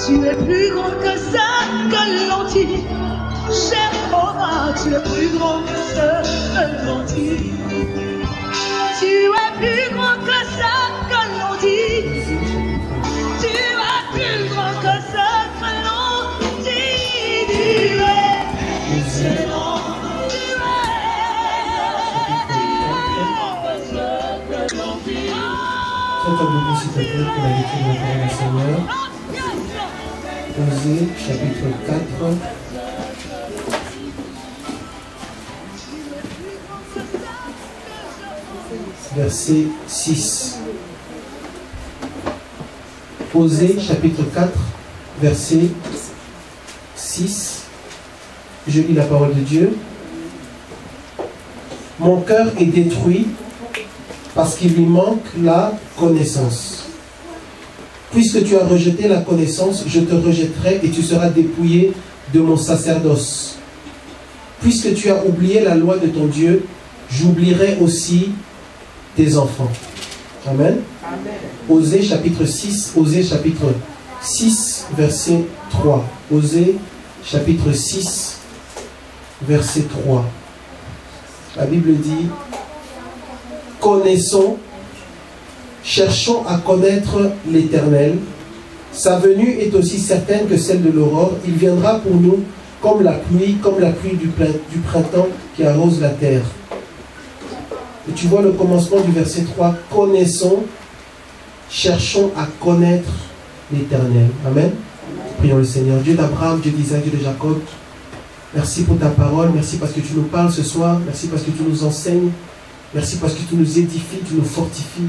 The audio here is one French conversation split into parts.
Tu es plus grand que ça, que l'on dit. Jéhovah, tu es plus grand que ça, que l'on dit. Tu es plus grand que ça, que l'on dit. Tu es plus grand que ça, que l'on dit. Tu es excellent. Sois debout s'il te plaît pour la lecture de la parole du Seigneur. Osée, chapitre 4. Verset 6. Osée, chapitre 4, verset 6. Je lis la parole de Dieu. Mon cœur est détruit parce qu'il lui manque la connaissance. Puisque tu as rejeté la connaissance, je te rejetterai et tu seras dépouillé de mon sacerdoce. Puisque tu as oublié la loi de ton Dieu, j'oublierai aussi tes enfants. Amen. Amen. Osée chapitre 6, Osée chapitre 6, verset 3. Osée chapitre 6, verset 3. La Bible dit: connaissons, cherchons à connaître l'Éternel. Sa venue est aussi certaine que celle de l'aurore. Il viendra pour nous comme la pluie du printemps qui arrose la terre. Et tu vois le commencement du verset 3. Connaissons, cherchons à connaître l'Éternel. Amen. Prions le Seigneur. Dieu d'Abraham, Dieu d'Isaac, Dieu de Jacob. Merci pour ta parole. Merci parce que tu nous parles ce soir. Merci parce que tu nous enseignes. Merci parce que tu nous édifies, tu nous fortifies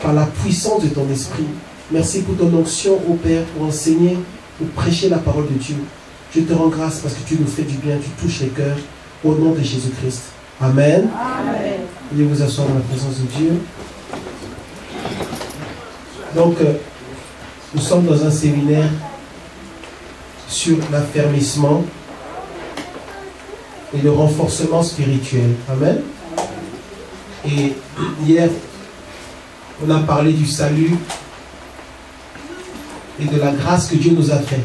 par la puissance de ton esprit. Merci pour ton onction, ô Père, pour enseigner, pour prêcher la parole de Dieu. Je te rends grâce parce que tu nous fais du bien, tu touches les cœurs. Au nom de Jésus-Christ. Amen. Amen. Veuillez vous asseoir dans la présence de Dieu. Donc, nous sommes dans un séminaire sur l'affermissement et le renforcement spirituel. Amen. Et hier, on a parlé du salut et de la grâce que Dieu nous a fait.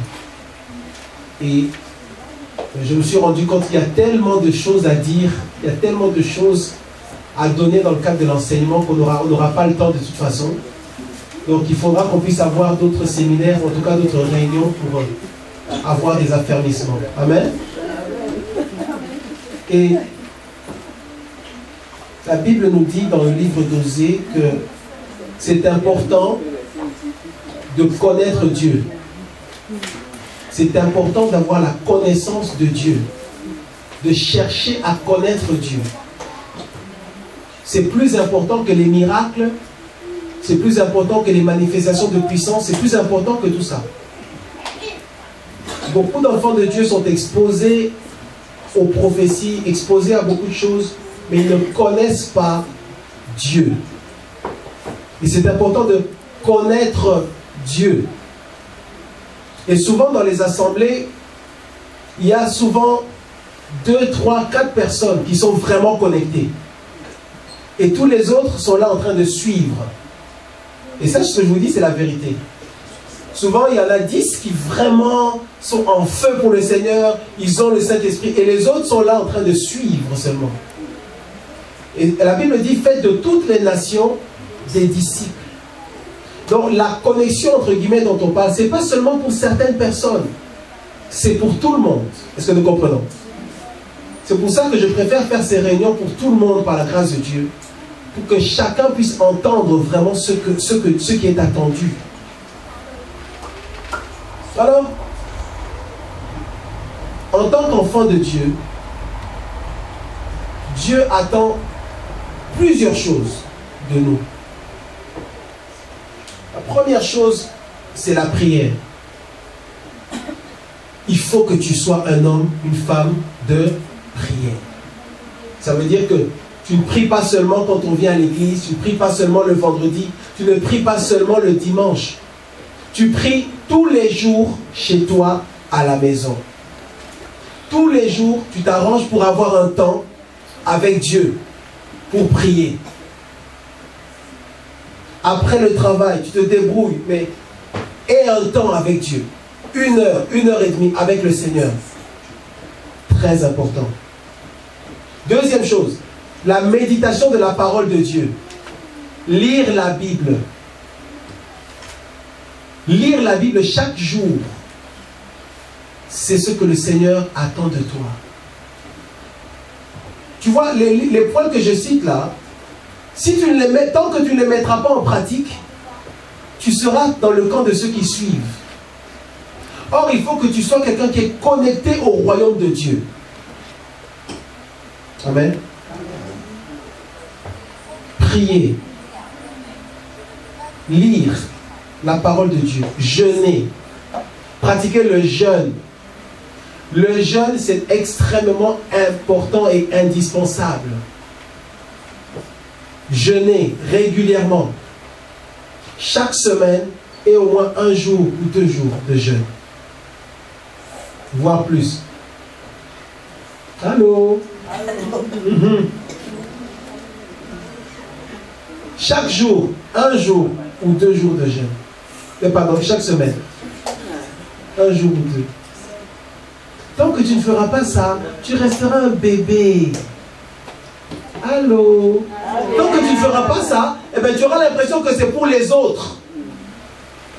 Et je me suis rendu compte qu'il y a tellement de choses à dire, il y a tellement de choses à donner dans le cadre de l'enseignement qu'on n'aura pas le temps de toute façon. Donc il faudra qu'on puisse avoir d'autres séminaires, en tout cas d'autres réunions pour avoir des affermissements. Amen. Et la Bible nous dit dans le livre d'Osée que c'est important de connaître Dieu. C'est important d'avoir la connaissance de Dieu, de chercher à connaître Dieu. C'est plus important que les miracles, c'est plus important que les manifestations de puissance, c'est plus important que tout ça. Beaucoup d'enfants de Dieu sont exposés aux prophéties, exposés à beaucoup de choses, mais ils ne connaissent pas Dieu. Et c'est important de connaître Dieu. Et souvent dans les assemblées, il y a souvent 2, 3, 4 personnes qui sont vraiment connectées. Et tous les autres sont là en train de suivre. Et ça, ce que je vous dis, c'est la vérité. Souvent, il y en a 10 qui vraiment sont en feu pour le Seigneur, ils ont le Saint-Esprit, et les autres sont là en train de suivre seulement. Et la Bible dit, faites de toutes les nations des disciples. Donc la connexion entre guillemets dont on parle, ce n'est pas seulement pour certaines personnes, c'est pour tout le monde. Est-ce que nous comprenons? C'est pour ça que je préfère faire ces réunions pour tout le monde par la grâce de Dieu, pour que chacun puisse entendre vraiment ce qui est attendu. Alors, en tant qu'enfant de Dieu, Dieu attend plusieurs choses de nous. La première chose, c'est la prière. Il faut que tu sois un homme, une femme de prière. Ça veut dire que tu ne pries pas seulement quand on vient à l'église, tu ne pries pas seulement le vendredi, tu ne pries pas seulement le dimanche. Tu pries tous les jours chez toi à la maison. Tous les jours, tu t'arranges pour avoir un temps avec Dieu, pour prier. Après le travail, tu te débrouilles, mais aie un temps avec Dieu. 1 heure, 1h30 avec le Seigneur. Très important. Deuxième chose, la méditation de la parole de Dieu. Lire la Bible. Lire la Bible chaque jour. C'est ce que le Seigneur attend de toi. Tu vois, les points que je cite là, si tu ne les mets, tant que tu ne les mettras pas en pratique, tu seras dans le camp de ceux qui suivent. Or, il faut que tu sois quelqu'un qui est connecté au royaume de Dieu. Amen. Prier. Lire la parole de Dieu. Jeûner. Pratiquer le jeûne. Le jeûne, c'est extrêmement important et indispensable. Jeûner régulièrement. Chaque semaine et au moins 1 jour ou 2 jours de jeûne. Voire plus. Allô? Chaque jour, 1 jour ou 2 jours de jeûne. Pardon, chaque semaine. 1 jour ou 2. Tant que tu ne feras pas ça, tu resteras un bébé. Allô? Tant que tu ne feras pas ça, eh bien, tu auras l'impression que c'est pour les autres.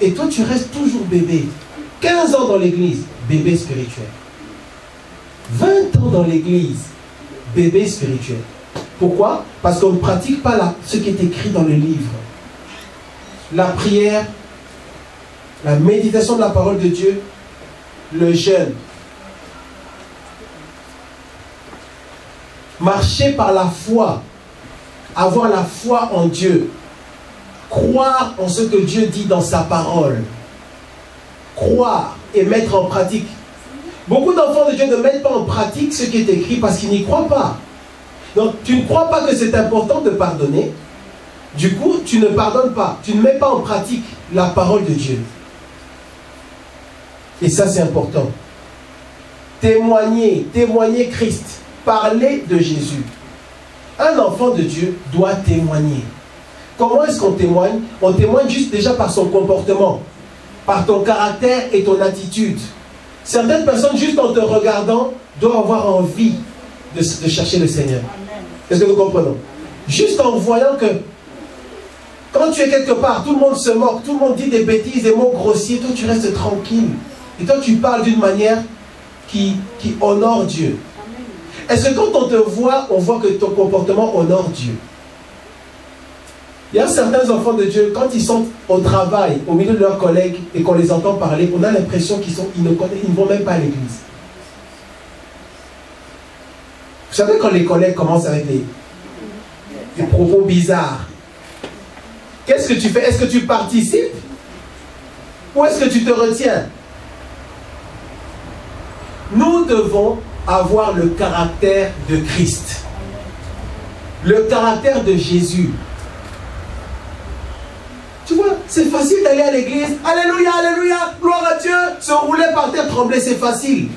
Et toi, tu restes toujours bébé. 15 ans dans l'église, bébé spirituel. 20 ans dans l'église, bébé spirituel. Pourquoi? Parce qu'on ne pratique pas ce qui est écrit dans le livre. La prière, la méditation de la parole de Dieu, le jeûne. Marcher par la foi, avoir la foi en Dieu, croire en ce que Dieu dit dans sa parole, croire et mettre en pratique. Beaucoup d'enfants de Dieu ne mettent pas en pratique ce qui est écrit parce qu'ils n'y croient pas. Donc tu ne crois pas que c'est important de pardonner, du coup tu ne pardonnes pas, tu ne mets pas en pratique la parole de Dieu. Et ça c'est important. Témoigner Christ. Parler de Jésus. Un enfant de Dieu doit témoigner. Comment est-ce qu'on témoigne? On témoigne juste déjà par son comportement, par ton caractère et ton attitude. Certaines personnes, juste en te regardant, doivent avoir envie de chercher le Seigneur. Est-ce que nous comprenons? Juste en voyant que quand tu es quelque part, tout le monde se moque, tout le monde dit des bêtises, des mots grossiers, toi tu restes tranquille. Et toi tu parles d'une manière qui honore Dieu. Est-ce que quand on te voit, on voit que ton comportement honore Dieu? Il y a certains enfants de Dieu, quand ils sont au travail, au milieu de leurs collègues, et qu'on les entend parler, on a l'impression qu'ils ne vont même pas à l'église. Vous savez quand les collègues commencent avec des propos bizarres, qu'est-ce que tu fais? Est-ce que tu participes? Ou est-ce que tu te retiens? Nous devons avoir le caractère de Christ, le caractère de Jésus. Tu vois, c'est facile d'aller à l'église, alléluia, alléluia, gloire à Dieu, se rouler par terre, trembler, c'est facile.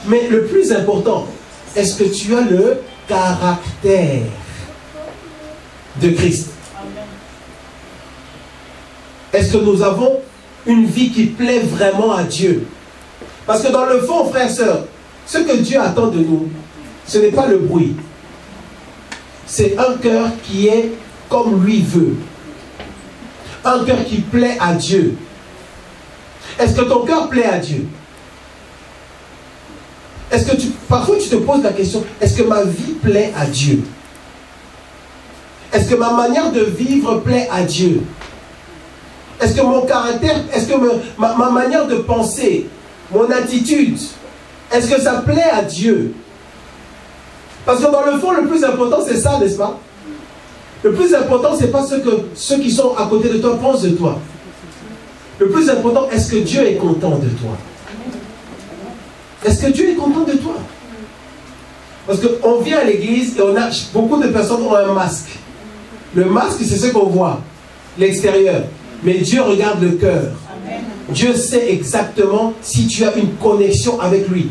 Mais le plus important, est-ce que tu as le caractère de Christ? Est-ce que nous avons une vie qui plaît vraiment à Dieu? Parce que dans le fond, frères et sœurs, ce que Dieu attend de nous, ce n'est pas le bruit. C'est un cœur qui est comme lui veut. Un cœur qui plaît à Dieu. Est-ce que ton cœur plaît à Dieu? Est-ce que parfois tu te poses la question, est-ce que ma vie plaît à Dieu? Est-ce que ma manière de vivre plaît à Dieu? Est-ce que mon caractère, est-ce que ma manière de penser, mon attitude, est-ce que ça plaît à Dieu? Parce que dans le fond, le plus important, c'est ça, n'est-ce pas? Le plus important, c'est pas ce que ceux qui sont à côté de toi pensent de toi. Le plus important, est-ce que Dieu est content de toi? Est-ce que Dieu est content de toi? Parce qu'on vient à l'église et beaucoup de personnes ont un masque. Le masque, c'est ce qu'on voit, l'extérieur. Mais Dieu regarde le cœur. Dieu sait exactement si tu as une connexion avec lui.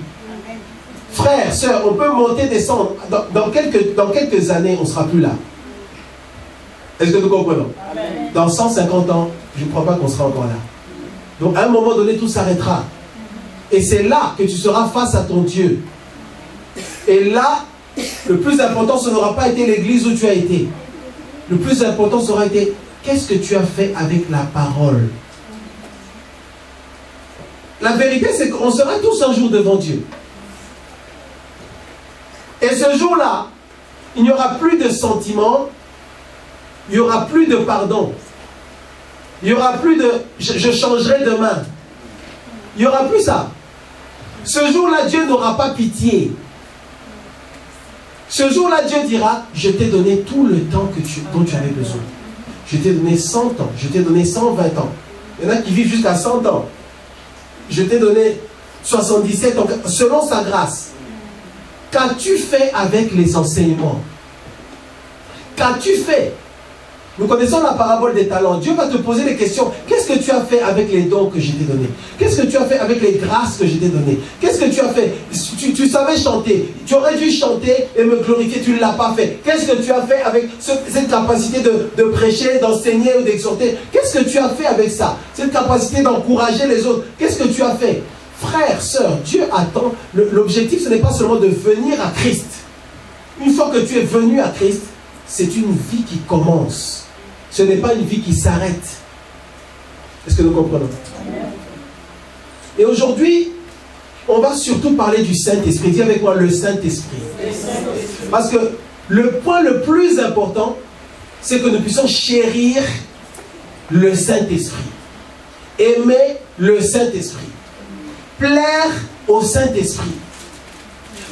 Frères, sœurs, on peut monter, descendre. Dans quelques années, on ne sera plus là. Est-ce que nous comprenons? Dans 150 ans, je ne crois pas qu'on sera encore là. Donc à un moment donné, tout s'arrêtera. Et c'est là que tu seras face à ton Dieu. Et là, le plus important, ce n'aura pas été l'église où tu as été. Le plus important, ça aura été, qu'est-ce que tu as fait avec la parole? La vérité, c'est qu'on sera tous un jour devant Dieu. Et ce jour-là, il n'y aura plus de sentiments, il n'y aura plus de pardon. Il n'y aura plus de je changerai demain. Il n'y aura plus ça. Ce jour-là, Dieu n'aura pas pitié. Ce jour-là, Dieu dira, je t'ai donné tout le temps dont tu avais besoin. Je t'ai donné 100 ans, je t'ai donné 120 ans. Il y en a qui vivent jusqu'à 100 ans. Je t'ai donné 77 ans, selon sa grâce. Qu'as-tu fait avec les enseignements? Qu'as-tu fait? Nous connaissons la parabole des talents. Dieu va te poser des questions. Qu'est-ce que tu as fait avec les dons que je t'ai donnés? Qu'est-ce que tu as fait avec les grâces que je t'ai données? Qu'est-ce que tu as fait? Tu savais chanter. Tu aurais dû chanter et me glorifier. Tu ne l'as pas fait. Qu'est-ce que tu as fait avec cette capacité de prêcher, d'enseigner ou d'exhorter? Qu'est-ce que tu as fait avec ça? Cette capacité d'encourager les autres. Qu'est-ce que tu as fait? Frère, sœur, Dieu attend. L'objectif, ce n'est pas seulement de venir à Christ. Une fois que tu es venu à Christ, c'est une vie qui commence. Ce n'est pas une vie qui s'arrête. Est-ce que nous comprenons? Et aujourd'hui, on va surtout parler du Saint-Esprit. Dis avec moi le Saint-Esprit. Parce que le point le plus important, c'est que nous puissions chérir le Saint-Esprit. Aimer le Saint-Esprit. Plaire au Saint-Esprit.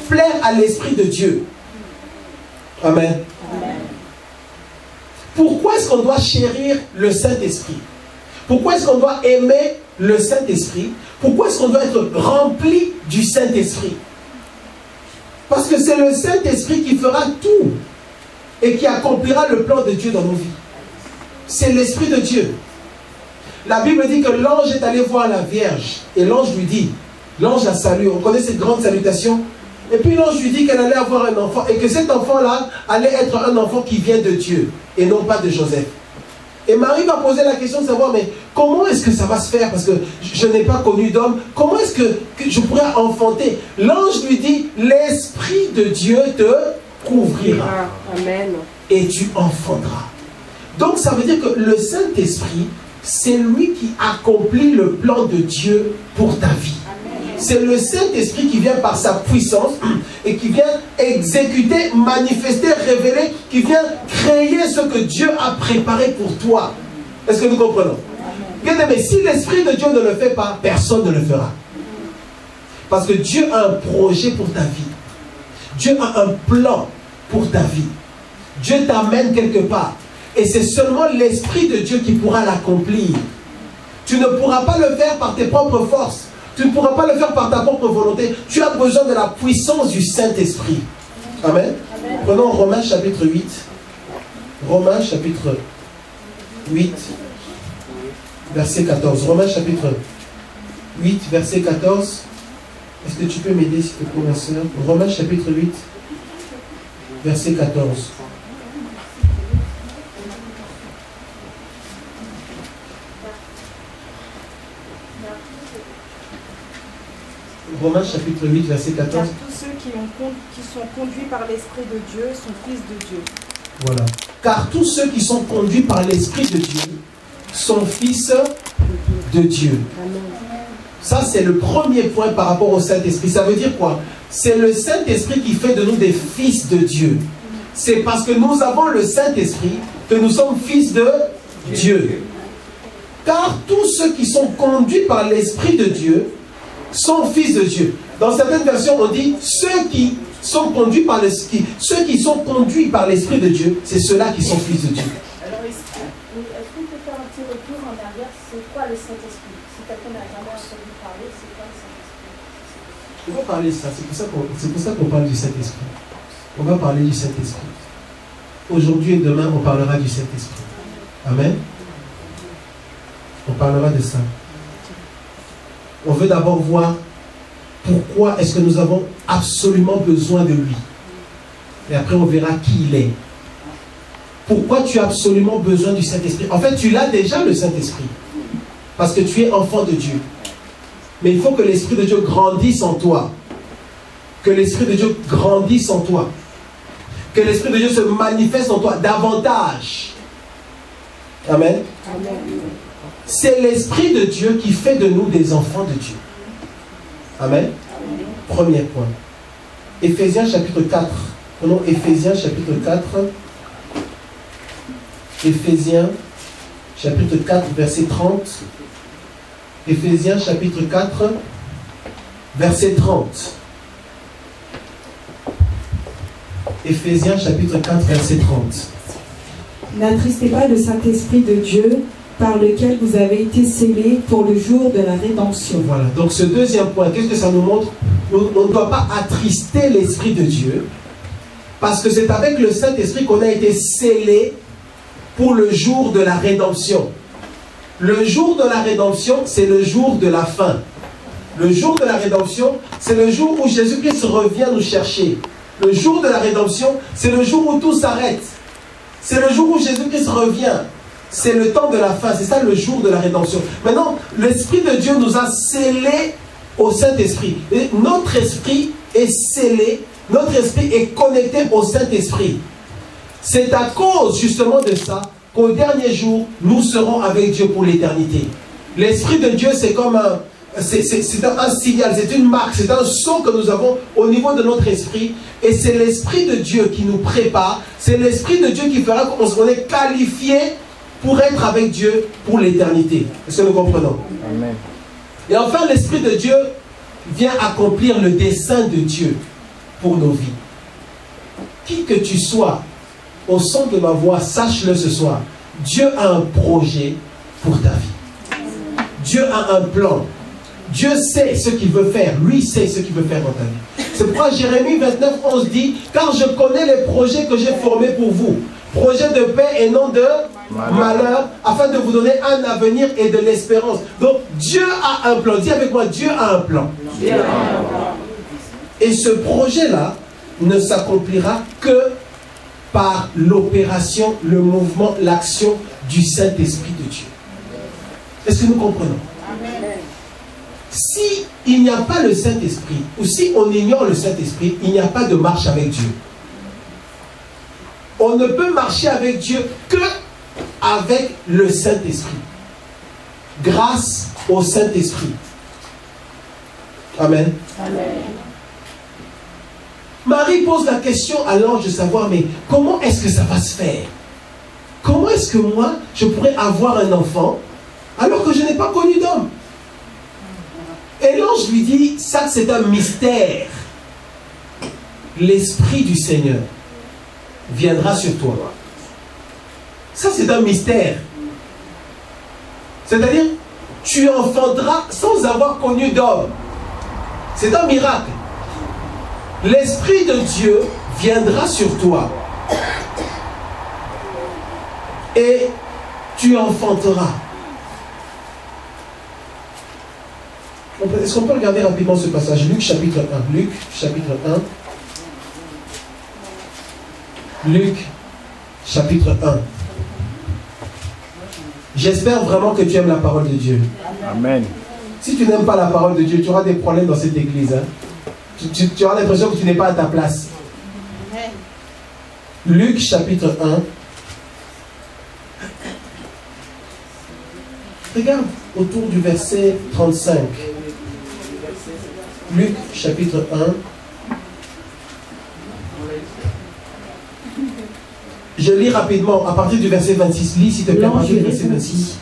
Plaire à l'Esprit de Dieu. Amen. Pourquoi est-ce qu'on doit chérir le Saint-Esprit? Pourquoi est-ce qu'on doit aimer le Saint-Esprit? Pourquoi est-ce qu'on doit être rempli du Saint-Esprit? Parce que c'est le Saint-Esprit qui fera tout et qui accomplira le plan de Dieu dans nos vies. C'est l'Esprit de Dieu. La Bible dit que l'ange est allé voir la Vierge et l'ange lui dit, l'ange la salue, on connaît cette grande salutation. Et puis l'ange lui dit qu'elle allait avoir un enfant et que cet enfant-là allait être un enfant qui vient de Dieu et non pas de Joseph. Et Marie va poser la question de savoir, mais comment est-ce que ça va se faire? Parce que je n'ai pas connu d'homme. Comment est-ce que je pourrais enfanter? L'ange lui dit, l'Esprit de Dieu te couvrira. Amen. Et tu enfanteras. Donc ça veut dire que le Saint-Esprit, c'est lui qui accomplit le plan de Dieu pour ta vie. C'est le Saint-Esprit qui vient par sa puissance et qui vient exécuter, manifester, révéler, qui vient créer ce que Dieu a préparé pour toi. Est-ce que nous comprenons? Bien aimé, si l'Esprit de Dieu ne le fait pas, personne ne le fera. Parce que Dieu a un projet pour ta vie. Dieu a un plan pour ta vie. Dieu t'amène quelque part. Et c'est seulement l'Esprit de Dieu qui pourra l'accomplir. Tu ne pourras pas le faire par tes propres forces. Tu ne pourras pas le faire par ta propre volonté. Tu as besoin de la puissance du Saint-Esprit. Amen. Amen. Prenons Romains chapitre 8. Romains chapitre 8, verset 14. Romains chapitre 8, verset 14. Est-ce que tu peux m'aider, s'il te plaît, ma soeur? Romains chapitre 8, verset 14. Romains chapitre 8, verset 14. Car tous ceux qui sont conduits par l'Esprit de Dieu sont fils de Dieu. Voilà. Car tous ceux qui sont conduits par l'Esprit de Dieu sont fils de Dieu. Amen. Ça, c'est le premier point par rapport au Saint-Esprit. Ça veut dire quoi? C'est le Saint-Esprit qui fait de nous des fils de Dieu. C'est parce que nous avons le Saint-Esprit que nous sommes fils de Dieu. Car tous ceux qui sont conduits par l'Esprit de Dieu sont fils de Dieu. Dans certaines versions, on dit ceux qui sont conduits par l'Esprit. Ceux qui sont conduits par l'Esprit de Dieu, c'est ceux-là qui sont fils de Dieu. Alors, est-ce qu'on peut faire un petit retour en arrière? C'est quoi le Saint-Esprit? Si quelqu'un n'a jamais entendu parler, c'est quoi le Saint-Esprit? On va parler de ça. C'est pour ça qu'on parle du Saint-Esprit. On va parler du Saint-Esprit. Aujourd'hui et demain, on parlera du Saint-Esprit. Amen. On parlera de ça. On veut d'abord voir pourquoi est-ce que nous avons absolument besoin de lui. Et après, on verra qui il est. Pourquoi tu as absolument besoin du Saint-Esprit? En fait, tu l'as déjà, le Saint-Esprit. parce que tu es enfant de Dieu. Mais il faut que l'Esprit de Dieu grandisse en toi. Que l'Esprit de Dieu grandisse en toi. Que l'Esprit de Dieu se manifeste en toi davantage. Amen. Amen. C'est l'Esprit de Dieu qui fait de nous des enfants de Dieu. Amen. Amen. Premier point. Éphésiens chapitre 4. Prenons Éphésiens chapitre 4. Éphésiens chapitre 4 verset 30. Éphésiens chapitre 4 verset 30. Éphésiens chapitre 4 verset 30. N'attristez pas le Saint-Esprit de Dieu par lequel vous avez été scellés pour le jour de la rédemption. Voilà, donc ce deuxième point, qu'est-ce que ça nous montre? On ne doit pas attrister l'Esprit de Dieu, parce que c'est avec le Saint-Esprit qu'on a été scellés pour le jour de la rédemption. Le jour de la rédemption, c'est le jour de la fin. Le jour de la rédemption, c'est le jour où Jésus-Christ revient nous chercher. Le jour de la rédemption, c'est le jour où tout s'arrête. C'est le jour où Jésus-Christ revient. C'est le temps de la fin. C'est ça le jour de la rédemption. Maintenant, l'Esprit de Dieu nous a scellés au Saint-Esprit. Notre esprit est scellé. Notre esprit est connecté au Saint-Esprit. C'est à cause justement de ça qu'au dernier jour, nous serons avec Dieu pour l'éternité. L'Esprit de Dieu, c'est comme un signal, c'est une marque, c'est un sceau que nous avons au niveau de notre esprit. Et c'est l'Esprit de Dieu qui nous prépare. C'est l'Esprit de Dieu qui fera qu'on est qualifié pour être avec Dieu pour l'éternité. Est-ce que nous comprenons? Amen. Et enfin, l'Esprit de Dieu vient accomplir le dessein de Dieu pour nos vies. Qui que tu sois, au son de ma voix, sache-le ce soir. Dieu a un projet pour ta vie. Dieu a un plan. Dieu sait ce qu'il veut faire. Lui sait ce qu'il veut faire dans ta vie. C'est pourquoi Jérémie 29, 11 dit, car je connais les projets que j'ai formés pour vous. Projets de paix et non de malheur, afin de vous donner un avenir et de l'espérance. Donc Dieu a un plan. Dis avec moi, Dieu a un plan. Dieu a un plan. Et ce projet-là ne s'accomplira que par l'opération, le mouvement, l'action du Saint-Esprit de Dieu. Est-ce que nous comprenons? Amen. Si il n'y a pas le Saint-Esprit, ou si on ignore le Saint-Esprit, il n'y a pas de marche avec Dieu. On ne peut marcher avec Dieu que avec le Saint-Esprit. Grâce au Saint-Esprit. Amen. Amen. Marie pose la question à l'ange de savoir, mais comment est-ce que ça va se faire? Comment est-ce que moi, je pourrais avoir un enfant alors que je n'ai pas connu d'homme? Et l'ange lui dit, ça c'est un mystère. L'Esprit du Seigneur viendra sur toi. Ça c'est un mystère. C'est-à-dire, tu enfanteras sans avoir connu d'homme. C'est un miracle. L'Esprit de Dieu viendra sur toi. Et tu enfanteras. Est-ce qu'on peut regarder rapidement ce passage? Luc chapitre 1. Luc chapitre 1. Luc chapitre 1. J'espère vraiment que tu aimes la parole de Dieu. Amen. Si tu n'aimes pas la parole de Dieu, tu auras des problèmes dans cette église. Hein? Tu auras l'impression que tu n'es pas à ta place. Amen. Luc chapitre 1. Regarde autour du verset 35. Luc chapitre 1. Je lis rapidement à partir du verset 26. Lis s'il te plaît à partir du verset 26.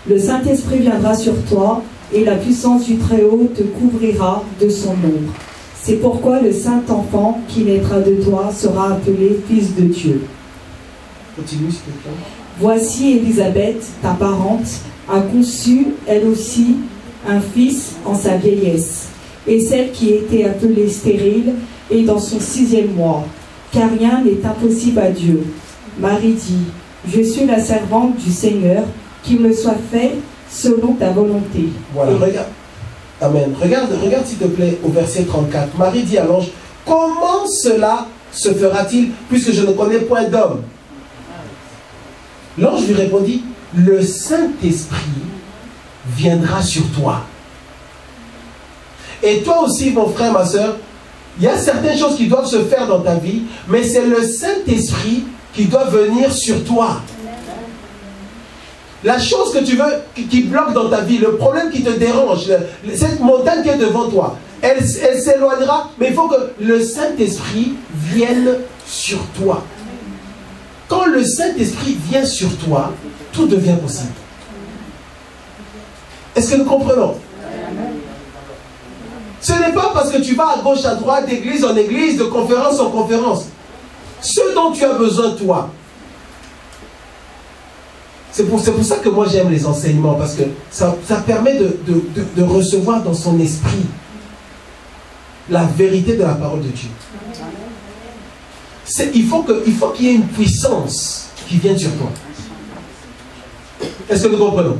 Le Saint-Esprit viendra sur toi et la puissance du Très-Haut te couvrira de son ombre. C'est pourquoi le Saint-Enfant qui naîtra de toi sera appelé Fils de Dieu. Continue s'il te plaît. Voici Élisabeth, ta parente, a conçu, elle aussi, un fils en sa vieillesse. Et celle qui était appelée stérile est dans son 6e mois, car rien n'est impossible à Dieu. Marie dit, je suis la servante du Seigneur, qu'il me soit fait selon ta volonté. Voilà, regarde. Amen. Regarde s'il te plaît au verset 34. Marie dit à l'ange, comment cela se fera-t-il puisque je ne connais point d'homme? L'ange lui répondit, le Saint-Esprit viendra sur toi. Et toi aussi, mon frère, ma soeur, il y a certaines choses qui doivent se faire dans ta vie, mais c'est le Saint-Esprit qui doit venir sur toi. La chose que tu veux, qui bloque dans ta vie, le problème qui te dérange, cette montagne qui est devant toi, elle s'éloignera, mais il faut que le Saint-Esprit vienne sur toi. Quand le Saint-Esprit vient sur toi, tout devient possible. Est-ce que nous comprenons? Ce n'est pas parce que tu vas à gauche, à droite, d'église en église, de conférence en conférence. Ce dont tu as besoin, toi. C'est pour ça que moi j'aime les enseignements, parce que ça permet de recevoir dans son esprit la vérité de la parole de Dieu. Il faut qu'il y ait une puissance qui vienne sur toi. Est-ce que nous comprenons?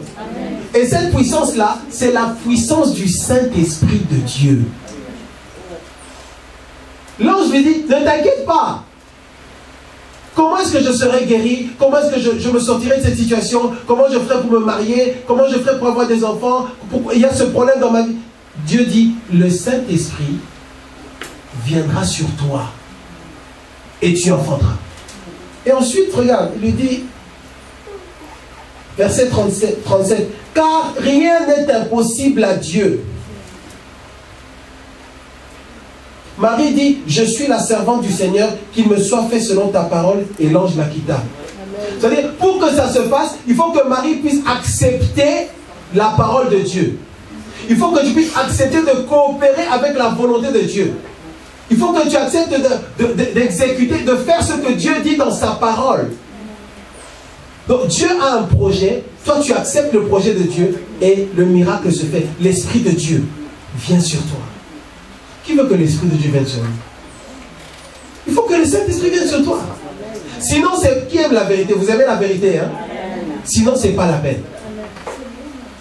Et cette puissance-là, c'est la puissance du Saint-Esprit de Dieu. L'ange lui dit, ne t'inquiète pas. Comment est-ce que je serai guéri? Comment est-ce que je me sortirai de cette situation? Comment je ferai pour me marier? Comment je ferai pour avoir des enfants? Il y a ce problème dans ma vie. Dieu dit, le Saint-Esprit viendra sur toi et tu enfanteras. Et ensuite, regarde, il lui dit, verset 37, car rien n'est impossible à Dieu. Marie dit, je suis la servante du Seigneur, qu'il me soit fait selon ta parole, et l'ange la quitta. C'est-à-dire, pour que ça se fasse, il faut que Marie puisse accepter la parole de Dieu. Il faut que tu puisses accepter de coopérer avec la volonté de Dieu. Il faut que tu acceptes d'exécuter, de faire ce que Dieu dit dans sa parole. Donc Dieu a un projet, toi tu acceptes le projet de Dieu et le miracle se fait. L'Esprit de Dieu vient sur toi. Qui veut que l'Esprit de Dieu vienne sur nous? Il faut que le Saint-Esprit vienne sur toi. Sinon, c'est qui aime la vérité? Vous aimez la vérité, hein? Sinon, c'est pas la peine.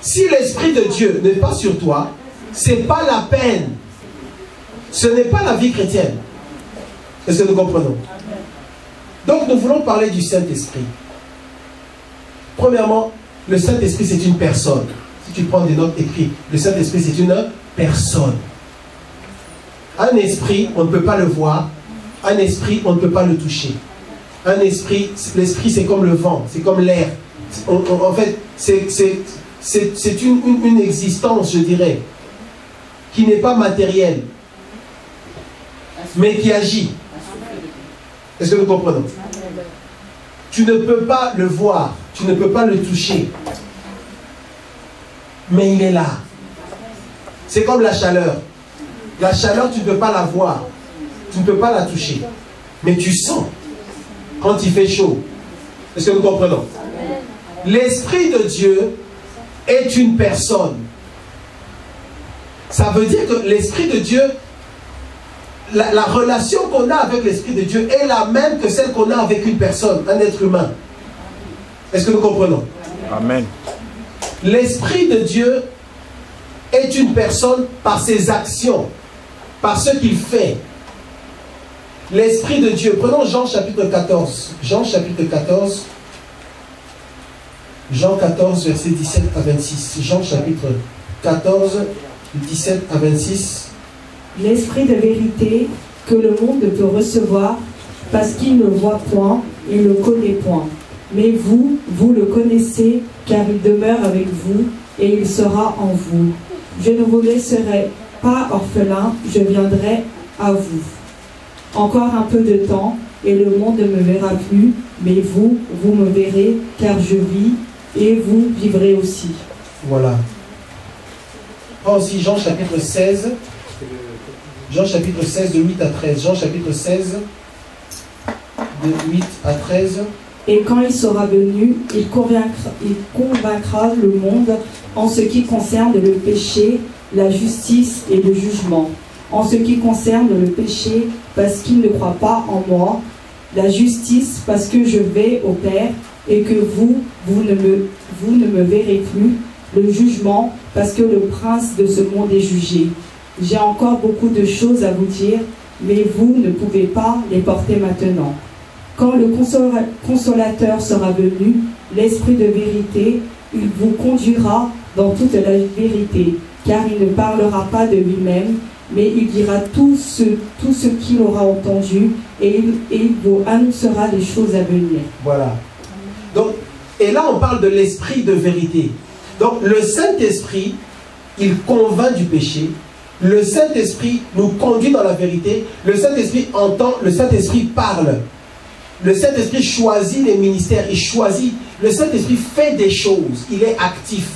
Si l'Esprit de Dieu n'est pas sur toi, c'est pas la peine. Ce n'est pas la vie chrétienne. Est-ce que nous comprenons? Donc, nous voulons parler du Saint-Esprit. Premièrement, le Saint-Esprit, c'est une personne. Si tu prends des notes écrites, le Saint-Esprit, c'est une personne. Un esprit, on ne peut pas le voir. Un esprit, on ne peut pas le toucher. Un esprit, l'esprit, c'est comme le vent, c'est comme l'air. En fait, c'est une existence, je dirais, qui n'est pas matérielle, mais qui agit. Est-ce que nous comprenons? Tu ne peux pas le voir, tu ne peux pas le toucher, mais il est là. C'est comme la chaleur. La chaleur, tu ne peux pas la voir, tu ne peux pas la toucher, mais tu sens quand il fait chaud. Est-ce que nous comprenons? L'Esprit de Dieu est une personne. Ça veut dire que l'Esprit de Dieu, la relation qu'on a avec l'Esprit de Dieu est la même que celle qu'on a avec une personne, un être humain. Est-ce que nous comprenons? Amen. L'Esprit de Dieu est une personne par ses actions, par ce qu'il fait. L'Esprit de Dieu, prenons Jean chapitre 14. Jean chapitre 14. Jean 14, verset 17 à 26. Jean chapitre 14, 17 à 26. L'Esprit de vérité que le monde ne peut recevoir parce qu'il ne le voit point et ne le connaît point. Mais vous, vous le connaissez car il demeure avec vous et il sera en vous. Je ne vous laisserai pas orphelin, je viendrai à vous. Encore un peu de temps et le monde ne me verra plus, mais vous, vous me verrez car je vis et vous vivrez aussi. Voilà. Prends aussi Jean chapitre 16. Jean chapitre 16 de 8 à 13. Jean chapitre 16 de 8 à 13. Et quand il sera venu, il convaincra le monde en ce qui concerne le péché, la justice et le jugement. En ce qui concerne le péché, parce qu'il ne croit pas en moi. La justice, parce que je vais au Père et que vous ne me verrez plus. Le jugement, parce que le prince de ce monde est jugé. J'ai encore beaucoup de choses à vous dire, mais vous ne pouvez pas les porter maintenant. Quand le consolateur sera venu, l'Esprit de vérité, il vous conduira dans toute la vérité, car il ne parlera pas de lui-même, mais il dira tout ce qu'il aura entendu, et il vous annoncera les choses à venir. Voilà. Donc, et là, on parle de l'esprit de vérité. Donc, le Saint-Esprit, il convainc du péché. Le Saint-Esprit nous conduit dans la vérité. Le Saint-Esprit entend, le Saint-Esprit parle. Le Saint-Esprit choisit les ministères. Il choisit. Le Saint-Esprit fait des choses. Il est actif.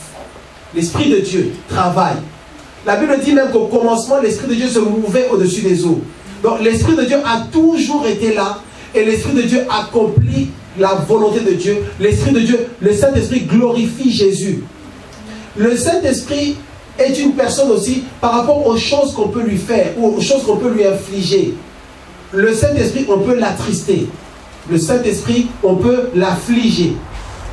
L'Esprit de Dieu travaille. La Bible dit même qu'au commencement, l'Esprit de Dieu se mouvait au-dessus des eaux. Donc, l'Esprit de Dieu a toujours été là. Et l'Esprit de Dieu accomplit la volonté de Dieu. L'Esprit de Dieu, le Saint-Esprit glorifie Jésus. Le Saint-Esprit est une personne aussi par rapport aux choses qu'on peut lui faire, ou aux choses qu'on peut lui infliger. Le Saint-Esprit, on peut l'attrister. Le Saint-Esprit, on peut l'affliger.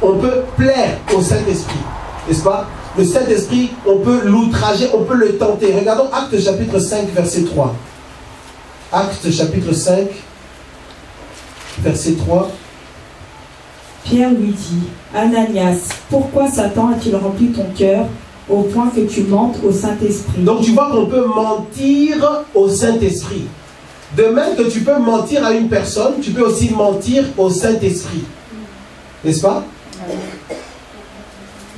On peut plaire au Saint-Esprit. N'est-ce pas? Le Saint-Esprit, on peut l'outrager, on peut le tenter. Regardons Actes chapitre 5, verset 3. Actes chapitre 5, verset 3. Pierre lui dit, Ananias, pourquoi Satan a-t-il rempli ton cœur au point que tu mentes au Saint-Esprit? Donc tu vois qu'on peut mentir au Saint-Esprit. De même que tu peux mentir à une personne, tu peux aussi mentir au Saint-Esprit. N'est-ce pas?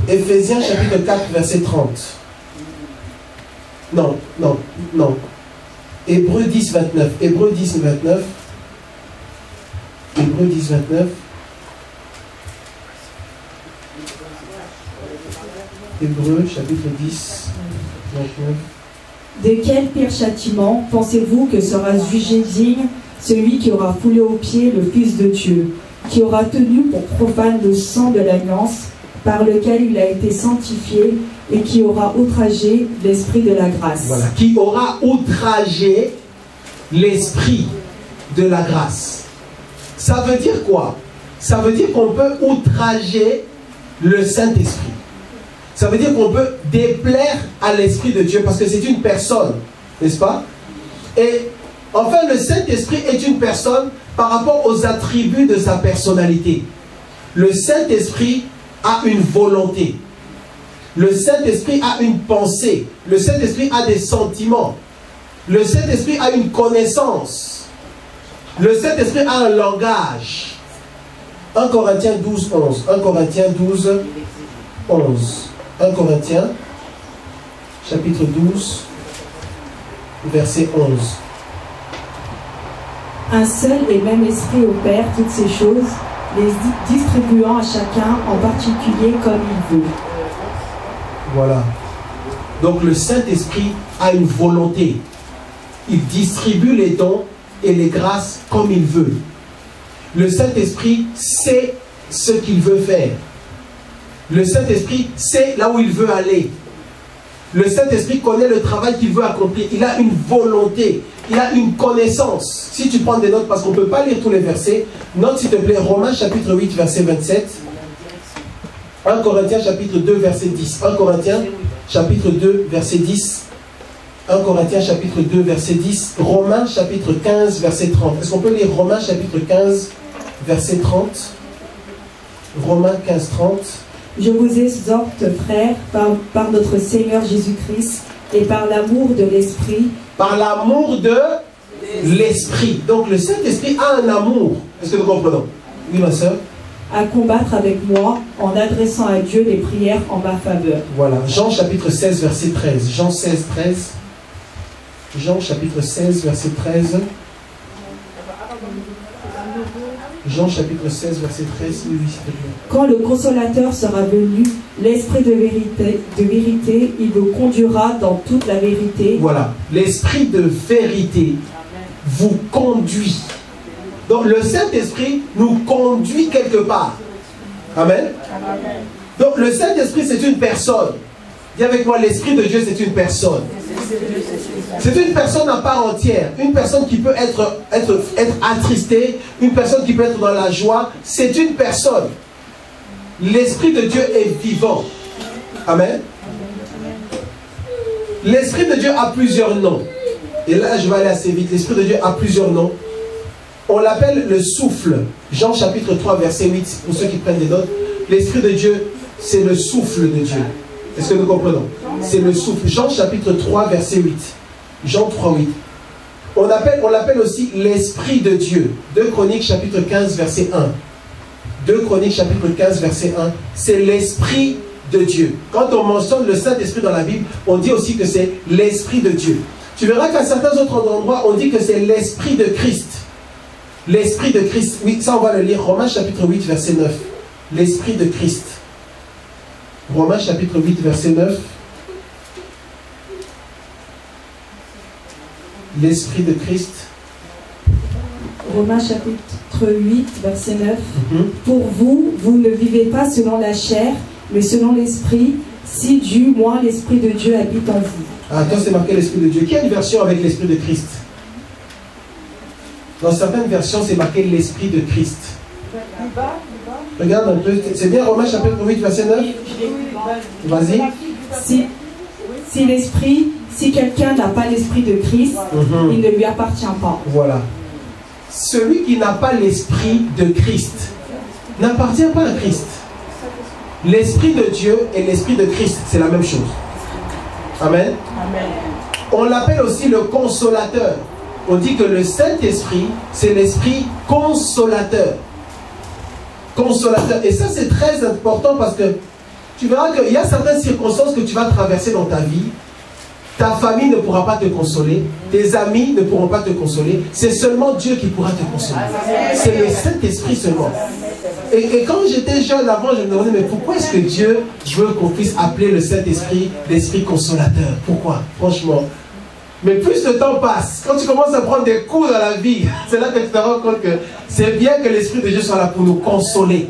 Éphésiens chapitre 4, verset 30. Non. Hébreux 10, 29. Hébreux 10, 29. Hébreux 10, 29. Hébreux chapitre 10, 29. De quel pire châtiment pensez-vous que sera jugé digne celui qui aura foulé aux pieds le Fils de Dieu, qui aura tenu pour profane le sang de l'alliance par lequel il a été sanctifié et qui aura outragé l'esprit de la grâce? Voilà, qui aura outragé l'esprit de la grâce. Ça veut dire quoi? Ça veut dire qu'on peut outrager le Saint-Esprit. Ça veut dire qu'on peut déplaire à l'Esprit de Dieu parce que c'est une personne, n'est-ce pas? Et enfin, le Saint-Esprit est une personne par rapport aux attributs de sa personnalité. Le Saint-Esprit a une volonté. Le Saint-Esprit a une pensée. Le Saint-Esprit a des sentiments. Le Saint-Esprit a une connaissance. Le Saint-Esprit a un langage. 1 Corinthiens 12, 11. 1 Corinthiens 12, 11. 1 Corinthiens, chapitre 12, verset 11. Un seul et même esprit opère toutes ces choses, les distribuant à chacun en particulier comme il veut. Voilà. Donc le Saint-Esprit a une volonté. Il distribue les dons et les grâces comme il veut. Le Saint-Esprit sait ce qu'il veut faire. Le Saint-Esprit sait là où il veut aller. Le Saint-Esprit connaît le travail qu'il veut accomplir. Il a une volonté. Il a une connaissance. Si tu prends des notes, parce qu'on ne peut pas lire tous les versets, note s'il te plaît Romains chapitre 8, verset 27. 1 Corinthiens chapitre 2, verset 10. 1 Corinthiens chapitre 2, verset 10. 1 Corinthiens chapitre 2, verset 10. Romains chapitre 15, verset 30. Est-ce qu'on peut lire Romains chapitre 15, verset 30? Romains 15, 30. Je vous exhorte, frères, par notre Seigneur Jésus-Christ et par l'amour de l'Esprit. Par l'amour de l'Esprit. Donc le Saint-Esprit a un amour. Est-ce que nous comprenons? Oui, ma soeur. À combattre avec moi en adressant à Dieu des prières en ma faveur. Voilà. Jean chapitre 16, verset 13. Jean 16, 13. Jean chapitre 16, verset 13. Jean chapitre 16, verset 13. Oui, s'il te plaît. Quand le Consolateur sera venu, l'Esprit de vérité, il vous conduira dans toute la vérité. Voilà. L'Esprit de vérité vous conduit. Donc le Saint-Esprit nous conduit quelque part. Amen. Donc le Saint-Esprit c'est une personne. Dis avec moi, l'Esprit de Dieu c'est une personne. C'est une personne à part entière. Une personne qui peut être attristée. Une personne qui peut être dans la joie. C'est une personne. L'Esprit de Dieu est vivant. Amen. L'Esprit de Dieu a plusieurs noms. Et là je vais aller assez vite. L'Esprit de Dieu a plusieurs noms. On l'appelle le souffle. Jean chapitre 3 verset 8. Pour ceux qui prennent des notes. L'Esprit de Dieu c'est le souffle de Dieu. Est-ce que nous comprenons? C'est le souffle. Jean chapitre 3, verset 8. Jean 3, 8. On l'appelle aussi l'Esprit de Dieu. 2 Chroniques chapitre 15, verset 1. 2 Chroniques chapitre 15, verset 1. C'est l'Esprit de Dieu. Quand on mentionne le Saint-Esprit dans la Bible, on dit aussi que c'est l'Esprit de Dieu. Tu verras qu'à certains autres endroits, on dit que c'est l'Esprit de Christ. L'Esprit de Christ. Oui, ça on va le lire. Romains chapitre 8, verset 9. L'Esprit de Christ. Romains chapitre 8, verset 9. L'Esprit de Christ. Romains chapitre 8, verset 9. Pour vous, vous ne vivez pas selon la chair, mais selon l'Esprit, si du moins l'Esprit de Dieu habite en vous. Ah, toi c'est marqué l'Esprit de Dieu. Qui a une version avec l'Esprit de Christ? Dans certaines versions, c'est marqué l'Esprit de Christ. Regarde un peu. C'est bien Romains chapitre 8, verset 9? Vas-y. Si l'Esprit, si quelqu'un n'a pas l'Esprit de Christ, il ne lui appartient pas. Voilà. Celui qui n'a pas l'Esprit de Christ n'appartient pas à Christ. L'Esprit de Dieu et l'Esprit de Christ, c'est la même chose. Amen. Amen. On l'appelle aussi le consolateur. On dit que le Saint-Esprit, c'est l'Esprit consolateur. Consolateur. Et ça, c'est très important parce que tu verras qu'il y a certaines circonstances que tu vas traverser dans ta vie. Ta famille ne pourra pas te consoler. Tes amis ne pourront pas te consoler. C'est seulement Dieu qui pourra te consoler. C'est le Saint-Esprit seulement. Et quand j'étais jeune avant, je me demandais, mais pourquoi est-ce que Dieu veut qu'on puisse appeler le Saint-Esprit l'Esprit consolateur? Pourquoi? Franchement. Mais plus le temps passe, quand tu commences à prendre des coups dans la vie, c'est là que tu te rends compte que c'est bien que l'Esprit de Dieu soit là pour nous consoler.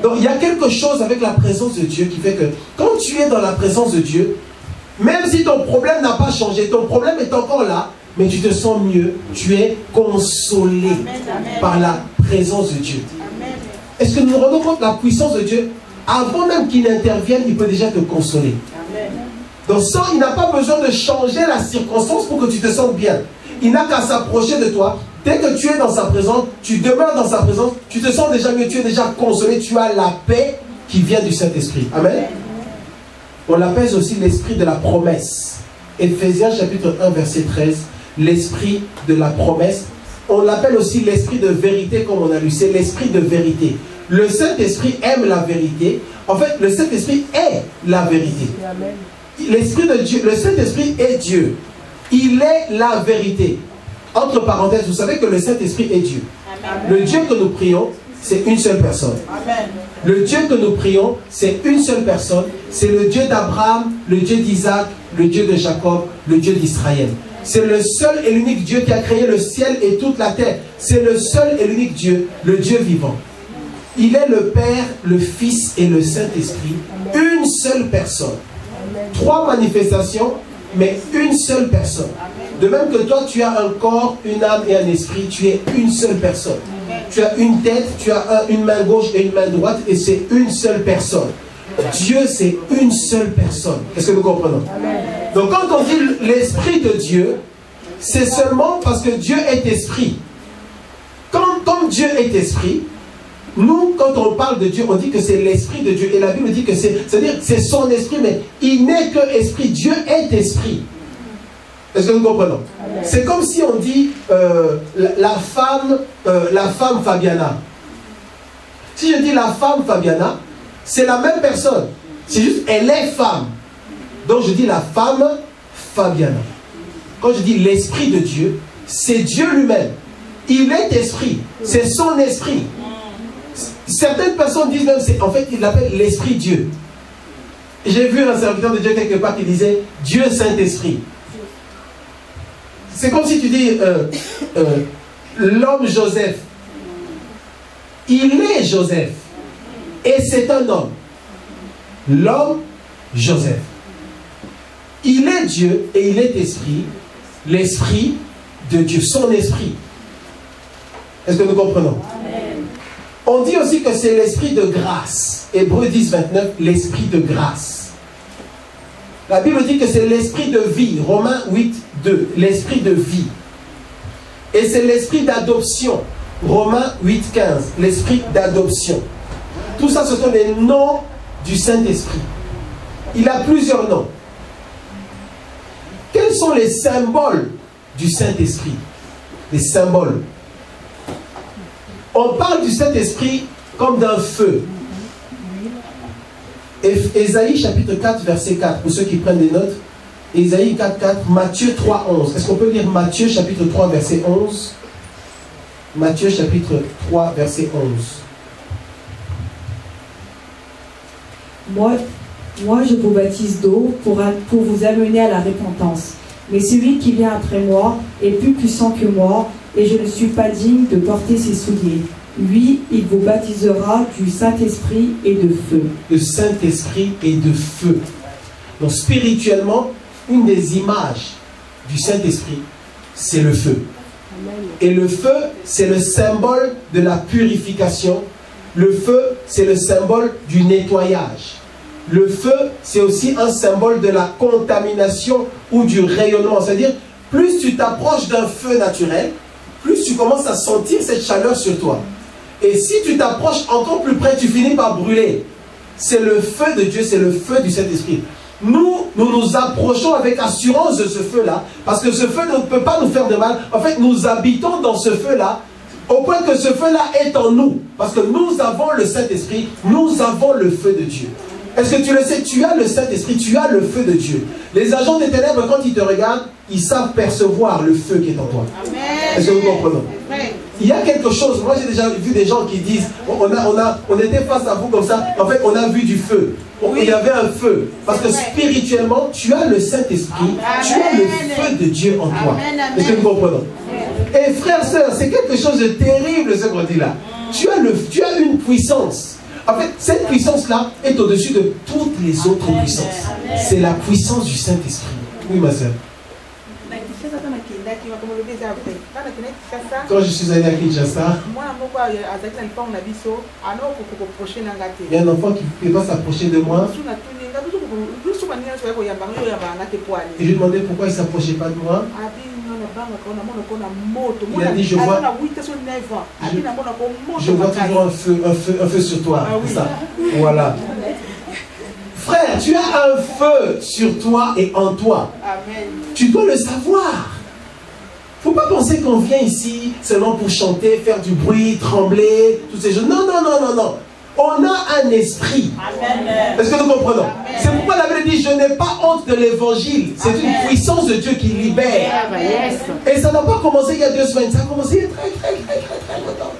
Donc il y a quelque chose avec la présence de Dieu qui fait que quand tu es dans la présence de Dieu, même si ton problème n'a pas changé, ton problème est encore là, mais tu te sens mieux, tu es consolé par la présence de Dieu. Est-ce que nous nous rendons compte de la puissance de Dieu? Avant même qu'il n'intervienne, il peut déjà te consoler. Donc ça, il n'a pas besoin de changer la circonstance pour que tu te sentes bien. Il n'a qu'à s'approcher de toi. Dès que tu es dans sa présence, tu demeures dans sa présence, tu te sens déjà mieux, tu es déjà consolé, tu as la paix qui vient du Saint-Esprit. Amen. On l'appelle aussi l'esprit de la promesse. Éphésiens chapitre 1, verset 13. L'esprit de la promesse. On l'appelle aussi l'esprit de vérité, comme on a lu. C'est l'esprit de vérité. Le Saint-Esprit aime la vérité. En fait, le Saint-Esprit est la vérité. L'Esprit de Dieu, le Saint-Esprit est Dieu. Il est la vérité. Entre parenthèses, vous savez que le Saint-Esprit est Dieu. Le Dieu que nous prions, c'est une seule personne. Le Dieu que nous prions, c'est une seule personne. C'est le Dieu d'Abraham, le Dieu d'Isaac, le Dieu de Jacob, le Dieu d'Israël. C'est le seul et l'unique Dieu qui a créé le ciel et toute la terre. C'est le seul et l'unique Dieu, le Dieu vivant. Il est le Père, le Fils et le Saint-Esprit. Une seule personne. 3 manifestations, mais une seule personne. De même que toi, tu as un corps, une âme et un esprit, tu es une seule personne. Tu as une tête, tu as une main gauche et une main droite, et c'est une seule personne. Dieu, c'est une seule personne. Est-ce que nous comprenons? Donc quand on dit l'Esprit de Dieu, c'est seulement parce que Dieu est esprit. Comme Dieu est esprit, nous, quand on parle de Dieu, on dit que c'est l'Esprit de Dieu. Et la Bible dit que c'est-à-dire c'est son esprit, mais il n'est que esprit. Dieu est esprit. Est-ce que nous comprenons? C'est comme si on dit la femme Fabiana. Si je dis la femme Fabiana, c'est la même personne. C'est juste, elle est femme. Donc je dis la femme Fabiana. Quand je dis l'Esprit de Dieu, c'est Dieu lui-même. Il est esprit. C'est son esprit. Certaines personnes disent même, en fait, ils l'appellent l'Esprit Dieu. J'ai vu un serviteur de Dieu quelque part qui disait Dieu Saint-Esprit. C'est comme si tu dis l'homme Joseph. Il est Joseph. Et c'est un homme. L'homme Joseph. Il est Dieu et il est esprit. L'Esprit de Dieu. Son esprit. Est-ce que nous comprenons? Amen. On dit aussi que c'est l'esprit de grâce. Hébreux 10, 29, l'esprit de grâce. La Bible dit que c'est l'esprit de vie. Romains 8, 2, l'esprit de vie. Et c'est l'esprit d'adoption. Romains 8, 15, l'esprit d'adoption. Tout ça, ce sont les noms du Saint-Esprit. Il a plusieurs noms. Quels sont les symboles du Saint-Esprit? Les symboles. On parle du Saint-Esprit comme d'un feu. Ésaïe chapitre 4, verset 4, pour ceux qui prennent des notes. Ésaïe 4, 4, Matthieu 3, 11. Est-ce qu'on peut lire Matthieu chapitre 3, verset 11? Matthieu chapitre 3, verset 11. Moi, je vous baptise d'eau pour vous amener à la repentance. Mais celui qui vient après moi est plus puissant que moi, et je ne suis pas digne de porter ses souliers. Lui, il vous baptisera du Saint-Esprit et de feu. Le Saint-Esprit et de feu. Donc spirituellement, une des images du Saint-Esprit, c'est le feu. Et le feu, c'est le symbole de la purification. Le feu, c'est le symbole du nettoyage. Le feu, c'est aussi un symbole de la contamination ou du rayonnement. C'est-à-dire, plus tu t'approches d'un feu naturel, plus tu commences à sentir cette chaleur sur toi. Et si tu t'approches encore plus près, tu finis par brûler. C'est le feu de Dieu, c'est le feu du Saint-Esprit. Nous nous approchons avec assurance de ce feu-là, parce que ce feu ne peut pas nous faire de mal. En fait, nous habitons dans ce feu-là, au point que ce feu-là est en nous. Parce que nous avons le Saint-Esprit, nous avons le feu de Dieu. Est-ce que tu le sais? Tu as le Saint-Esprit, tu as le feu de Dieu. Les agents des ténèbres, quand ils te regardent, ils savent percevoir le feu qui est en toi. Est-ce que vous comprenez? Il y a quelque chose, moi j'ai déjà vu des gens qui disent, on était face à vous comme ça, en fait on a vu du feu. Il y avait un feu. Parce que spirituellement, tu as le Saint-Esprit, tu as le feu de Dieu en toi. Est-ce que vous comprenez? Et frères, sœurs, c'est quelque chose de terrible ce qu'on dit là. Tu as une puissance. En fait, cette puissance-là est au-dessus de toutes les autres puissances. C'est la puissance du Saint-Esprit. Oui, ma sœur. Quand je suis allé à Kinshasa, il y a un enfant qui va s'approcher de moi. Et je lui demandais pourquoi il ne s'approchait pas de moi. Il a dit, je vois toujours un feu sur toi. Ça. Voilà. Frère, tu as un feu sur toi et en toi. Tu dois le savoir. Il ne faut pas penser qu'on vient ici seulement pour chanter, faire du bruit, trembler, toutes ces choses. Non, non, non, non, non. On a un esprit. Est-ce que nous comprenons? C'est pourquoi la Bible dit, je n'ai pas honte de l'évangile. C'est une puissance de Dieu qui libère. Et ça n'a pas commencé il y a 2 semaines. Ça a commencé il y a très longtemps.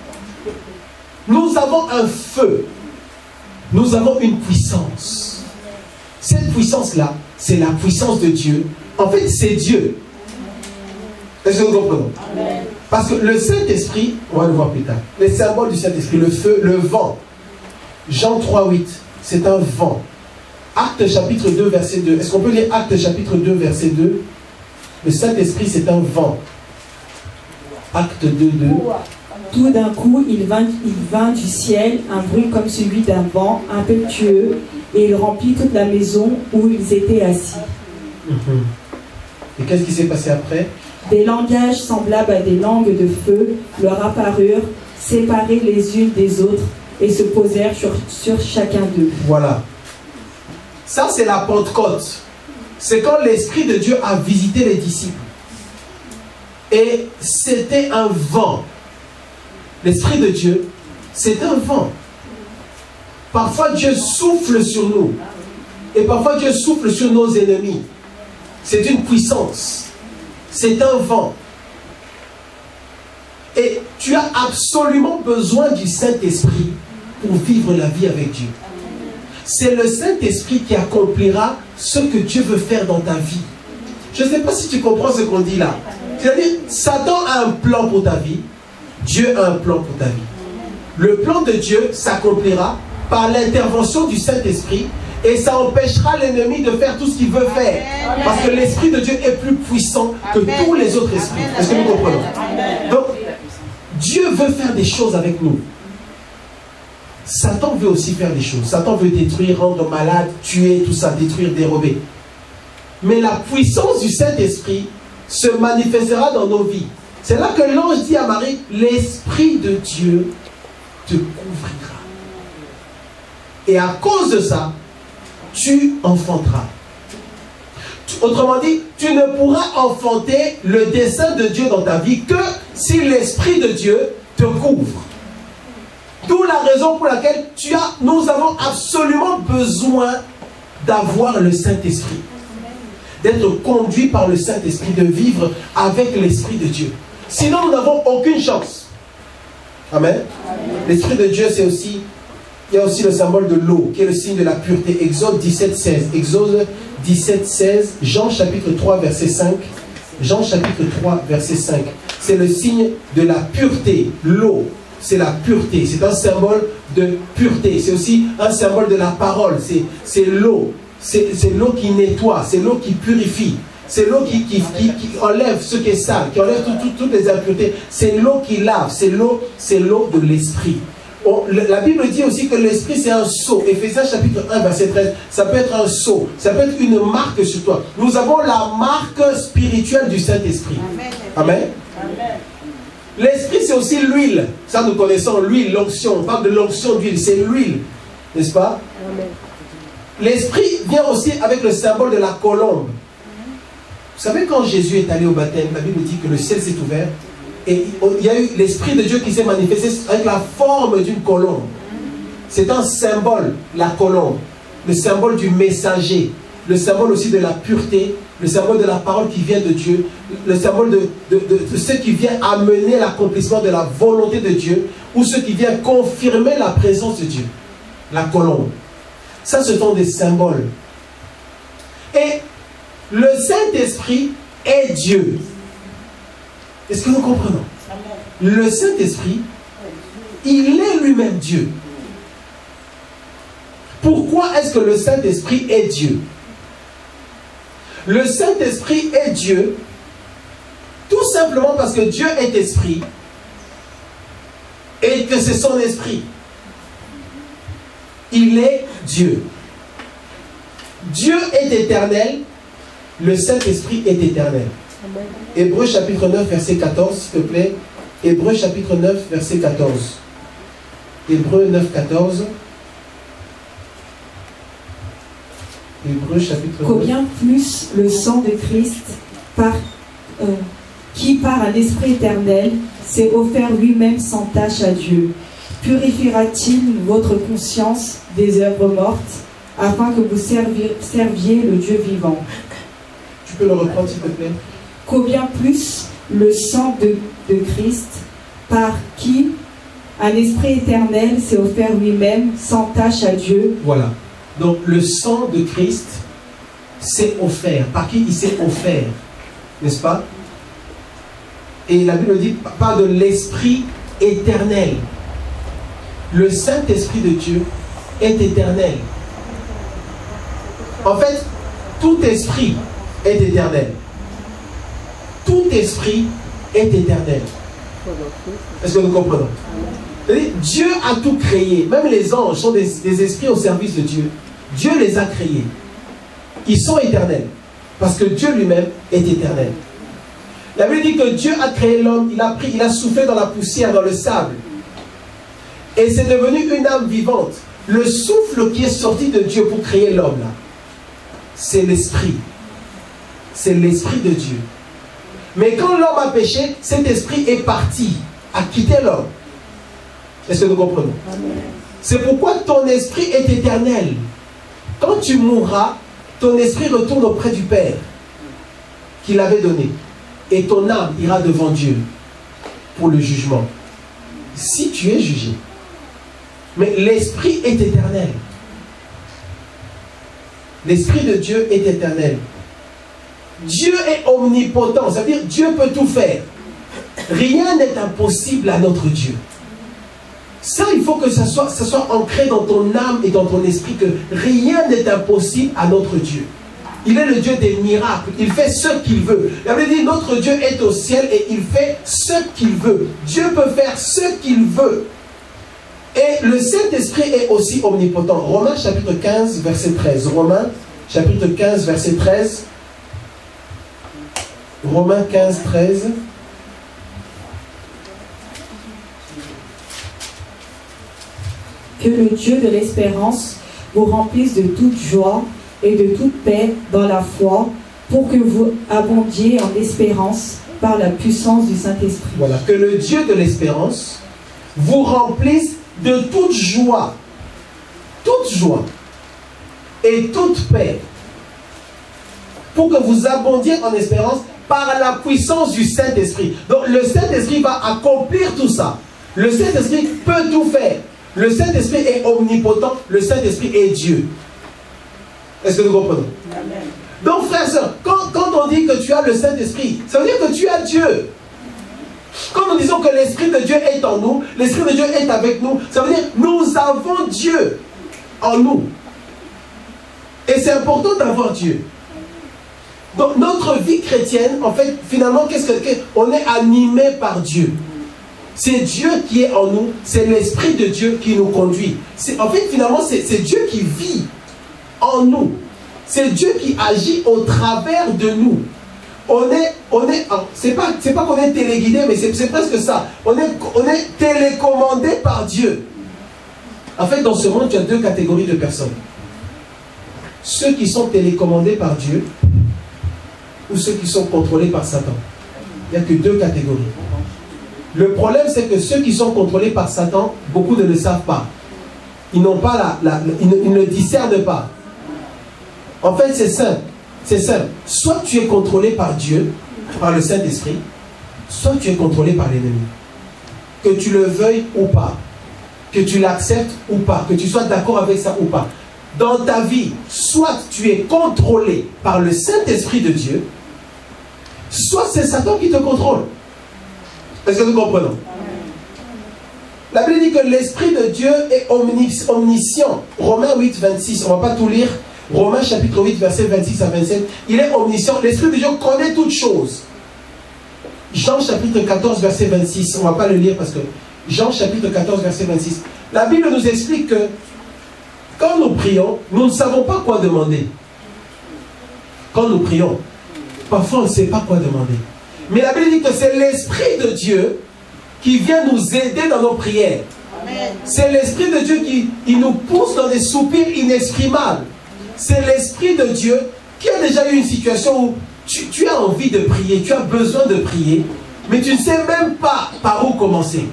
Nous avons un feu. Nous avons une puissance. Cette puissance-là, c'est la puissance de Dieu. En fait, c'est Dieu. Est-ce que nous comprenons? Parce que le Saint-Esprit, on va le voir plus tard, les symboles du Saint-Esprit, le feu, le vent. Jean 3, 8, c'est un vent. Actes chapitre 2, verset 2. Est-ce qu'on peut lire Actes chapitre 2, verset 2? Le Saint-Esprit, c'est un vent. Acte 2, 2. Tout d'un coup, il vint du ciel un bruit comme celui d'un vent impétueux, et il remplit toute la maison où ils étaient assis. Et qu'est-ce qui s'est passé après? Des langages semblables à des langues de feu leur apparurent, séparés les unes des autres, et se posèrent sur chacun d'eux. Voilà. Ça, c'est la Pentecôte. C'est quand l'Esprit de Dieu a visité les disciples. Et c'était un vent. L'Esprit de Dieu, c'est un vent. Parfois, Dieu souffle sur nous. Et parfois, Dieu souffle sur nos ennemis. C'est une puissance. C'est un vent. Et tu as absolument besoin du Saint-Esprit pour vivre la vie avec Dieu. C'est le Saint-Esprit qui accomplira ce que Dieu veut faire dans ta vie. Je ne sais pas si tu comprends ce qu'on dit là. C'est-à-dire, Satan a un plan pour ta vie. Dieu a un plan pour ta vie. Le plan de Dieu s'accomplira par l'intervention du Saint-Esprit. Et ça empêchera l'ennemi de faire tout ce qu'il veut faire. Parce que l'Esprit de Dieu est plus puissant que tous les autres esprits. Est-ce que nous comprenons? Donc, Dieu veut faire des choses avec nous. Satan veut aussi faire des choses. Satan veut détruire, rendre malade, tuer, tout ça, détruire, dérober. Mais la puissance du Saint-Esprit se manifestera dans nos vies. C'est là que l'ange dit à Marie, l'Esprit de Dieu te couvrira. Et à cause de ça, tu enfanteras. Autrement dit, tu ne pourras enfanter le dessein de Dieu dans ta vie que si l'Esprit de Dieu te couvre. D'où la raison pour laquelle nous avons absolument besoin d'avoir le Saint-Esprit. D'être conduit par le Saint-Esprit, de vivre avec l'Esprit de Dieu. Sinon, nous n'avons aucune chance. Amen. L'Esprit de Dieu, c'est aussi, il y a aussi le symbole de l'eau, qui est le signe de la pureté. Exode 17, 16. Exode 17, 16. Jean chapitre 3, verset 5. Jean chapitre 3, verset 5. C'est le signe de la pureté. L'eau, c'est la pureté. C'est un symbole de pureté. C'est aussi un symbole de la parole. C'est l'eau. C'est l'eau qui nettoie. C'est l'eau qui purifie. C'est l'eau qui enlève ce qui est sale, qui enlève toutes les impuretés. C'est l'eau qui lave. C'est l'eau de l'esprit. La Bible dit aussi que l'esprit c'est un sceau. Éphésiens chapitre 1 verset 13. Ça peut être un sceau. Ça peut être une marque sur toi. Nous avons la marque spirituelle du Saint-Esprit. Amen. Amen. L'esprit c'est aussi l'huile. Ça nous connaissons l'huile, l'onction. On parle de l'onction d'huile. C'est l'huile. N'est-ce pas? L'esprit vient aussi avec le symbole de la colombe. Vous savez, quand Jésus est allé au baptême, la Bible dit que le ciel s'est ouvert et il y a eu l'Esprit de Dieu qui s'est manifesté avec la forme d'une colombe. C'est un symbole, la colombe, le symbole du messager, le symbole aussi de la pureté, le symbole de la parole qui vient de Dieu, le symbole de ce qui vient amener l'accomplissement de la volonté de Dieu ou ce qui vient confirmer la présence de Dieu. La colombe. Ça, ce sont des symboles. Et le Saint-Esprit est Dieu. Est-ce que nous comprenons? Le Saint-Esprit, il est lui-même Dieu. Pourquoi est-ce que le Saint-Esprit est Dieu? Le Saint-Esprit est Dieu tout simplement parce que Dieu est esprit et que c'est son esprit. Il est Dieu. Dieu est éternel. Le Saint-Esprit est éternel. Hébreux chapitre 9, verset 14, s'il te plaît. Hébreux chapitre 9, verset 14. Hébreux 9, 14. Hébreux chapitre 9. Combien plus le sang de Christ, qui par un esprit éternel s'est offert lui-même sans tache à Dieu, purifiera-t-il votre conscience des œuvres mortes, afin que vous serviez le Dieu vivant? Tu peux le reprendre, s'il te plaît. Combien plus le sang de Christ, par qui un esprit éternel s'est offert lui-même sans tache à Dieu. Voilà. Donc le sang de Christ s'est offert. Par qui il s'est offert? N'est-ce pas? Et la Bible dit, parle de l'esprit éternel. Le Saint-Esprit de Dieu est éternel. En fait, tout esprit est éternel. Tout esprit est éternel. Est-ce que nous comprenons? Dieu a tout créé. Même les anges sont des esprits au service de Dieu. Dieu les a créés. Ils sont éternels. Parce que Dieu lui-même est éternel. La Bible dit que Dieu a créé l'homme. Il a soufflé dans la poussière, dans le sable. Et c'est devenu une âme vivante. Le souffle qui est sorti de Dieu pour créer l'homme, là, c'est l'esprit. C'est l'esprit de Dieu. Mais quand l'homme a péché, cet esprit est parti, a quitté l'homme. Est-ce que nous comprenons? C'est pourquoi ton esprit est éternel. Quand tu mourras, ton esprit retourne auprès du Père qui l'avait donné. Et ton âme ira devant Dieu pour le jugement. Si tu es jugé. Mais l'esprit est éternel. L'esprit de Dieu est éternel. Dieu est omnipotent, ça veut dire Dieu peut tout faire. Rien n'est impossible à notre Dieu. Ça, il faut que ça soit ancré dans ton âme et dans ton esprit, que rien n'est impossible à notre Dieu. Il est le Dieu des miracles, il fait ce qu'il veut. La Bible dit, notre Dieu est au ciel et il fait ce qu'il veut. Dieu peut faire ce qu'il veut. Et le Saint-Esprit est aussi omnipotent. Romains chapitre 15, verset 13. Romains chapitre 15, verset 13. Romains 15, 13. Que le Dieu de l'espérance vous remplisse de toute joie et de toute paix dans la foi, pour que vous abondiez en espérance par la puissance du Saint-Esprit. Voilà, que le Dieu de l'espérance vous remplisse de toute joie et toute paix, pour que vous abondiez en espérance par la puissance du Saint-Esprit. Donc le Saint-Esprit va accomplir tout ça. Le Saint-Esprit peut tout faire. Le Saint-Esprit est omnipotent, le Saint-Esprit est Dieu. Est-ce que nous comprenons? Amen. Donc frères et sœurs, quand on dit que tu as le Saint-Esprit, ça veut dire que tu as Dieu. Quand nous disons que l'Esprit de Dieu est en nous, l'Esprit de Dieu est avec nous, ça veut dire que nous avons Dieu en nous. Et c'est important d'avoir Dieu. Donc notre vie chrétienne, en fait, finalement, on est animé par Dieu. C'est Dieu qui est en nous, c'est l'Esprit de Dieu qui nous conduit. En fait, finalement, c'est Dieu qui vit en nous. C'est Dieu qui agit au travers de nous. C'est pas qu'on est téléguidé, mais c'est presque ça. On est télécommandé par Dieu. En fait, dans ce monde, tu as deux catégories de personnes. Ceux qui sont télécommandés par Dieu ou ceux qui sont contrôlés par Satan. Il n'y a que deux catégories. Le problème, c'est que ceux qui sont contrôlés par Satan, beaucoup ne le savent pas. Ils n'ont pas ils ne discernent pas. En fait, c'est simple. C'est simple. Soit tu es contrôlé par Dieu, par le Saint-Esprit, soit tu es contrôlé par l'ennemi. Que tu le veuilles ou pas, que tu l'acceptes ou pas, que tu sois d'accord avec ça ou pas. Dans ta vie, soit tu es contrôlé par le Saint-Esprit de Dieu, soit c'est Satan qui te contrôle. Est-ce que nous comprenons? La Bible dit que l'Esprit de Dieu est omniscient. Romains 8, 26, on ne va pas tout lire. Romains chapitre 8, verset 26 à 27. Il est omniscient. L'Esprit de Dieu connaît toutes choses. Jean chapitre 14, verset 26. On ne va pas le lire parce que Jean chapitre 14, verset 26. La Bible nous explique que quand nous prions, nous ne savons pas quoi demander. Quand nous prions, parfois on ne sait pas quoi demander. Mais la Bible dit que c'est l'Esprit de Dieu qui vient nous aider dans nos prières. C'est l'Esprit de Dieu qui nous pousse dans des soupirs inexprimables. C'est l'Esprit de Dieu qui a déjà eu une situation où tu as envie de prier, tu as besoin de prier, mais tu ne sais même pas par où commencer.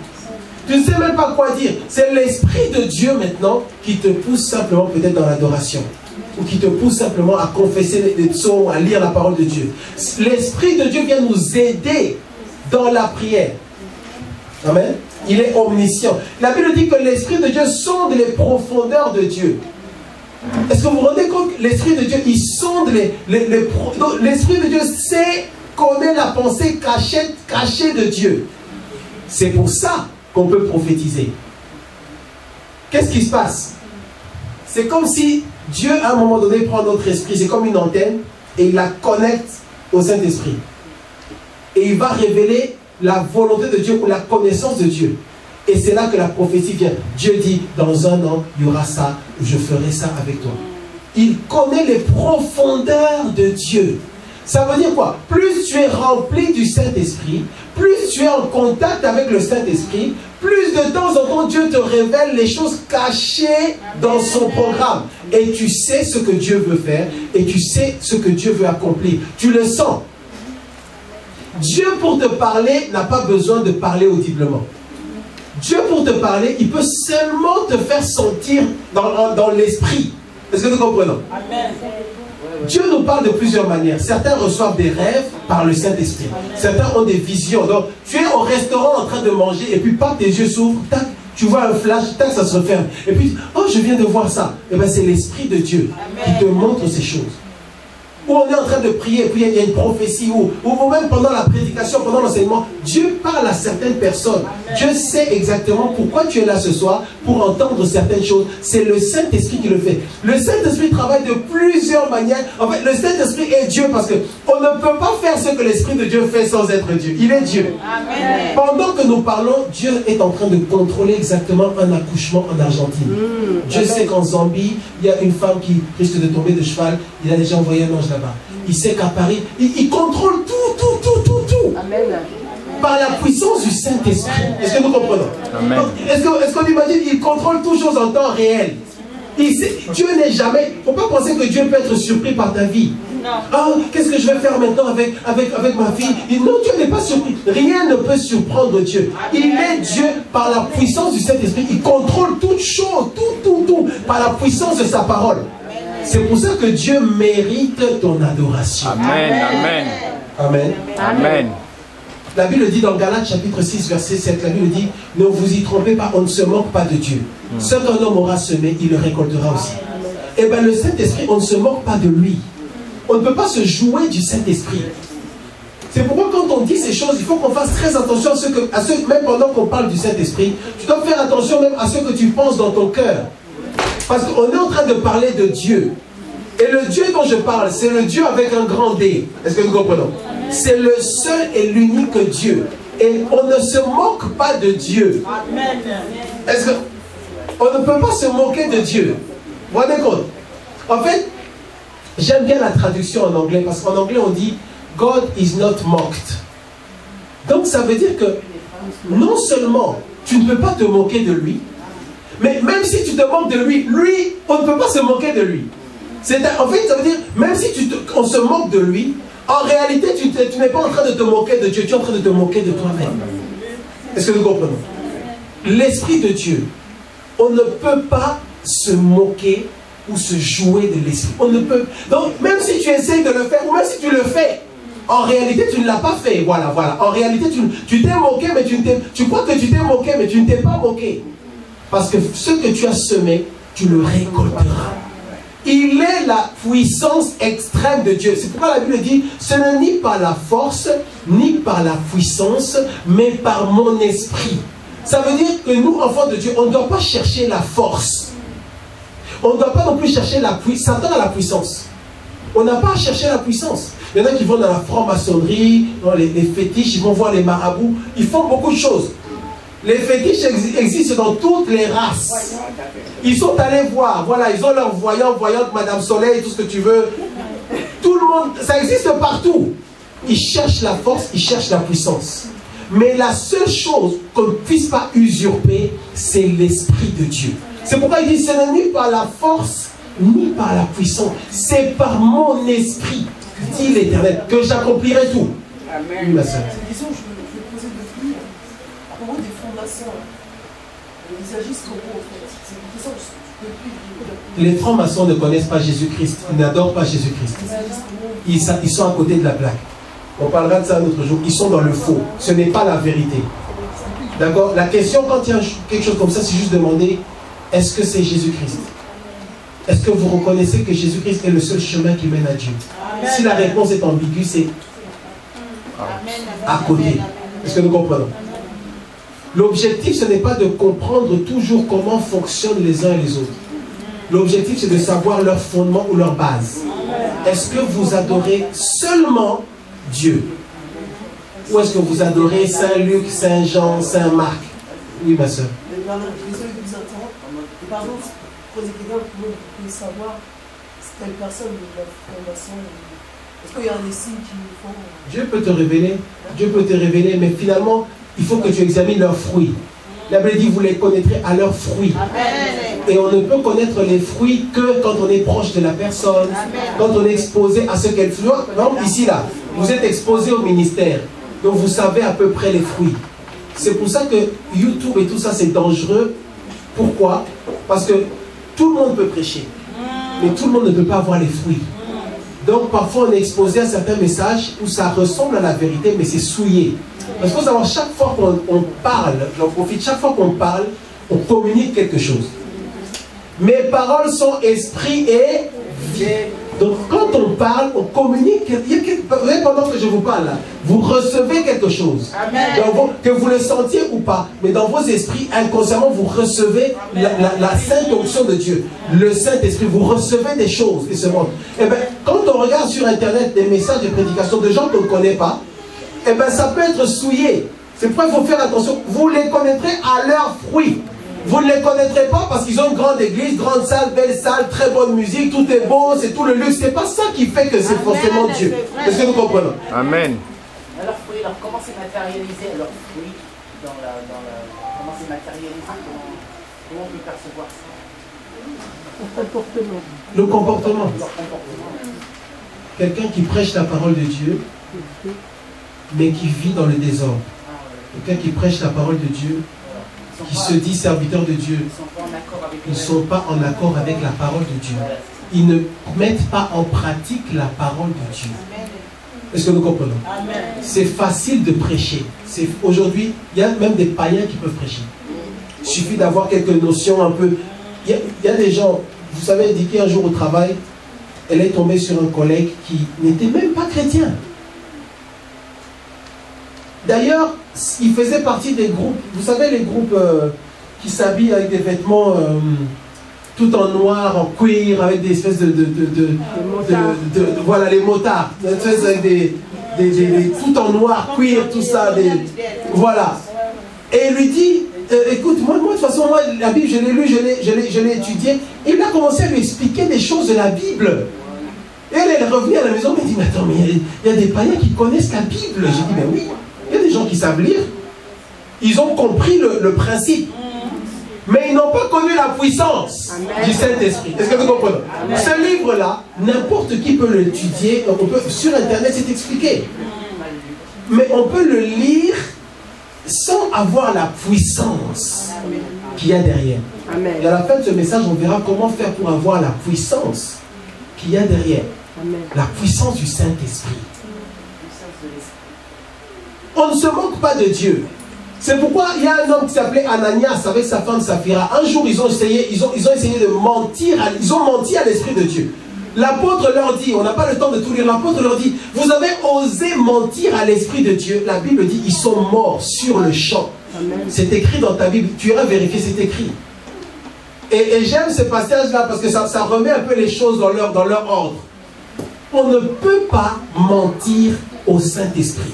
Tu ne sais même pas quoi dire. C'est l'Esprit de Dieu maintenant qui te pousse simplement peut-être dans l'adoration. Ou qui te pousse simplement à confesser des psaumes, à lire la parole de Dieu. L'Esprit de Dieu vient nous aider dans la prière. Amen. Il est omniscient. La Bible dit que l'Esprit de Dieu sonde les profondeurs de Dieu. Est-ce que vous vous rendez compte? L'Esprit de Dieu, il sonde l'Esprit de Dieu sait, connaît la pensée cachée de Dieu. C'est pour ça qu'on peut prophétiser. Qu'est-ce qui se passe? C'est comme si Dieu, à un moment donné, prend notre esprit, c'est comme une antenne, et il la connecte au Saint-Esprit. Et il va révéler la volonté de Dieu ou la connaissance de Dieu. Et c'est là que la prophétie vient. Dieu dit, dans un an, il y aura ça, je ferai ça avec toi. Il connaît les profondeurs de Dieu. Ça veut dire quoi? Plus tu es rempli du Saint-Esprit, plus tu es en contact avec le Saint-Esprit, plus de temps en temps Dieu te révèle les choses cachées dans son programme. Et tu sais ce que Dieu veut faire, et tu sais ce que Dieu veut accomplir. Tu le sens. Dieu pour te parler n'a pas besoin de parler audiblement. Dieu pour te parler, il peut seulement te faire sentir dans l'esprit. Est-ce que nous comprenons? Amen. Dieu nous parle de plusieurs manières. Certains reçoivent des rêves par le Saint-Esprit. Certains ont des visions. Donc, tu es au restaurant en train de manger et puis, paf, tes yeux s'ouvrent, tac, tu vois un flash, tac, ça se referme. Et puis, oh, je viens de voir ça. Et bien, c'est l'Esprit de Dieu qui te montre ces choses. Ou on est en train de prier, et puis il y a une prophétie, ou même pendant la prédication, pendant l'enseignement, Dieu parle à certaines personnes. Amen. Dieu sait exactement pourquoi tu es là ce soir, pour entendre certaines choses. C'est le Saint-Esprit qui le fait. Le Saint-Esprit travaille de plusieurs manières. En fait, le Saint-Esprit est Dieu parce qu'on ne peut pas faire ce que l'Esprit de Dieu fait sans être Dieu. Il est Dieu. Amen. Pendant que nous parlons, Dieu est en train de contrôler exactement un accouchement en Argentine. Dieu sait qu'en Zambie, il y a une femme qui risque de tomber de cheval. Il a déjà envoyé un ange là-bas. Il sait qu'à Paris, il contrôle tout. Amen. Par la puissance du Saint-Esprit. Est-ce que nous comprenons? Est-ce qu'on imagine, il contrôle toutes choses en temps réel? Dieu n'est jamais... Il ne faut pas penser que Dieu peut être surpris par ta vie. Ah, qu'est-ce que je vais faire maintenant avec ma fille? Non, Dieu n'est pas surpris. Rien ne peut surprendre Dieu. Il est Dieu par la puissance du Saint-Esprit. Il contrôle toutes choses, tout, par la puissance de sa parole. C'est pour ça que Dieu mérite ton adoration. Amen, amen. Amen. Amen. La Bible dit dans Galates chapitre 6 verset 7, la Bible dit, ne vous y trompez pas, on ne se moque pas de Dieu. Ce qu'un homme aura semé, il le récoltera aussi. Et bien le Saint-Esprit, on ne se moque pas de lui. On ne peut pas se jouer du Saint-Esprit. C'est pourquoi quand on dit ces choses, il faut qu'on fasse très attention à ce même pendant qu'on parle du Saint-Esprit, tu dois faire attention même à ce que tu penses dans ton cœur. Parce qu'on est en train de parler de Dieu. Et le Dieu dont je parle, c'est le Dieu avec un grand D. Est-ce que nous comprenons? C'est le seul et l'unique Dieu. Et on ne se moque pas de Dieu. Est-ce que on ne peut pas se moquer de Dieu? Vous vous rendez compte? En fait, j'aime bien la traduction en anglais, parce qu'en anglais on dit God is not mocked. Donc ça veut dire que non seulement tu ne peux pas te moquer de lui, mais même si tu te moques de lui, on ne peut pas se moquer de lui. En fait, ça veut dire, même si on se moque de lui, en réalité, tu n'es pas en train de te moquer de Dieu, tu es en train de te moquer de toi-même. Est-ce que nous comprenons? L'Esprit de Dieu, on ne peut pas se moquer ou se jouer de l'Esprit. On ne peut. Donc, même si tu essayes de le faire, ou même si tu le fais, en réalité, tu ne l'as pas fait. Voilà. En réalité, tu t'es moqué, mais tu crois que tu t'es moqué, mais tu ne t'es pas moqué. Parce que ce que tu as semé, tu le récolteras. Il est la puissance extrême de Dieu. C'est pourquoi la Bible dit, ce n'est ni par la force, ni par la puissance, mais par mon esprit. Ça veut dire que nous, enfants de Dieu, on ne doit pas chercher la force. On ne doit pas non plus chercher la puissance. Satan a la puissance. On n'a pas à chercher la puissance. Il y en a qui vont dans la franc-maçonnerie, dans les fétiches, ils vont voir les marabouts. Ils font beaucoup de choses. Les fétiches existent dans toutes les races. Ils sont allés voir, voilà, ils ont leur voyante, Madame Soleil, tout ce que tu veux. Tout le monde, ça existe partout. Ils cherchent la force, ils cherchent la puissance. Mais la seule chose qu'on ne puisse pas usurper, c'est l'Esprit de Dieu. C'est pourquoi il dit, ce n'est ni par la force, ni par la puissance. C'est par mon esprit, dit l'Éternel, que j'accomplirai tout. Amen. Oui, ma soeur. Disons, je vais poser deux filles. À propos des francs-maçons, ils agissent comment en fait? C'est une question que Les francs-maçons ne connaissent pas Jésus-Christ. Ils n'adorent pas Jésus-Christ. Ils sont à côté de la plaque. On parlera de ça un autre jour. Ils sont dans le faux. Ce n'est pas la vérité. D'accord? La question, quand il y a quelque chose comme ça, c'est juste demander, est-ce que c'est Jésus-Christ? Est-ce que vous reconnaissez que Jésus-Christ est le seul chemin qui mène à Dieu? Amen. Si la réponse est ambiguë, c'est à côté. Est-ce que nous comprenons? L'objectif, ce n'est pas de comprendre toujours comment fonctionnent les uns et les autres. L'objectif, c'est de savoir leur fondement ou leur base. Est-ce que vous adorez seulement Dieu? Ou est-ce que vous adorez Saint-Luc, Saint-Jean, Saint-Marc? Oui, ma soeur. Par exemple, poser quelqu'un pour savoir telle personne de la fondation. Est-ce qu'il y a des signes qui nous font... Dieu peut te révéler. Dieu peut te révéler, mais finalement, il faut que tu examines leurs fruits. La Bible dit, vous les connaîtrez à leurs fruits. Amen. Et on ne peut connaître les fruits que quand on est proche de la personne, amen, quand on est exposé à ce qu'elle fait. Donc ici, là, vous êtes exposé au ministère. Donc vous savez à peu près les fruits. C'est pour ça que YouTube et tout ça, c'est dangereux. Pourquoi? Parce que tout le monde peut prêcher. Mais tout le monde ne peut pas avoir les fruits. Donc parfois on est exposé à certains messages où ça ressemble à la vérité, mais c'est souillé. Parce qu'il faut savoir, chaque fois qu'on parle, j'en profite, chaque fois qu'on parle, on communique quelque chose. Mes paroles sont esprit et vie. Donc quand on parle, on communique. Pendant que je vous parle là, vous recevez quelque chose. Que vous le sentiez ou pas, mais dans vos esprits, inconsciemment, vous recevez la sainte onction de Dieu. Le Saint-Esprit, vous recevez des choses qui se montrent. Et bien, quand on regarde sur Internet des messages de prédication de gens qu'on ne connaît pas, et bien ça peut être souillé. C'est pourquoi il faut faire attention. Vous les connaîtrez à leurs fruits. Vous ne les connaîtrez pas parce qu'ils ont une grande église, grande salle, belle salle, très bonne musique, tout est beau, c'est tout le luxe. C'est pas ça qui fait que c'est forcément Dieu. Est-ce que nous comprenons? Amen. Alors, comment c'est matérialisé leurs fruits comment c'est matérialisé, comment on peut percevoir ça? Le comportement. Quelqu'un qui prêche la parole de Dieu, mais qui vit dans le désordre. Quelqu'un qui prêche la parole de Dieu, qui se dit serviteur de Dieu. Ils ne sont pas en accord avec la parole de Dieu. Ils ne mettent pas en pratique la parole de Dieu. Est-ce que nous comprenons? C'est facile de prêcher. Aujourd'hui, il y a même des païens qui peuvent prêcher. Il suffit d'avoir quelques notions un peu. Il y a des gens, vous savez, dit qu'un jour au travail, elle est tombée sur un collègue qui n'était même pas chrétien. D'ailleurs, il faisait partie des groupes, vous savez, les groupes qui s'habillent avec des vêtements tout en noir, en cuir, avec des espèces voilà, les motards, avec des tout en noir, cuir, tout ça, voilà. Et il lui dit, écoute, moi, de toute façon, moi, la Bible, je l'ai lu, je l'ai étudiée. Et il a commencé à lui expliquer des choses de la Bible. Et elle est revenue à la maison, elle dit, mais attends, mais il y a des païens qui connaissent la Bible. J'ai dit, mais oui, il y a des gens qui savent lire. Ils ont compris le principe. Mais ils n'ont pas connu la puissance du Saint-Esprit. Est-ce que vous comprenez? Ce livre-là, n'importe qui peut l'étudier. Sur Internet, c'est expliqué. Mais on peut le lire sans avoir la puissance qu'il y a derrière. Amen. Et à la fin de ce message, on verra comment faire pour avoir la puissance qu'il y a derrière. Amen. La puissance du Saint-Esprit. On ne se moque pas de Dieu. C'est pourquoi il y a un homme qui s'appelait Ananias avec sa femme Saphira. Un jour, ils ont essayé de mentir, ils ont menti à l'Esprit de Dieu. L'apôtre leur dit, on n'a pas le temps de tout lire, l'apôtre leur dit, vous avez osé mentir à l'Esprit de Dieu. La Bible dit, ils sont morts sur le champ. C'est écrit dans ta Bible, tu iras vérifier, c'est écrit. Et j'aime ce passage-là parce que ça remet un peu les choses dans leur ordre. On ne peut pas mentir au Saint-Esprit.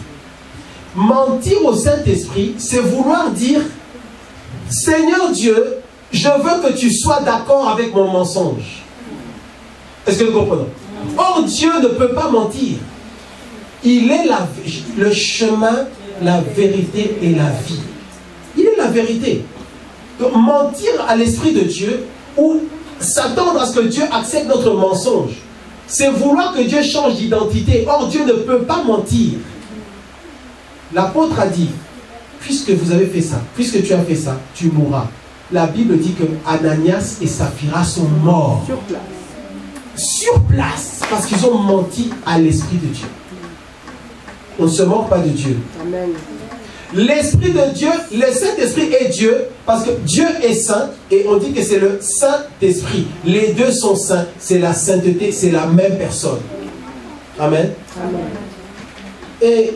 Mentir au Saint-Esprit, c'est vouloir dire, Seigneur Dieu, je veux que tu sois d'accord avec mon mensonge. Est-ce que nous comprenons? Or, Dieu ne peut pas mentir. Il est le chemin, la vérité et la vie. Il est la vérité. Donc, mentir à l'Esprit de Dieu ou s'attendre à ce que Dieu accepte notre mensonge, c'est vouloir que Dieu change d'identité. Or, Dieu ne peut pas mentir. L'apôtre a dit, puisque vous avez fait ça, puisque tu as fait ça, tu mourras. La Bible dit que Ananias et Saphira sont morts. Sur place. Sur place, parce qu'ils ont menti à l'Esprit de Dieu. On ne se moque pas de Dieu. Amen. L'Esprit de Dieu, le Saint-Esprit est Dieu, parce que Dieu est saint, et on dit que c'est le Saint-Esprit. Les deux sont saints, c'est la sainteté, c'est la même personne. Amen. Amen. Et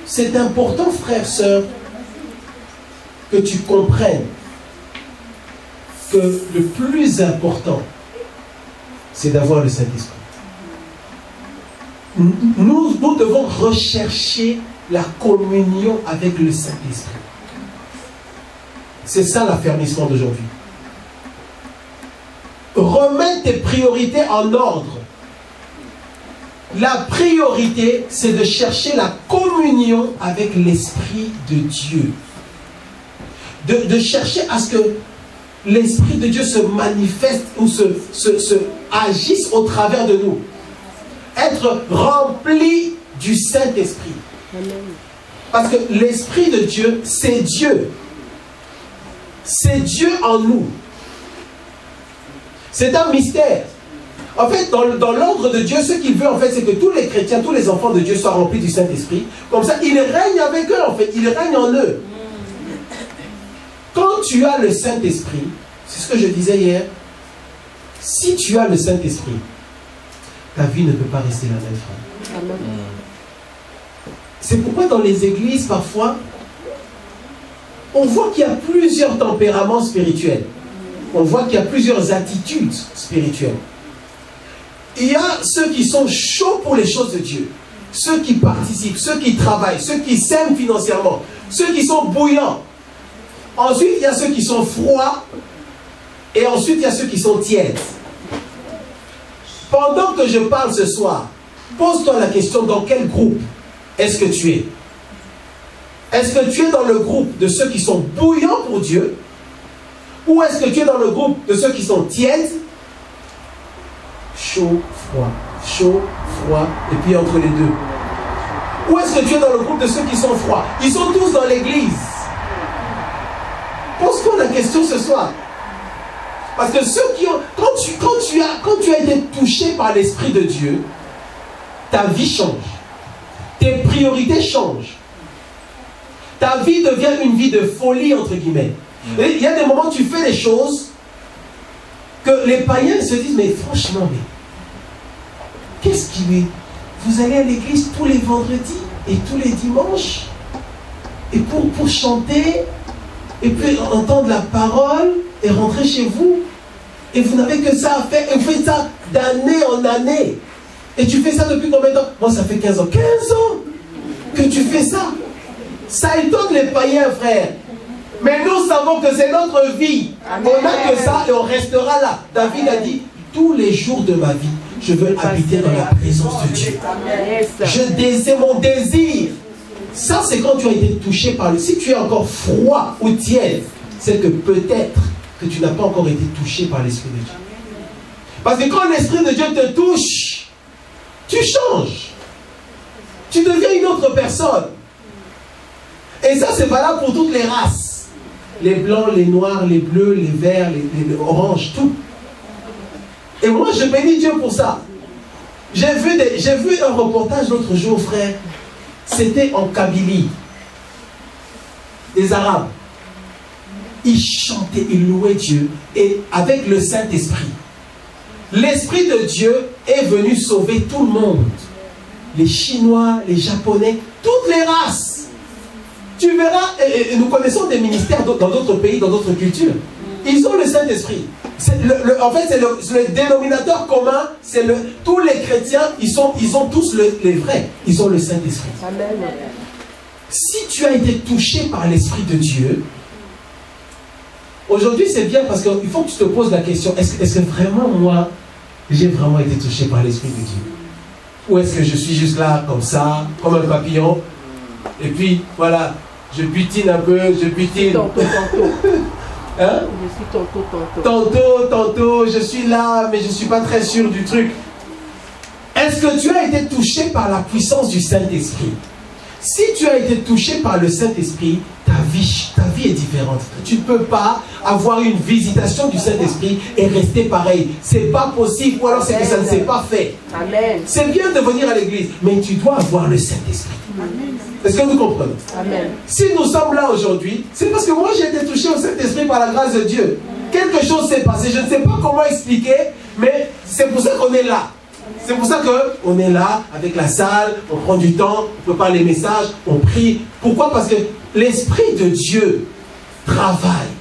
c'est important, frère, sœur, que tu comprennes que le plus important, c'est d'avoir le Saint-Esprit. Nous devons rechercher la communion avec le Saint-Esprit. C'est ça l'affermissement d'aujourd'hui. Remets tes priorités en ordre. La priorité, c'est de chercher la communion avec l'Esprit de Dieu. De chercher à ce que l'Esprit de Dieu se manifeste ou se agisse au travers de nous. Être rempli du Saint-Esprit. Parce que l'Esprit de Dieu, c'est Dieu. C'est Dieu en nous. C'est un mystère. En fait, dans l'ordre de Dieu, ce qu'il veut, en fait, c'est que tous les chrétiens, tous les enfants de Dieu soient remplis du Saint-Esprit. Comme ça, il règne avec eux, en fait. Il règne en eux. Quand tu as le Saint-Esprit, c'est ce que je disais hier, si tu as le Saint-Esprit, ta vie ne peut pas rester la même, frère. Amen. C'est pourquoi dans les églises, parfois, on voit qu'il y a plusieurs tempéraments spirituels. On voit qu'il y a plusieurs attitudes spirituelles. Il y a ceux qui sont chauds pour les choses de Dieu, ceux qui participent, ceux qui travaillent, ceux qui s'aiment financièrement, ceux qui sont bouillants. Ensuite, il y a ceux qui sont froids, et ensuite, il y a ceux qui sont tièdes. Pendant que je parle ce soir, pose-toi la question, dans quel groupe est-ce que tu es? Est-ce que tu es dans le groupe de ceux qui sont bouillants pour Dieu? Ou est-ce que tu es dans le groupe de ceux qui sont tièdes chaud, froid, et puis entre les deux. Où est-ce que tu es dans le groupe de ceux qui sont froids? Ils sont tous dans l'église. Pose-toi la question ce soir. Parce que ceux qui ont... Quand tu as été touché par l'Esprit de Dieu, ta vie change. Tes priorités changent. Ta vie devient une vie de folie, entre guillemets. Et il y a des moments où tu fais des choses que les païens se disent, mais franchement, mais qu'est-ce qui est? Vous allez à l'église tous les vendredis et tous les dimanches et pour chanter et puis entendre la parole et rentrer chez vous et vous n'avez que ça à faire et vous faites ça d'année en année et tu fais ça depuis combien de temps? Moi ça fait 15 ans. 15 ans que tu fais ça. Ça étonne les païens, frère. Mais nous savons que c'est notre vie. Amen. On n'a que ça et on restera là. David a dit, tous les jours de ma vie, je veux habiter dans la présence de Dieu. C'est mon désir. Ça, c'est quand tu as été touché par le... Si tu es encore froid ou tiède, c'est que peut-être que tu n'as pas encore été touché par l'Esprit de Dieu. Parce que quand l'Esprit de Dieu te touche, tu changes. Tu deviens une autre personne. Et ça, c'est valable pour toutes les races. Les blancs, les noirs, les bleus, les verts, les oranges, tout. Et moi, je bénis Dieu pour ça. J'ai vu un reportage l'autre jour, frère. C'était en Kabylie. Des Arabes. Ils chantaient, ils louaient Dieu. Et avec le Saint-Esprit. L'Esprit de Dieu est venu sauver tout le monde. Les Chinois, les Japonais, toutes les races. Tu verras, et nous connaissons des ministères dans d'autres pays, dans d'autres cultures. Ils ont le Saint-Esprit. En fait, c'est le dénominateur commun. Tous les chrétiens, ils ont tous les vrais. Ils ont le Saint-Esprit. Si tu as été touché par l'Esprit de Dieu, aujourd'hui c'est bien parce qu'il faut que tu te poses la question, est-ce que vraiment moi, j'ai vraiment été touché par l'Esprit de Dieu? Ou est-ce que je suis juste là, comme ça, comme un papillon, et puis voilà, je butine un peu, je butine. Tantôt. Hein? Je suis tantôt. Je suis là, mais je ne suis pas très sûr du truc. Est-ce que tu as été touché par la puissance du Saint-Esprit? Si tu as été touché par le Saint-Esprit, ta vie est différente. Tu ne peux pas avoir une visitation du Saint-Esprit et rester pareil. C'est pas possible, ou alors c'est que ça ne s'est pas fait. C'est bien de venir à l'église, mais tu dois avoir le Saint-Esprit. Est-ce que vous comprenez? Amen. Si nous sommes là aujourd'hui, c'est parce que moi j'ai été touché au Saint-Esprit par la grâce de Dieu. Quelque chose s'est passé, je ne sais pas comment expliquer, mais c'est pour ça qu'on est là. C'est pour ça qu'on est là, avec la salle, on prend du temps, on prépare les messages, on prie. Pourquoi? Parce que l'Esprit de Dieu travaille.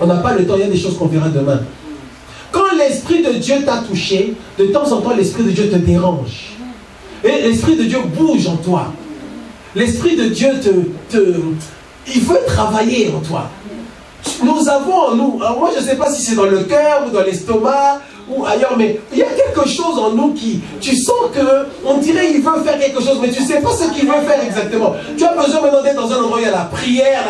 On n'a pas le temps, il y a des choses qu'on verra demain. Quand l'Esprit de Dieu t'a touché, de temps en temps, l'Esprit de Dieu te dérange. Et l'Esprit de Dieu bouge en toi. L'Esprit de Dieu il veut travailler en toi. Nous avons en nous, alors moi je ne sais pas si c'est dans le cœur ou dans l'estomac ou ailleurs, mais il y a quelque chose en nous qui, tu sens qu'on dirait qu'il veut faire quelque chose, mais tu ne sais pas ce qu'il veut faire exactement. Tu as besoin maintenant d'être dans un endroit où il y a la prière,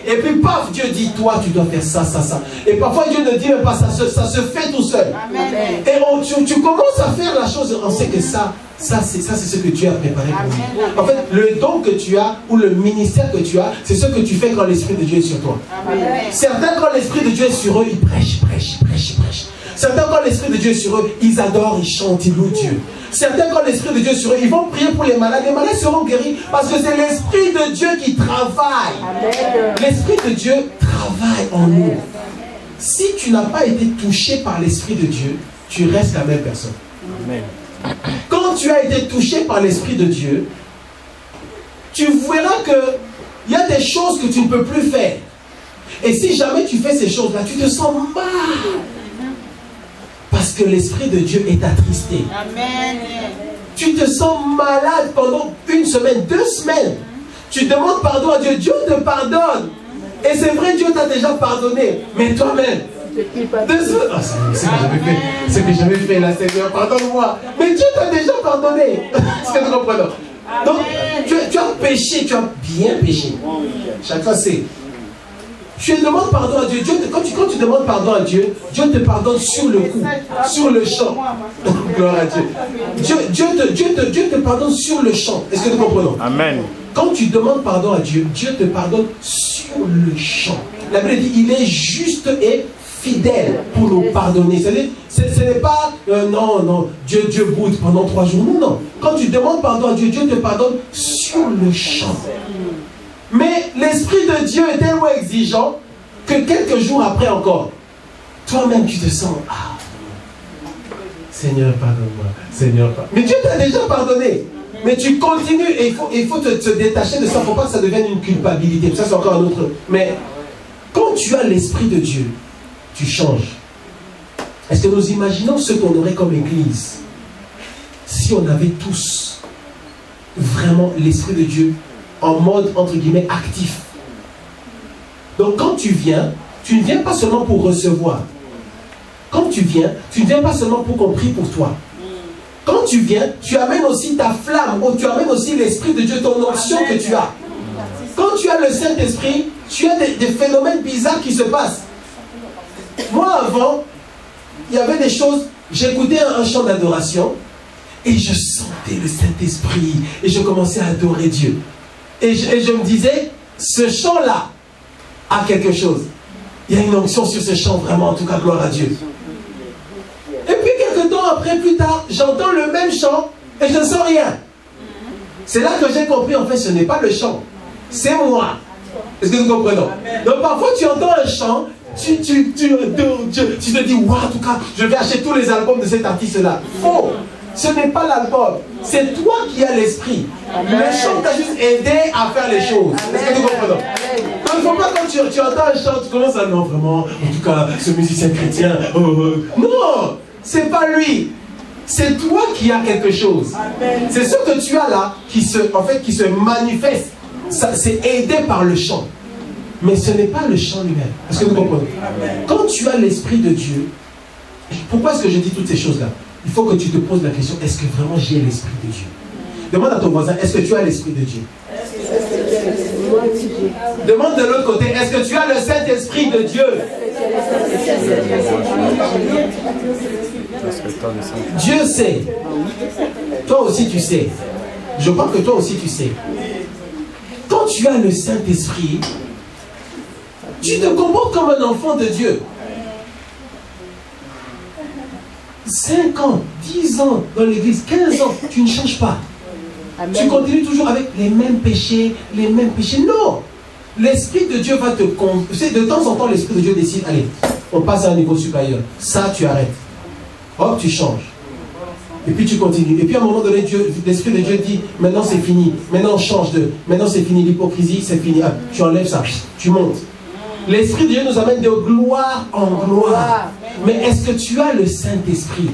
et puis paf, Dieu dit, toi tu dois faire ça. Et parfois Dieu ne dit même pas, ça se fait tout seul. Amen. Et tu commences à faire la chose, on sait que ça c'est ce que Dieu a préparé pour nous. En fait, le don que tu as ou le ministère que tu as, c'est ce que tu fais quand l'Esprit de Dieu est sur toi. Amen. Certains, quand l'Esprit de Dieu est sur eux, ils prêchent. Certains, quand l'Esprit de Dieu est sur eux, ils adorent, ils chantent, ils louent Dieu. Certains, quand l'Esprit de Dieu est sur eux, ils vont prier pour les malades. Les malades seront guéris parce que c'est l'Esprit de Dieu qui travaille. L'Esprit de Dieu travaille en nous. Si tu n'as pas été touché par l'Esprit de Dieu, tu restes la même personne. Amen. Quand tu as été touché par l'Esprit de Dieu, tu verras qu'il y a des choses que tu ne peux plus faire. Et si jamais tu fais ces choses-là, tu te sens mal. Parce que l'Esprit de Dieu est attristé. Amen. Tu te sens malade pendant 1 semaine, 2 semaines. Tu demandes pardon à Dieu, Dieu te pardonne. Et c'est vrai, Dieu t'a déjà pardonné. Mais toi-même, ce que j'avais fait là, Seigneur, pardonne-moi. Mais Dieu t'a déjà pardonné. Est-ce que nous comprenons? Donc, tu as péché, tu as bien péché. Chaque fois, c'est tu demandes pardon à Dieu. Quand tu demandes pardon à Dieu, Dieu te pardonne sur le coup, sur le champ. Gloire à Dieu. Dieu te pardonne sur le champ. Est-ce que nous comprenons? Amen. Quand tu demandes pardon à Dieu, Dieu te pardonne sur le champ. La Bible dit, il est juste et fidèle pour nous pardonner. Ce n'est pas, non, Dieu boude pendant 3 jours. Non, non. Quand tu demandes pardon à Dieu, Dieu te pardonne sur le champ. Mais l'Esprit de Dieu est tellement exigeant que quelques jours après encore, toi-même tu te sens, ah, Seigneur, pardonne-moi, Seigneur, pardonne-moi. Mais Dieu t'a déjà pardonné. Mais tu continues et il faut te détacher de ça. Il ne faut pas que ça devienne une culpabilité. Ça, c'est encore un autre. Mais quand tu as l'Esprit de Dieu, tu changes. Est-ce que nous imaginons ce qu'on aurait comme Église si on avait tous vraiment l'Esprit de Dieu en mode, entre guillemets, actif? Donc quand tu ne viens pas seulement pour recevoir. Quand tu ne viens pas seulement pour qu'on prie pour toi. Quand tu viens, tu amènes aussi ta flamme, ou tu amènes aussi l'Esprit de Dieu, ton onction que tu as. Quand tu as le Saint-Esprit, tu as des phénomènes bizarres qui se passent. Moi avant, il y avait des choses, j'écoutais un chant d'adoration et je sentais le Saint-Esprit et je commençais à adorer Dieu. Et je me disais, ce chant-là a quelque chose. Il y a une onction sur ce chant, vraiment, en tout cas, gloire à Dieu. Et puis, quelques temps après, plus tard, j'entends le même chant et je ne sens rien. C'est là que j'ai compris, en fait, ce n'est pas le chant, c'est moi. Est-ce que nous comprenons? Donc, parfois, tu entends un chant, tu te dis, waouh, en tout cas, je vais acheter tous les albums de cet artiste-là. Faux! Ce n'est pas l'album, c'est toi qui as l'esprit. Le chant t'a juste aidé à faire les choses. Est-ce que nous comprenons? Donc, il ne faut pas quand tu entends un chant, tu commences à, non, vraiment, en tout cas, ce musicien chrétien, non, c'est pas lui. C'est toi qui as quelque chose. C'est ce que tu as là qui se manifeste. C'est aidé par le chant. Mais ce n'est pas le chant lui-même. Est-ce que nous comprenons? Quand tu as l'Esprit de Dieu, pourquoi est-ce que je dis toutes ces choses-là? Il faut que tu te poses la question, est-ce que vraiment j'ai l'Esprit de Dieu? Demande à ton voisin, est-ce que tu as l'Esprit de Dieu? Demande de l'autre côté, est-ce que tu as le Saint-Esprit de Dieu? Dieu sait. Toi aussi tu sais. Je crois que toi aussi tu sais. Quand tu as le Saint-Esprit, tu te comportes comme un enfant de Dieu. 5 ans, 10 ans dans l'église, 15 ans, tu ne changes pas. Amen. Tu continues toujours avec les mêmes péchés, Non! L'Esprit de Dieu va te conduire. Tu sais, de temps en temps, l'Esprit de Dieu décide, allez, on passe à un niveau supérieur. Ça, tu arrêtes. Hop, tu changes. Et puis tu continues. Et puis à un moment donné, l'Esprit de Dieu dit, maintenant c'est fini. Maintenant on change maintenant c'est fini, l'hypocrisie, c'est fini. Ah, tu enlèves ça, tu montes. L'Esprit de Dieu nous amène de gloire en gloire. Mais est-ce que tu as le Saint-Esprit?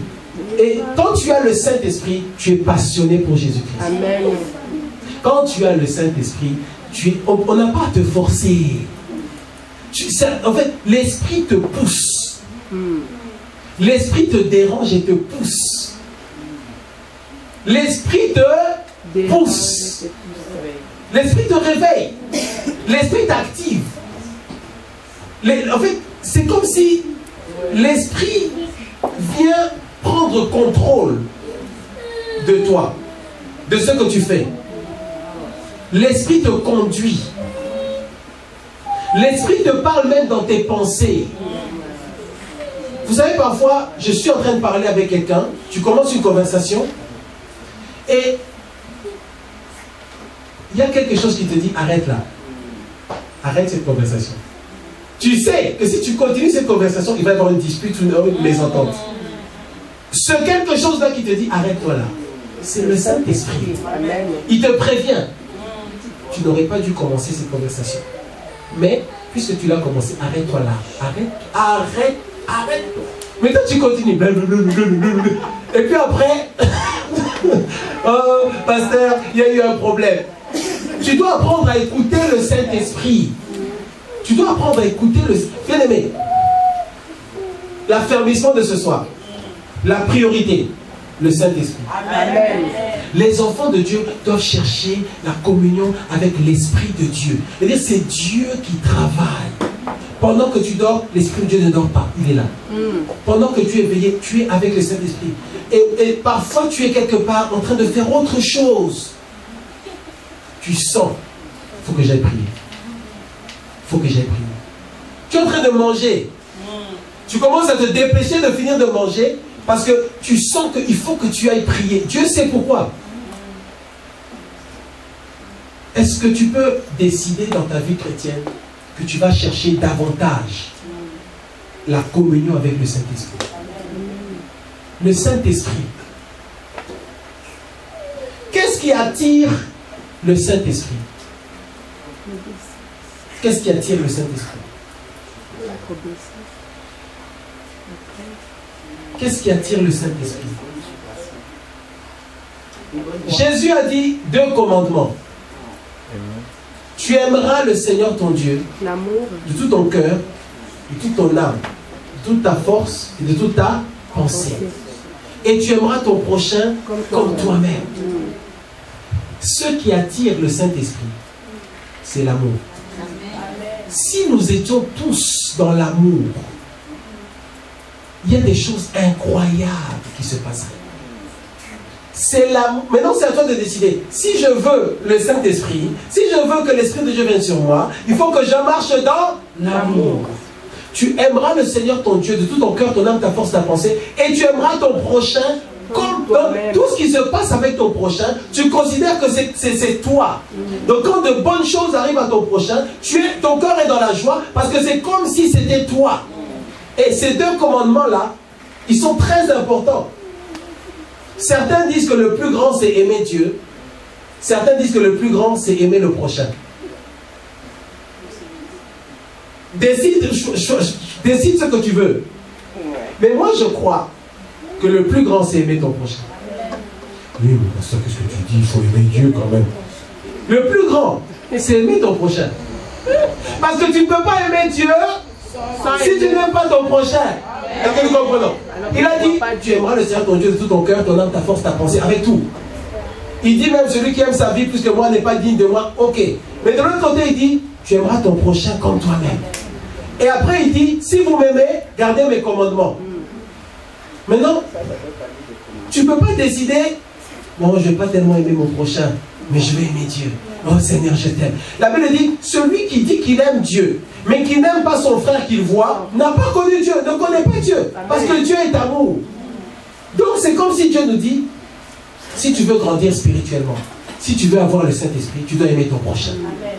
Et quand tu as le Saint-Esprit, tu es passionné pour Jésus-Christ. Amen. Quand tu as le Saint-Esprit, on n'a pas à te forcer. En fait, l'Esprit te pousse. L'Esprit te dérange et te pousse. L'Esprit te pousse. L'Esprit te réveille. L'Esprit t'active. En fait, c'est comme si l'Esprit vient prendre contrôle de toi, de ce que tu fais. L'Esprit te conduit. L'Esprit te parle même dans tes pensées. Vous savez, parfois, je suis en train de parler avec quelqu'un, tu commences une conversation, et il y a quelque chose qui te dit, arrête là. Arrête cette conversation. Tu sais que si tu continues cette conversation, il va y avoir une dispute ou une mésentente. Ce quelque chose-là qui te dit, arrête-toi là, c'est le Saint-Esprit. Il te prévient. Tu n'aurais pas dû commencer cette conversation. Mais, puisque tu l'as commencé, arrête-toi là. Arrête. Mais toi, tu continues. Et puis après, oh, pasteur, il y a eu un problème. Tu dois apprendre à écouter le Saint-Esprit. Tu dois apprendre à écouter le... Bien-aimé, l'affermissement de ce soir, la priorité, le Saint-Esprit. Amen. Les enfants de Dieu doivent chercher la communion avec l'Esprit de Dieu. C'est-à-dire, c'est Dieu qui travaille. Pendant que tu dors, l'Esprit de Dieu ne dort pas, il est là. Pendant que tu es éveillé, tu es avec le Saint-Esprit. Et parfois, tu es quelque part en train de faire autre chose. Tu sens, il faut que j'aille prier. Il faut que j'aille prier. Tu es en train de manger. Tu commences à te dépêcher de finir de manger parce que tu sens qu'il faut que tu ailles prier. Dieu sait pourquoi. Est-ce que tu peux décider dans ta vie chrétienne que tu vas chercher davantage la communion avec le Saint-Esprit? Le Saint-Esprit. Qu'est-ce qui attire le Saint-Esprit? Qu'est-ce qui attire le Saint-Esprit? Qu'est-ce qui attire le Saint-Esprit? Jésus a dit 2 commandements. Tu aimeras le Seigneur ton Dieu de tout ton cœur, de toute ton âme, de toute ta force et de toute ta pensée. Et tu aimeras ton prochain comme toi-même. Ce qui attire le Saint-Esprit, c'est l'amour. Si nous étions tous dans l'amour, il y a des choses incroyables qui se passeraient. C'est l'amour. Maintenant, c'est à toi de décider. Si je veux le Saint-Esprit, si je veux que l'Esprit de Dieu vienne sur moi, il faut que je marche dans l'amour. Tu aimeras le Seigneur ton Dieu de tout ton cœur, ton âme, ta force, ta pensée, et tu aimeras ton prochain comme toi-même. Tout ce qui se passe avec ton prochain, tu considères que c'est toi. Donc quand de bonnes choses arrivent à ton prochain, ton cœur est dans la joie parce que c'est comme si c'était toi. Et ces 2 commandements-là, ils sont très importants. Certains disent que le plus grand, c'est aimer Dieu. Certains disent que le plus grand, c'est aimer le prochain. Décide ce que tu veux. Mais moi, je crois que le plus grand, c'est aimer ton prochain. Oui, mais pasteur, qu'est-ce que tu dis? Il faut aimer Dieu quand même. Le plus grand, c'est aimer ton prochain. Parce que tu ne peux pas aimer Dieu si tu n'aimes pas ton prochain. Est-ce que nous comprenons? Il a dit, tu aimeras le Seigneur ton Dieu de tout ton cœur, ton âme, ta force, ta pensée, avec tout. Il dit même, celui qui aime sa vie plus que moi n'est pas digne de moi. Ok. Mais de l'autre côté, il dit, tu aimeras ton prochain comme toi-même. Et après, il dit, si vous m'aimez, gardez mes commandements. Maintenant, tu ne peux pas décider, bon, je ne vais pas tellement aimer mon prochain, mais je vais aimer Dieu. Oh Seigneur, je t'aime. La Bible dit, celui qui dit qu'il aime Dieu, mais qui n'aime pas son frère qu'il voit, n'a pas connu Dieu, ne connaît pas Dieu. Parce que Dieu est amour. Donc c'est comme si Dieu nous dit, si tu veux grandir spirituellement, si tu veux avoir le Saint-Esprit, tu dois aimer ton prochain. Amen.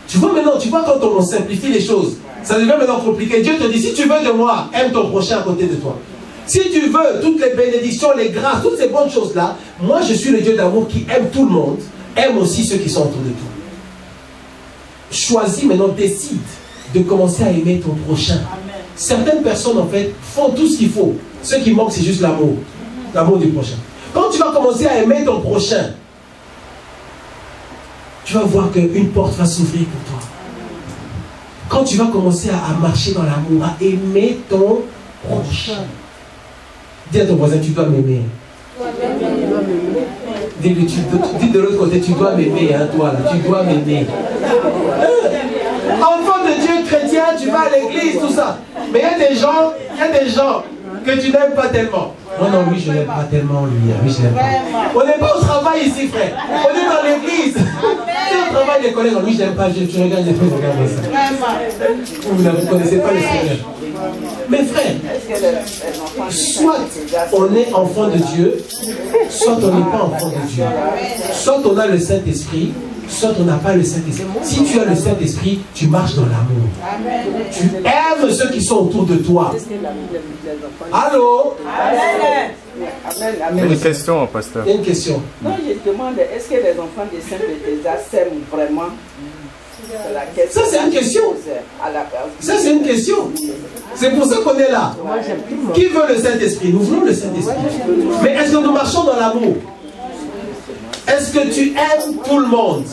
Tu vois maintenant, tu vois quand on simplifie les choses, ça devient maintenant compliqué. Dieu te dit, si tu veux de moi, aime ton prochain à côté de toi. Si tu veux toutes les bénédictions, les grâces, toutes ces bonnes choses-là, moi je suis le Dieu d'amour qui aime tout le monde, aime aussi ceux qui sont autour de toi. Choisis maintenant, décide de commencer à aimer ton prochain. Amen. Certaines personnes en fait font tout ce qu'il faut. Ce qui manque c'est juste l'amour. L'amour du prochain. Quand tu vas commencer à aimer ton prochain, tu vas voir qu'une porte va s'ouvrir pour toi. Quand tu vas commencer à marcher dans l'amour, à aimer ton prochain. Dis à ton voisin, tu dois m'aimer. Dis de l'autre côté, tu dois m'aimer, hein, toi là, tu dois m'aimer. Enfant de Dieu chrétien, tu vas à l'église, tout ça. Mais il y a des gens que tu n'aimes pas tellement. Non, non, lui, je n'aime pas tellement lui. Lui, je n'aime pas. On n'est pas au travail ici, frère. On est dans l'église. Si on travaille des collègues, lui, je n'aime pas. Tu regardes les trucs, regarde ça. Vous ne connaissez pas le Seigneur. Mais frère, soit on est enfant de Dieu, soit on n'est pas enfant de Dieu. Soit on a le Saint-Esprit, soit on n'a pas le Saint-Esprit. Si tu as le Saint-Esprit, tu marches dans l'amour. Tu aimes ceux qui sont autour de toi. Allô? Il y a une question, pasteur. Il y a une question. Non, je demande, est-ce que les enfants des saints de Thésée s'aiment vraiment? Ça, c'est une question. Ça, c'est une question. C'est pour ça qu'on est là. Qui veut le Saint-Esprit? Nous voulons le Saint-Esprit. Mais est-ce que nous marchons dans l'amour? Est-ce que tu aimes tout le monde?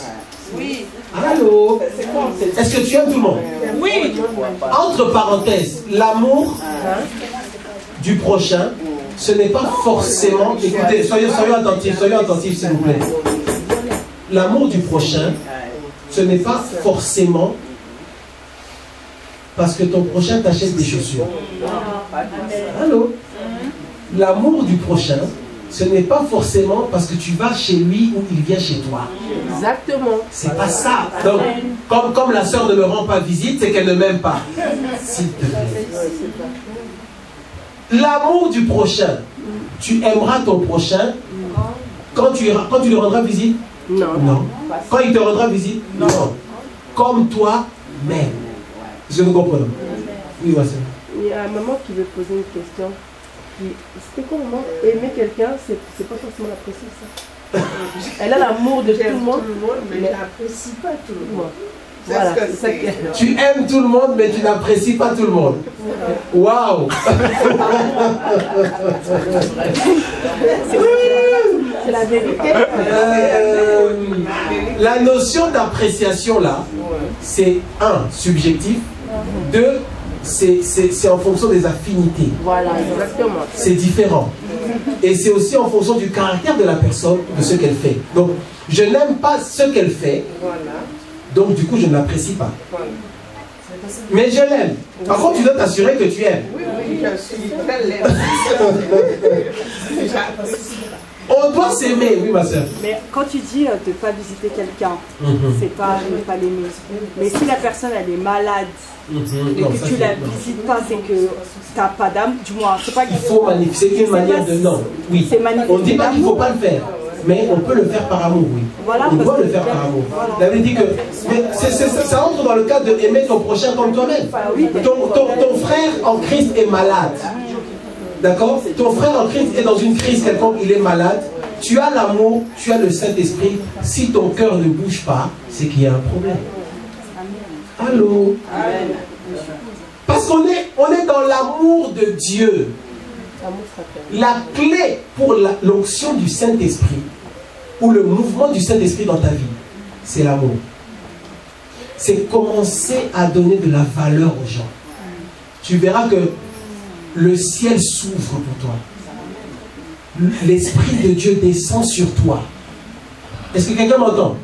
Oui. Allô? Est-ce que tu aimes tout le monde? Oui. Entre parenthèses, l'amour du prochain, ce n'est pas forcément... Écoutez, soyons attentifs s'il vous plaît. L'amour du prochain, ce n'est pas forcément parce que ton prochain t'achète des chaussures. Allô? L'amour du prochain, ce n'est pas forcément parce que tu vas chez lui ou il vient chez toi. Exactement. C'est pas ça. Donc, comme la sœur ne me rend pas visite, c'est qu'elle ne m'aime pas. S'il te plaît. L'amour du prochain, tu aimeras ton prochain quand tu lui rendras visite? Non. Non. Quand il te rendra visite? Non. Comme toi-même. Je vous comprends. Oui, voici. Il y a un maman qui veut poser une question. C'était quoi, maman? Aimer quelqu'un, c'est pas forcément l'apprécier, ça. Elle a l'amour de tout le monde, mais je n'apprécie pas tout le monde. Voilà, c'est ça qu'elle... Tu aimes tout le monde, mais tu n'apprécies pas tout le monde. Waouh! C'est la vérité. La notion d'appréciation là, c'est un, subjectif, deux, c'est en fonction des affinités. Voilà, exactement. C'est différent. Et c'est aussi en fonction du caractère de la personne, de ce qu'elle fait. Donc, je n'aime pas ce qu'elle fait. Donc, du coup, je ne l'apprécie pas. Mais je l'aime. Par contre, tu dois t'assurer que tu aimes. Oui, je suis très laide. On doit s'aimer, oui, ma soeur. Mais quand tu dis de ne pas visiter quelqu'un, c'est pas ne pas l'aimer. Mais si la personne, elle est malade, et que tu la visites pas, c'est que tu n'as pas d'âme, du moins, c'est pas qu'il faut manifester. C'est une manière de non. Oui. On ne dit pas qu'il ne faut pas le faire. Mais on peut le faire par amour, oui. Voilà, on doit le faire par amour. Voilà. La Bible dit que ça entre dans le cadre d'aimer ton prochain comme toi-même. Ton frère en Christ est malade. D'accord? Ton frère en Christ est dans une crise quelconque, il est malade. Tu as l'amour, tu as le Saint-Esprit. Si ton cœur ne bouge pas, c'est qu'il y a un problème. Allô? Parce qu'on est dans l'amour de Dieu. La clé pour l'onction du Saint-Esprit ou le mouvement du Saint-Esprit dans ta vie, c'est l'amour. C'est commencer à donner de la valeur aux gens. Tu verras que le ciel s'ouvre pour toi. L'Esprit de Dieu descend sur toi. Est-ce que quelqu'un m'entend?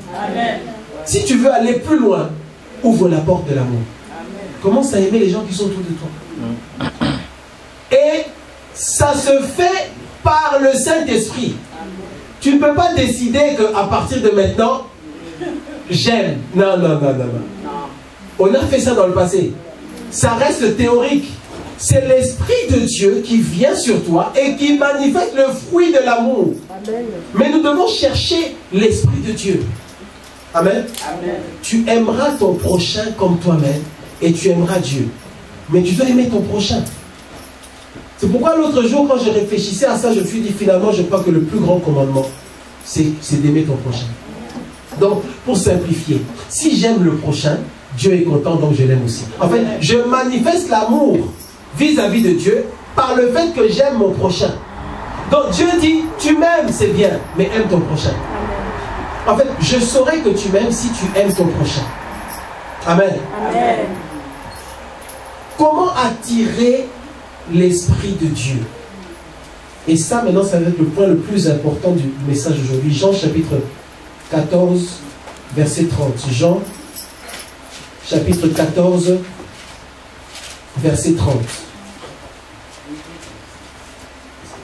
Si tu veux aller plus loin, ouvre la porte de l'amour. Commence à aimer les gens qui sont autour de toi. Et ça se fait par le Saint-Esprit. Tu ne peux pas décider qu'à partir de maintenant, j'aime. Non. On a fait ça dans le passé. Ça reste théorique. C'est l'Esprit de Dieu qui vient sur toi et qui manifeste le fruit de l'amour. Mais nous devons chercher l'Esprit de Dieu. Amen. Tu aimeras ton prochain comme toi-même et tu aimeras Dieu. Mais tu dois aimer ton prochain. C'est pourquoi l'autre jour, quand je réfléchissais à ça, je me suis dit finalement, je crois que le plus grand commandement, c'est d'aimer ton prochain. Donc, pour simplifier, si j'aime le prochain, Dieu est content, donc je l'aime aussi. En fait, je manifeste l'amour vis-à-vis de Dieu par le fait que j'aime mon prochain. Donc Dieu dit, tu m'aimes, c'est bien, mais aime ton prochain. En fait, je saurai que tu m'aimes si tu aimes ton prochain. Amen. Comment attirer l'Esprit de Dieu? Et ça, maintenant, ça va être le point le plus important du message aujourd'hui. Jean chapitre 14, verset 30. Jean chapitre 14, verset 30.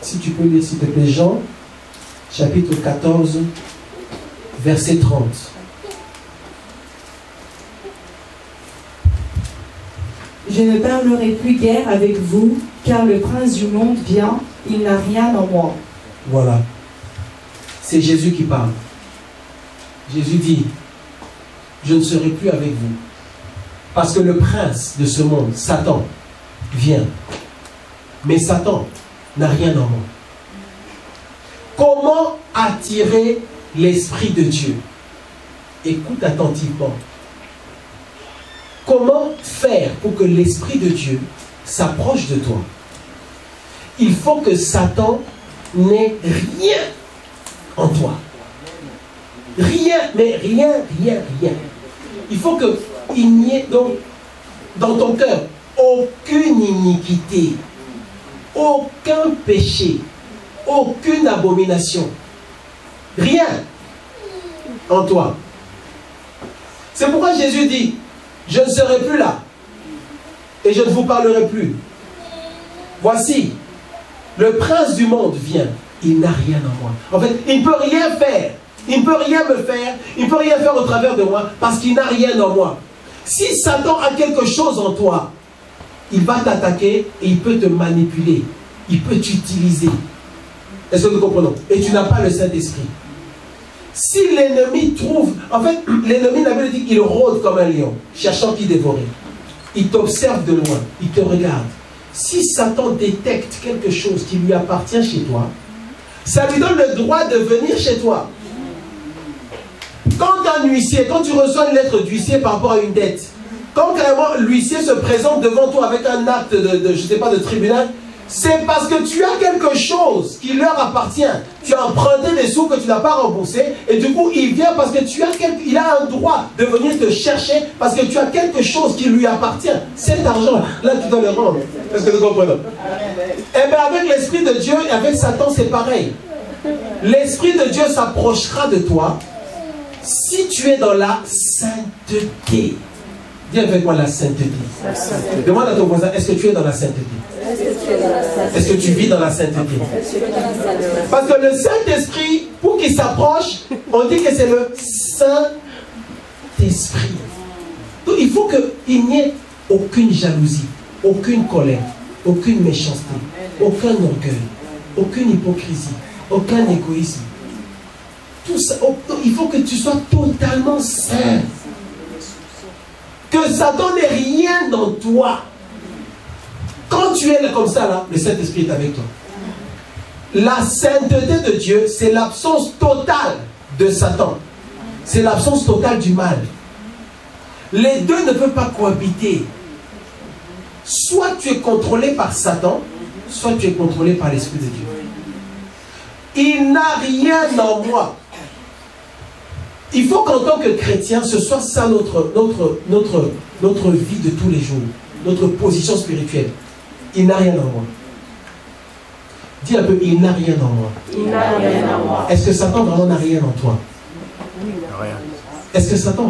Si tu peux lire, s'il te plaît, Jean chapitre 14, verset 30. Je ne parlerai plus guère avec vous, car le prince du monde vient, il n'a rien en moi. Voilà. C'est Jésus qui parle. Jésus dit, je ne serai plus avec vous. Parce que le prince de ce monde, Satan, vient. Mais Satan n'a rien en moi. Comment attirer l'Esprit de Dieu? Écoute attentivement. Comment faire pour que l'Esprit de Dieu s'approche de toi? Il faut que Satan n'ait rien en toi. Rien, mais rien. Il faut qu'il n'y ait donc dans ton cœur aucune iniquité, aucun péché, aucune abomination. Rien en toi. C'est pourquoi Jésus dit, je ne serai plus là. et je ne vous parlerai plus. Voici, le prince du monde vient, il n'a rien en moi. En fait, il ne peut rien faire. Il ne peut rien me faire, il ne peut rien faire au travers de moi parce qu'il n'a rien en moi. Si Satan a quelque chose en toi, il va t'attaquer et il peut te manipuler. Il peut t'utiliser. Est-ce que nous comprenons? Et tu n'as pas le Saint-Esprit. Si l'ennemi trouve... En fait, l'ennemi, la Bible dit qu'il rôde comme un lion, cherchant qui dévorer. Il t'observe de loin, il te regarde. Si Satan détecte quelque chose qui lui appartient chez toi, ça lui donne le droit de venir chez toi. Quand un huissier, quand tu reçois une lettre d'huissier par rapport à une dette, quand carrément l'huissier se présente devant toi avec un acte je sais pas, de tribunal, c'est parce que tu as quelque chose qui leur appartient. Tu as emprunté des sous que tu n'as pas remboursés et du coup il vient parce que il a un droit de venir te chercher parce que tu as quelque chose qui lui appartient. Cet argent, là tu dois le rendre. Est-ce que nous comprenons? Eh bien avec l'Esprit de Dieu et avec Satan c'est pareil. L'Esprit de Dieu s'approchera de toi si tu es dans la sainteté. Dis avec moi la sainteté. Demande à ton voisin, est-ce que tu es dans la sainteté? Est-ce que tu vis dans la sainteté? Parce que le Saint-Esprit, pour qu'il s'approche, on dit que c'est le Saint-Esprit. Donc il faut qu'il n'y ait aucune jalousie, aucune colère, aucune méchanceté, aucun orgueil, aucune hypocrisie, aucun égoïsme. Tout ça, il faut que tu sois totalement saint. Que Satan n'ait rien dans toi. Quand tu es là comme ça, là, le Saint-Esprit est avec toi. La sainteté de Dieu, c'est l'absence totale de Satan. C'est l'absence totale du mal. Les deux ne peuvent pas cohabiter. Soit tu es contrôlé par Satan, soit tu es contrôlé par l'Esprit de Dieu. Il n'a rien en moi. Il faut qu'en tant que chrétien, ce soit ça notre vie de tous les jours, notre position spirituelle. Il n'a rien en moi. Dis un peu, il n'a rien en moi. Il n'a rien en moi. Est-ce que Satan vraiment n'a rien en toi? Rien. Est-ce que Satan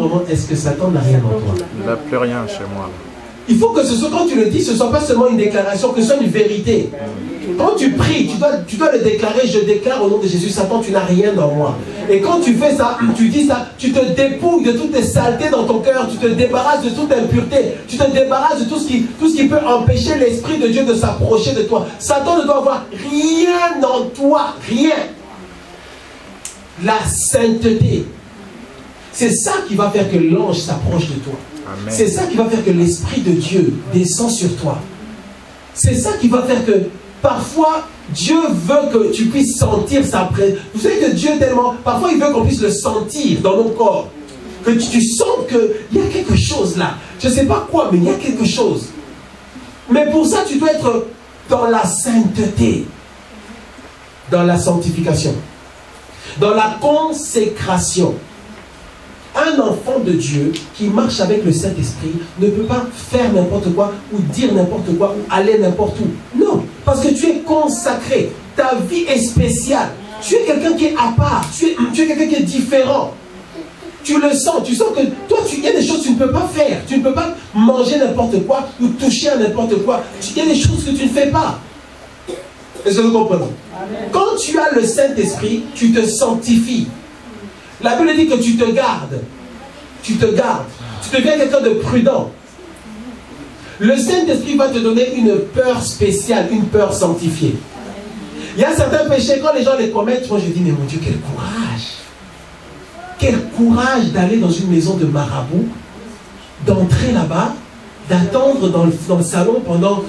n'a rien en toi? Il n'a plus rien chez moi. Il faut que ce soit, quand tu le dis, ce ne soit pas seulement une déclaration, que ce soit une vérité. Quand tu pries, tu dois le déclarer. Je déclare au nom de Jésus, Satan, tu n'as rien dans moi. Et quand tu fais ça, tu dis ça, tu te dépouilles de toutes tes saletés dans ton cœur, tu te débarrasses de toute impureté, tu te débarrasses de tout ce qui peut empêcher l'Esprit de Dieu de s'approcher de toi. Satan ne doit avoir rien en toi, rien. La sainteté. C'est ça qui va faire que l'ange s'approche de toi. C'est ça qui va faire que l'Esprit de Dieu descend sur toi. C'est ça qui va faire que parfois Dieu veut que tu puisses sentir sa présence. Vous savez que Dieu tellement, parfois il veut qu'on puisse le sentir dans nos corps. Que tu sens qu'il y a quelque chose là. Je ne sais pas quoi, mais il y a quelque chose. Mais pour ça, tu dois être dans la sainteté, dans la sanctification, dans la consécration. Un enfant de Dieu qui marche avec le Saint-Esprit ne peut pas faire n'importe quoi ou dire n'importe quoi ou aller n'importe où. Non, parce que tu es consacré. Ta vie est spéciale. Tu es quelqu'un qui est à part. Tu es quelqu'un qui est différent. Tu le sens. Tu sens que toi, il y a des choses que tu ne peux pas faire. Tu ne peux pas manger n'importe quoi ou toucher à n'importe quoi. Il y a des choses que tu ne fais pas. Est-ce que vous comprenez? Quand tu as le Saint-Esprit, tu te sanctifies. La Bible dit que tu te gardes. Tu te gardes. Tu deviens quelqu'un de prudent. Le Saint-Esprit va te donner une peur spéciale, une peur sanctifiée. Il y a certains péchés, quand les gens les commettent, moi je dis, mais mon Dieu, quel courage! Quel courage d'aller dans une maison de marabout, d'entrer là-bas, d'attendre dans le salon pendant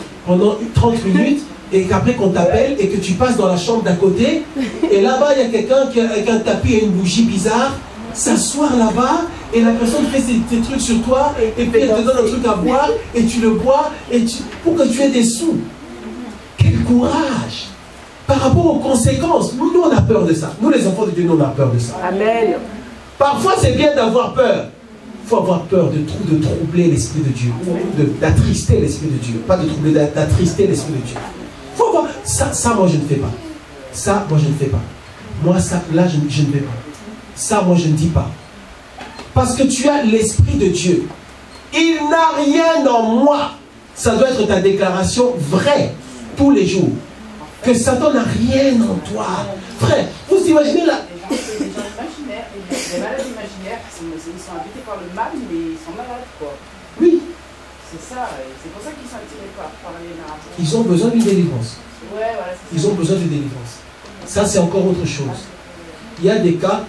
30 minutes, et qu'après qu'on t'appelle et que tu passes dans la chambre d'à côté, et là-bas il y a quelqu'un qui avec un tapis et une bougie bizarre, s'asseoir là-bas, et la personne fait ses trucs sur toi, et puis elle te donne un truc à boire, et tu le bois, pour que tu aies des sous. Quel courage! Par rapport aux conséquences, nous on a peur de ça. Nous les enfants de Dieu, nous on a peur de ça. Amen. Parfois c'est bien d'avoir peur. Il faut avoir peur de troubler l'Esprit de Dieu, d'attrister l'Esprit de Dieu. Pas de troubler, d'attrister l'Esprit de Dieu. Il faut avoir ça moi je ne fais pas. Ça moi je ne fais pas. Moi ça là je ne fais pas. Ça moi je ne dis pas. Parce que tu as l'Esprit de Dieu. Il n'a rien en moi. Ça doit être ta déclaration vraie, tous les jours. Que Satan n'a rien en toi. Frère, vous imaginez là. Les gens imaginaires, les malades imaginaires, ils sont habités par le mal, mais ils sont malades, quoi. Oui. C'est ça, c'est pour ça qu'ils sont attirés par les narratifs. Ils ont besoin d'une délivrance. Ouais, voilà, Ils ont besoin d'une délivrance. Ça, c'est encore autre chose. Il y a des cas,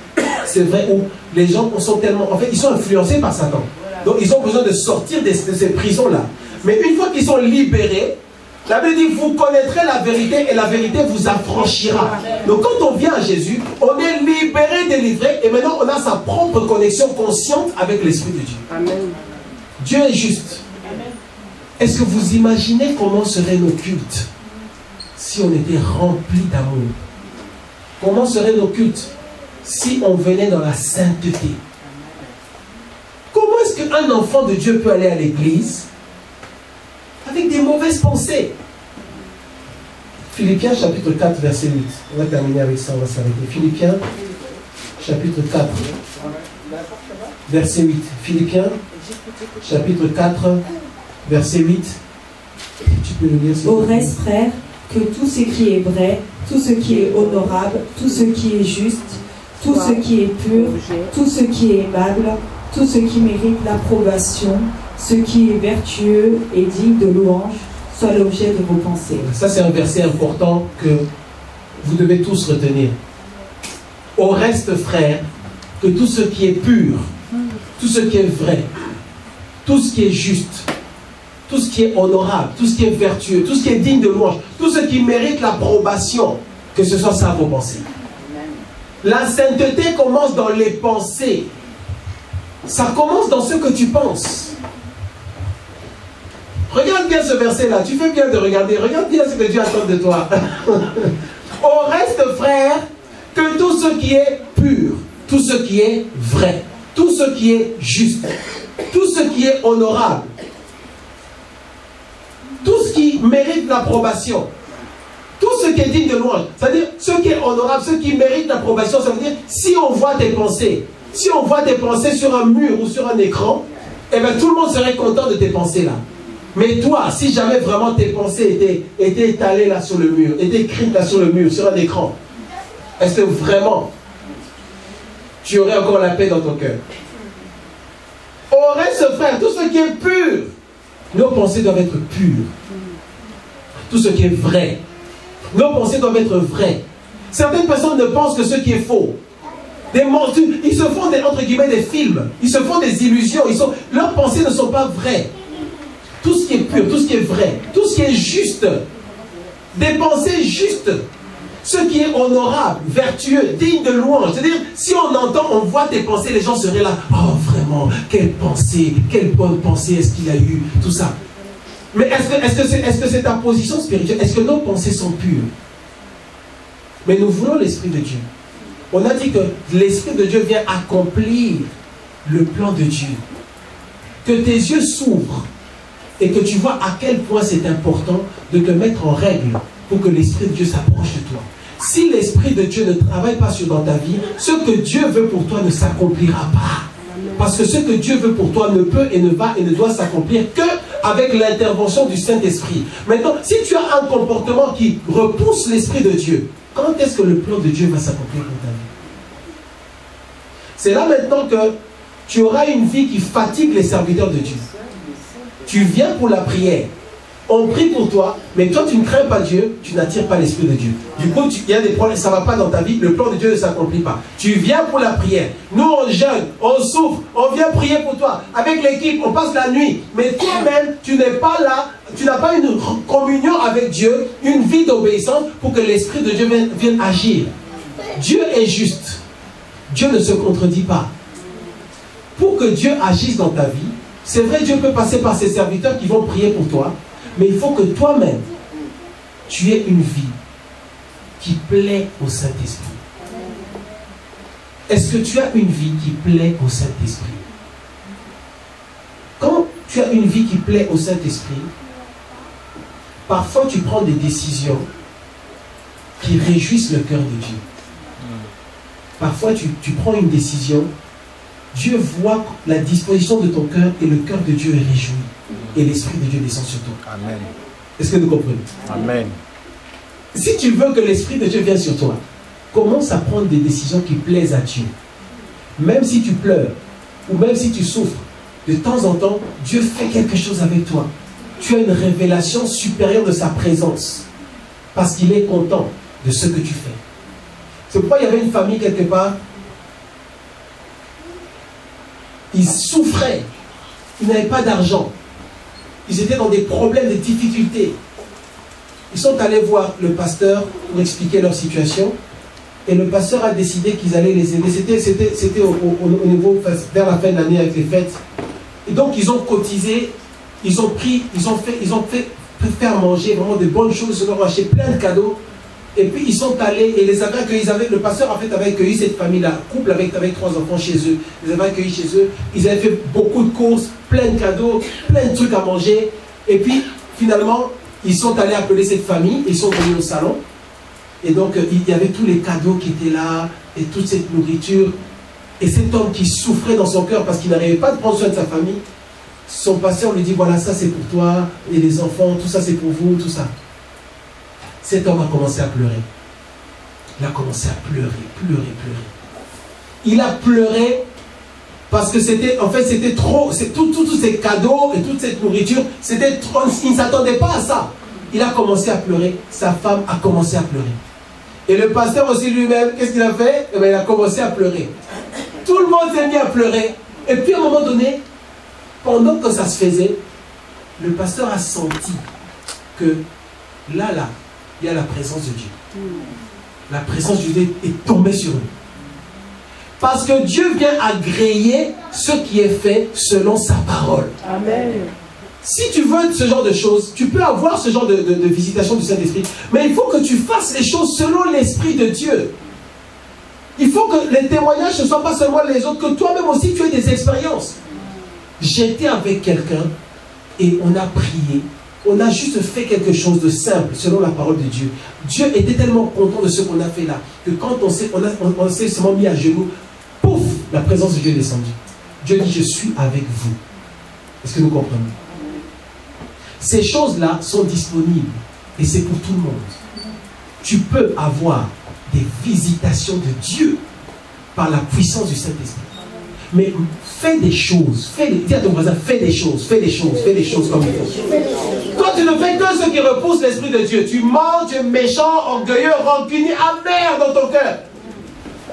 c'est vrai, où les gens sont tellement... En fait, ils sont influencés par Satan. Donc, ils ont besoin de sortir de ces prisons-là. Mais une fois qu'ils sont libérés, la Bible dit, vous connaîtrez la vérité et la vérité vous affranchira. Donc, quand on vient à Jésus, on est libéré, délivré, et maintenant, on a sa propre connexion consciente avec l'Esprit de Dieu. Amen. Dieu est juste. Est-ce que vous imaginez comment seraient nos cultes si on était remplis d'amour? Comment seraient nos cultes si on venait dans la sainteté? Comment est-ce qu'un enfant de Dieu peut aller à l'église avec des mauvaises pensées? Philippiens chapitre 4 verset 8. On va terminer avec ça, on va s'arrêter. Philippiens chapitre 4 verset 8. Philippiens chapitre 4 verset 8. Tu peux le lire. Au reste, frère, que tout ce qui est vrai, tout ce qui est honorable, tout ce qui est juste, tout ce qui est pur, tout ce qui est aimable, tout ce qui mérite l'approbation, ce qui est vertueux et digne de louange, soit l'objet de vos pensées. Ça, c'est un verset important que vous devez tous retenir. Au reste, frère, que tout ce qui est pur, tout ce qui est vrai, tout ce qui est juste, tout ce qui est honorable, tout ce qui est vertueux, tout ce qui est digne de louange, tout ce qui mérite l'approbation, que ce soit ça vos pensées. La sainteté commence dans les pensées. Ça commence dans ce que tu penses. Regarde bien ce verset-là. Tu fais bien de regarder. Regarde bien ce que Dieu attend de toi. Au reste, frère, que tout ce qui est pur, tout ce qui est vrai, tout ce qui est juste, tout ce qui est honorable, tout ce qui mérite l'approbation, tout ce qui est digne de louange, c'est-à-dire ce qui est honorable, ce qui mérite l'approbation, ça veut dire si on voit tes pensées, si on voit tes pensées sur un mur ou sur un écran, eh bien tout le monde serait content de tes pensées là. Mais toi, si jamais vraiment tes pensées étaient étalées là sur le mur, étaient écrites là sur le mur, sur un écran, est-ce que vraiment tu aurais encore la paix dans ton cœur? Au reste, frère, tout ce qui est pur, nos pensées doivent être pures. Tout ce qui est vrai, nos pensées doivent être vraies. Certaines personnes ne pensent que ce qui est faux. Ils se font entre guillemets des films, ils se font des illusions, leurs pensées ne sont pas vraies. Tout ce qui est pur, tout ce qui est vrai, tout ce qui est juste, des pensées justes, ce qui est honorable, vertueux, digne de louange. C'est-à-dire, si on entend, on voit tes pensées, les gens seraient là, oh vraiment, quelle pensée, quelle bonne pensée est-ce qu'il a eu, tout ça. Mais est-ce que c'est ta position spirituelle? Est-ce que nos pensées sont pures? Mais nous voulons l'Esprit de Dieu. On a dit que l'Esprit de Dieu vient accomplir le plan de Dieu. Que tes yeux s'ouvrent et que tu vois à quel point c'est important de te mettre en règle pour que l'Esprit de Dieu s'approche de toi. Si l'Esprit de Dieu ne travaille pas dans ta vie, ce que Dieu veut pour toi ne s'accomplira pas. Parce que ce que Dieu veut pour toi ne peut et ne va et ne doit s'accomplir qu'avec l'intervention du Saint-Esprit. Maintenant, si tu as un comportement qui repousse l'Esprit de Dieu, quand est-ce que le plan de Dieu va s'accomplir dans ta vie? C'est là maintenant que tu auras une vie qui fatigue les serviteurs de Dieu. Tu viens pour la prière, on prie pour toi, mais toi tu ne crains pas Dieu, tu n'attires pas l'Esprit de Dieu. Du coup, il y a des problèmes, ça ne va pas dans ta vie, le plan de Dieu ne s'accomplit pas. Tu viens pour la prière, nous on jeûne, on souffre, on vient prier pour toi. Avec l'équipe, on passe la nuit, mais toi-même, tu n'es pas là, tu n'as pas une communion avec Dieu, une vie d'obéissance pour que l'Esprit de Dieu vienne agir. Dieu est juste. Dieu ne se contredit pas. Pour que Dieu agisse dans ta vie, c'est vrai, Dieu peut passer par ses serviteurs qui vont prier pour toi, mais il faut que toi-même, tu aies une vie qui plaît au Saint-Esprit. Est-ce que tu as une vie qui plaît au Saint-Esprit? Quand tu as une vie qui plaît au Saint-Esprit, parfois tu prends des décisions qui réjouissent le cœur de Dieu. Parfois tu prends une décision Dieu voit la disposition de ton cœur et le cœur de Dieu est réjoui. Et l'Esprit de Dieu descend sur toi. Amen. Est-ce que vous comprenez? Amen. Si tu veux que l'Esprit de Dieu vienne sur toi, commence à prendre des décisions qui plaisent à Dieu. Même si tu pleures, ou même si tu souffres, de temps en temps, Dieu fait quelque chose avec toi. Tu as une révélation supérieure de sa présence. Parce qu'il est content de ce que tu fais. C'est pourquoi il y avait une famille quelque part. Ils souffraient. Ils n'avaient pas d'argent. Ils étaient dans des problèmes, des difficultés. Ils sont allés voir le pasteur pour expliquer leur situation. Et le pasteur a décidé qu'ils allaient les aider. C'était au niveau, vers la fin de l'année avec les fêtes. Et donc ils ont cotisé, ils ont fait faire manger vraiment de bonnes choses, ils leur ont acheté plein de cadeaux. Et puis ils sont allés et les avaient accueillis. Le pasteur en fait avait accueilli cette famille-là, couple avec 3 enfants chez eux. Ils avaient accueillis chez eux. Ils avaient fait beaucoup de courses, plein de cadeaux, plein de trucs à manger. Et puis finalement, ils sont allés appeler cette famille. Ils sont venus au salon. Et donc il y avait tous les cadeaux qui étaient là et toute cette nourriture. Et cet homme qui souffrait dans son cœur parce qu'il n'arrivait pas de prendre soin de sa famille, son pasteur lui dit, voilà, ça c'est pour toi, et les enfants, tout ça c'est pour vous, tout ça. Cet homme a commencé à pleurer. Il a commencé à pleurer. Il a pleuré parce que c'était, en fait, c'était trop, tous ces cadeaux et toute cette nourriture, c'était trop, il ne s'attendait pas à ça. Il a commencé à pleurer, sa femme a commencé à pleurer. Et le pasteur aussi lui-même, qu'est-ce qu'il a fait? Eh bien, il a commencé à pleurer. Tout le monde s'est mis à pleurer. Et puis à un moment donné, pendant que ça se faisait, le pasteur a senti que là, il y a la présence de Dieu. La présence de Dieu est tombée sur eux. Parce que Dieu vient agréer ce qui est fait selon sa parole. Amen. Si tu veux ce genre de choses, tu peux avoir ce genre de visitation du Saint-Esprit. Mais il faut que tu fasses les choses selon l'Esprit de Dieu. Il faut que les témoignages ne soient pas seulement les autres, que toi-même aussi tu aies des expériences. J'étais avec quelqu'un et on a prié. On a juste fait quelque chose de simple selon la parole de Dieu. Dieu était tellement content de ce qu'on a fait là que quand on s'est seulement mis à genoux, pouf, la présence de Dieu est descendue. Dieu dit, je suis avec vous. Est-ce que nous comprenons? Ces choses-là sont disponibles et c'est pour tout le monde. Tu peux avoir des visitations de Dieu par la puissance du Saint-Esprit. Mais fais des choses, dis à ton voisin, fais des choses comme il faut. Toi, tu ne fais que ce qui repousse l'Esprit de Dieu. Tu mens, tu es méchant, orgueilleux, rancunier, amer dans ton cœur.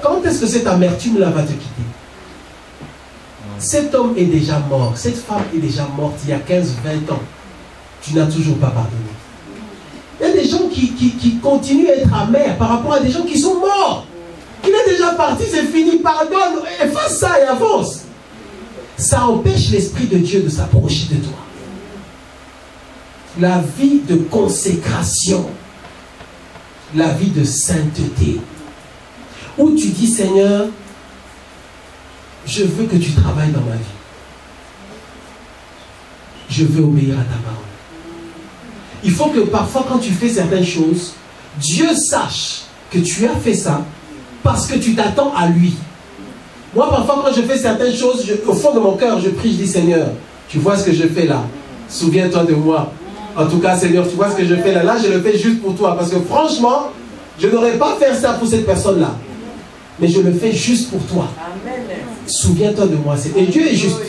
Quand est-ce que cette amertume là va te quitter? Cet homme est déjà mort, cette femme est déjà morte il y a 15-20 ans. Tu n'as toujours pas pardonné. Il y a des gens qui continuent à être amers par rapport à des gens qui sont morts. Il est déjà parti, c'est fini, pardonne, efface ça et avance. Ça empêche l'Esprit de Dieu de s'approcher de toi. La vie de consécration, la vie de sainteté, où tu dis, Seigneur, je veux que tu travailles dans ma vie. Je veux obéir à ta parole. Il faut que parfois quand tu fais certaines choses, Dieu sache que tu as fait ça parce que tu t'attends à lui. Moi parfois quand je fais certaines choses, au fond de mon cœur, je prie, je dis, Seigneur, tu vois ce que je fais là, souviens-toi de moi. En tout cas, Seigneur, tu vois ce que je fais là, je le fais juste pour toi. Parce que franchement, je n'aurais pas fait ça pour cette personne-là. Mais je le fais juste pour toi. Souviens-toi de moi. Et Dieu est juste.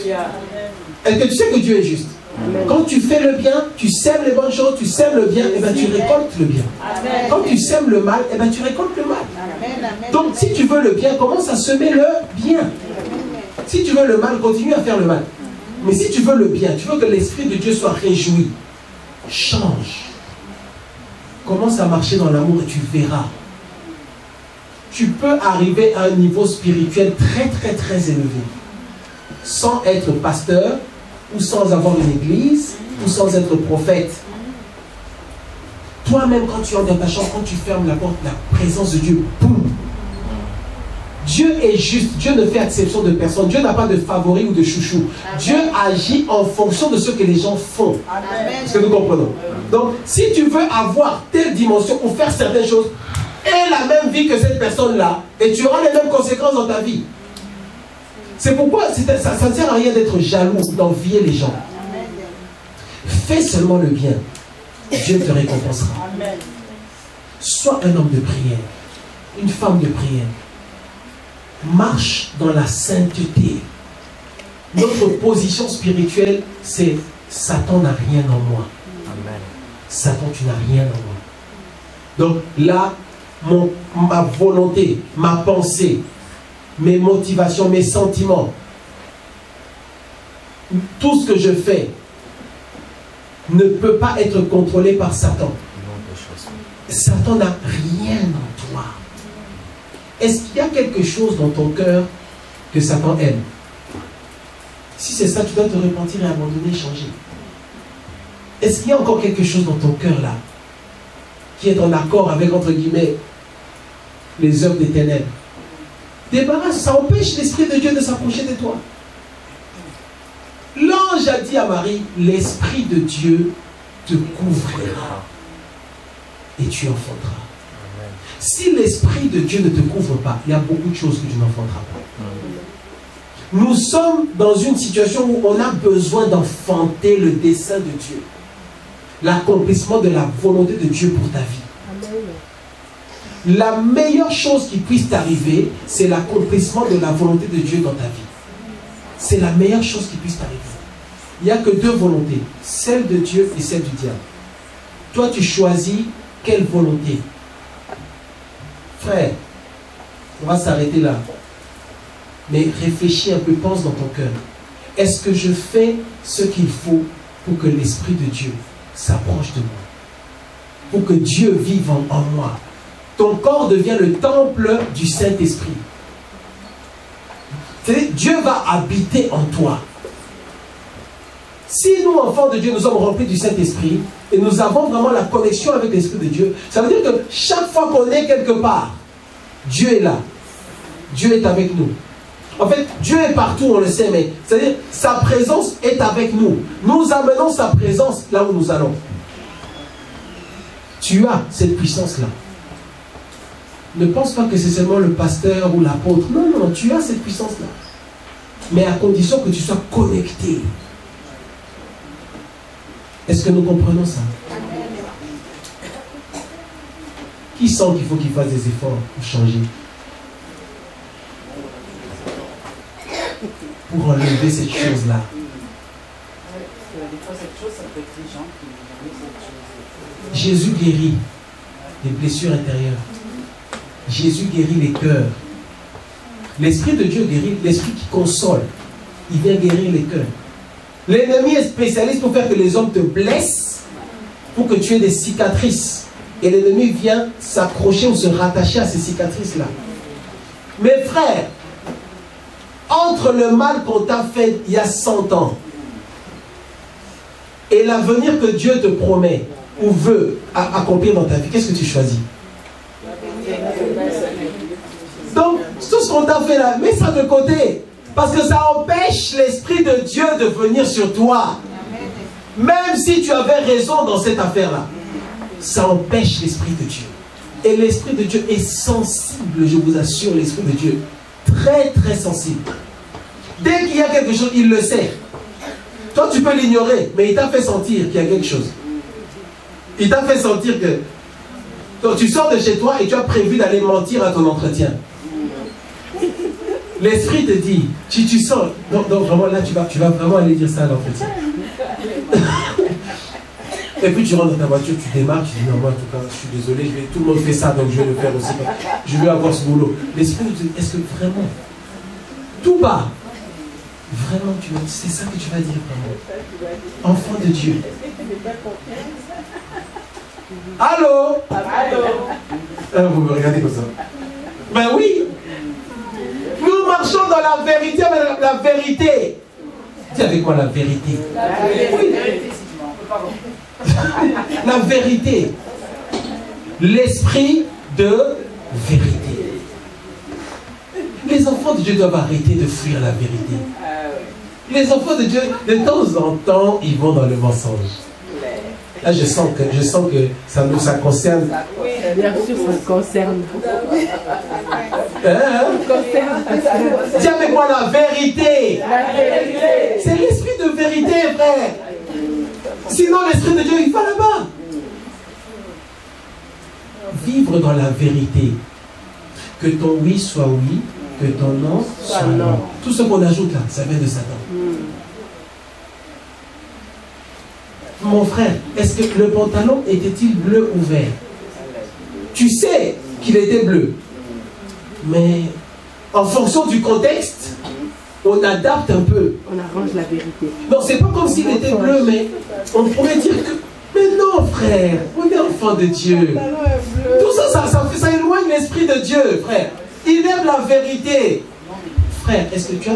Est-ce que tu sais que Dieu est juste? Amen. Quand tu fais le bien, tu sèmes les bonnes choses, tu sèmes le bien, et bien tu récoltes le bien. Amen. Quand tu sèmes le mal, et bien tu récoltes le mal. Amen. Donc si tu veux le bien, commence à semer le bien. Amen. Si tu veux le mal, continue à faire le mal. Mais si tu veux le bien, tu veux que l'Esprit de Dieu soit réjoui, change. Commence à marcher dans l'amour et tu verras. Tu peux arriver à un niveau spirituel très élevé, sans être pasteur, ou sans avoir une église, ou sans être prophète. Toi-même, quand tu entres dans ta chambre, quand tu fermes la porte, la présence de Dieu, boum. Dieu est juste. Dieu ne fait exception de personne. Dieu n'a pas de favori ou de chouchou. Amen. Dieu agit en fonction de ce que les gens font. Est-ce que nous comprenons? Donc, si tu veux avoir telle dimension ou faire certaines choses, aie la même vie que cette personne-là, et tu auras les mêmes conséquences dans ta vie. C'est pourquoi ça ne sert à rien d'être jaloux, d'envier les gens. Fais seulement le bien. Dieu te récompensera. Sois un homme de prière, une femme de prière. Marche dans la sainteté. Notre position spirituelle, c'est Satan n'a rien en moi. Amen. Satan, tu n'as rien en moi. Donc là, ma volonté, ma pensée, mes motivations, mes sentiments, tout ce que je fais ne peut pas être contrôlé par Satan. Satan n'a rien en toi. Est-ce qu'il y a quelque chose dans ton cœur que Satan aime? Si c'est ça, tu dois te repentir et abandonner, changer. Est-ce qu'il y a encore quelque chose dans ton cœur là qui est en accord avec, entre guillemets, les œuvres des ténèbres? Débarrasse, ça empêche l'Esprit de Dieu de s'approcher de toi. L'ange a dit à Marie, l'Esprit de Dieu te couvrira et tu enfanteras. Amen. Si l'Esprit de Dieu ne te couvre pas, il y a beaucoup de choses que tu n'enfanteras pas. Nous sommes dans une situation où on a besoin d'enfanter le dessein de Dieu. L'accomplissement de la volonté de Dieu pour ta vie. Amen. La meilleure chose qui puisse t'arriver, c'est l'accomplissement de la volonté de Dieu dans ta vie. C'est la meilleure chose qui puisse t'arriver. Il n'y a que deux volontés, celle de Dieu et celle du diable. Toi, tu choisis quelle volonté? Frère, on va s'arrêter là. Mais réfléchis un peu, pense dans ton cœur. Est-ce que je fais ce qu'il faut pour que l'Esprit de Dieu s'approche de moi? Pour que Dieu vive en moi? Ton corps devient le temple du Saint-Esprit. Dieu va habiter en toi. Si nous, enfants de Dieu, nous sommes remplis du Saint-Esprit et nous avons vraiment la connexion avec l'Esprit de Dieu, ça veut dire que chaque fois qu'on est quelque part, Dieu est là. Dieu est avec nous. En fait, Dieu est partout, on le sait, mais c'est-à-dire sa présence est avec nous. Nous amenons sa présence là où nous allons. Tu as cette puissance-là. Ne pense pas que c'est seulement le pasteur ou l'apôtre. Non, non, tu as cette puissance-là. Mais à condition que tu sois connecté. Est-ce que nous comprenons ça? Qui sent qu'il faut qu'il fasse des efforts pour changer? Pour enlever cette chose-là. Des fois, cette chose, ça peut être les gens qui cette chose. Jésus guérit les blessures intérieures. Jésus guérit les cœurs. L'Esprit de Dieu guérit, l'Esprit qui console. Il vient guérir les cœurs. L'ennemi est spécialiste pour faire que les hommes te blessent, pour que tu aies des cicatrices. Et l'ennemi vient s'accrocher ou se rattacher à ces cicatrices-là. Mes frères, entre le mal qu'on t'a fait il y a 100 ans et l'avenir que Dieu te promet ou veut accomplir dans ta vie, qu'est-ce que tu choisis? Donc, tout ce qu'on t'a fait là, mets ça de côté. Parce que ça empêche l'Esprit de Dieu de venir sur toi. Même si tu avais raison dans cette affaire-là, ça empêche l'Esprit de Dieu. Et l'Esprit de Dieu est sensible, je vous assure, l'Esprit de Dieu. Très, très sensible. Dès qu'il y a quelque chose, il le sait. Toi, tu peux l'ignorer, mais il t'a fait sentir qu'il y a quelque chose. Il t'a fait sentir que... Donc, tu sors de chez toi et tu as prévu d'aller mentir à ton entretien. L'Esprit te dit, tu sens... Donc vraiment, là, tu vas vraiment aller dire ça à l'entretien. Et puis tu rentres dans ta voiture, tu démarres, tu dis non, moi en tout cas, je suis désolé, tout le monde fait ça, donc je vais le faire aussi. Je vais avoir ce boulot. L'Esprit te dit, est-ce que vraiment, tout bas, vraiment, c'est ça que tu vas dire vraiment? Enfant de Dieu. Allô? Allô? Vous me regardez comme ça. Ben oui. Nous marchons dans la vérité, mais la vérité. Dis avec moi la vérité. Oui. La vérité. L'esprit de vérité. Les enfants de Dieu doivent arrêter de fuir la vérité. Les enfants de Dieu, de temps en temps, ils vont dans le mensonge. Là, je sens que ça concerne. Bien sûr, ça me concerne. Dis avec moi la vérité. C'est l'esprit de vérité, frère. Sinon, l'esprit de Dieu, il va là-bas. Vivre dans la vérité. Que ton oui soit oui, que ton non soit non. Tout ce qu'on ajoute là, ça vient de Satan. Mon frère, est-ce que le pantalon était-il bleu ou vert? Tu sais qu'il était bleu. Mais en fonction du contexte, on adapte un peu. On arrange la vérité. Non, c'est pas comme s'il était bleu, mais on pourrait dire que... Mais non, frère, on est enfant de Dieu. Tout ça, ça éloigne l'esprit de Dieu, frère. Il aime la vérité. Frère, est-ce que tu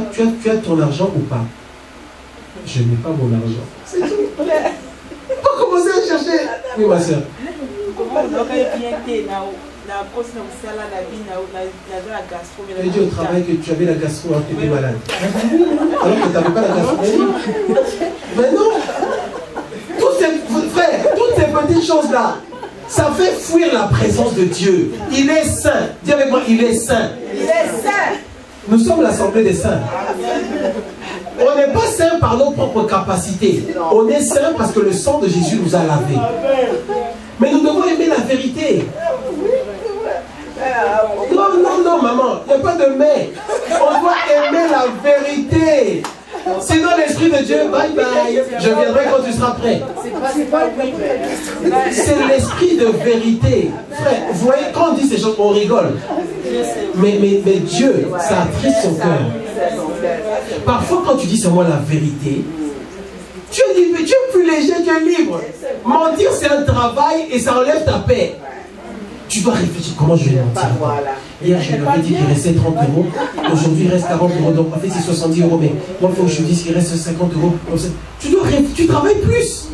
as ton argent ou pas? Je n'ai pas mon argent. C'est tout. Pas commencer à chercher. Oui, ma soeur. Tu as dit au travail que tu avais la gastro alors que tu étais malade. Alors que tu n'avais pas la gastro. Mais non. Frère, toutes ces petites choses-là, ça fait fuir la présence de Dieu. Il est saint. Dis avec moi, il est saint. Il est saint. Nous sommes l'assemblée des saints. On n'est pas saint par nos propres capacités. On est saint parce que le sang de Jésus nous a lavés. Mais nous devons aimer la vérité. Non, maman, il n'y a pas de mais. On doit aimer la vérité. Sinon, l'esprit de Dieu, bye bye. Je viendrai quand tu seras prêt. C'est l'esprit de vérité. Frère, vous voyez, quand on dit ces choses, on rigole. Mais Dieu, ça attriste son cœur. Parfois, quand tu dis seulement la vérité, tu es plus léger, tu es libre. Mentir, c'est un travail et ça enlève ta paix. Tu dois réfléchir, comment je vais mentir? Hier, je lui avais dit qu'il restait 30 euros. Aujourd'hui, il reste 40 euros. Donc, en fait, c'est 70 euros. Mais moi, il faut que je dise qu'il reste 50 euros. Tu travailles plus.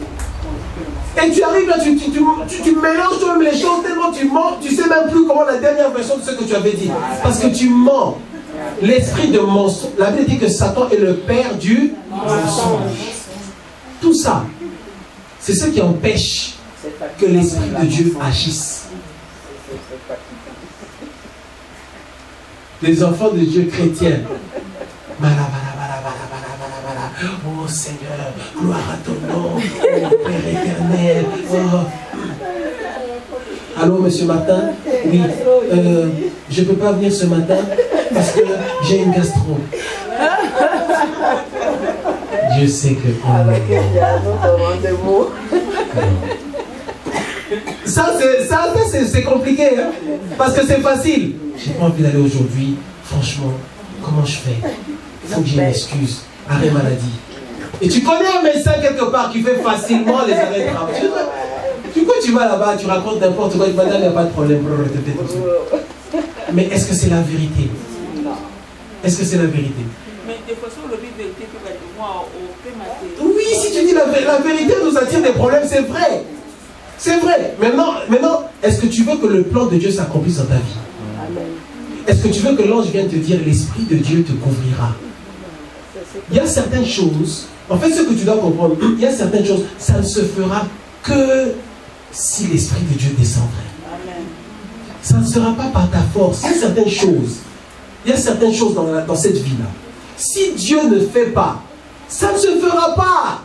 Et tu arrives là, tu mélanges toi-même les choses tellement tu mens. Tu ne sais même plus comment la dernière version de ce que tu avais dit. Parce que tu mens. L'esprit de mensonge. La Bible dit que Satan est le père du mensonge. Tout ça, c'est ce qui empêche que l'esprit de Dieu agisse. Les enfants de Dieu chrétiens. Oh Seigneur, gloire à ton nom, oh Père éternel. Oh. Allô, monsieur Martin? Oui, je ne peux pas venir ce matin parce que j'ai une gastro. Dieu sait que... Ça, c'est compliqué, hein? Parce que c'est facile. J'ai pas envie d'aller aujourd'hui. Franchement, comment je fais? Il faut que j'ai une excuse. Arrêt maladie. Et tu connais un médecin quelque part qui fait facilement les arrêts de travail. Du coup, tu vas là-bas, tu racontes n'importe quoi. Madame, il n'y a pas de problème. Mais est-ce que c'est la vérité? Est-ce que c'est la vérité? Oui, si tu dis la vérité nous attire des problèmes, c'est vrai. C'est vrai. Maintenant, est-ce que tu veux que le plan de Dieu s'accomplisse dans ta vie? Est-ce que tu veux que l'ange vienne te dire l'esprit de Dieu te couvrira? Il y a certaines choses, en fait ce que tu dois comprendre, il y a certaines choses, ça ne se fera que si l'esprit de Dieu descendrait. Ça ne sera pas par ta force. Il y a certaines choses dans cette vie-là. Si Dieu ne fait pas, ça ne se fera pas.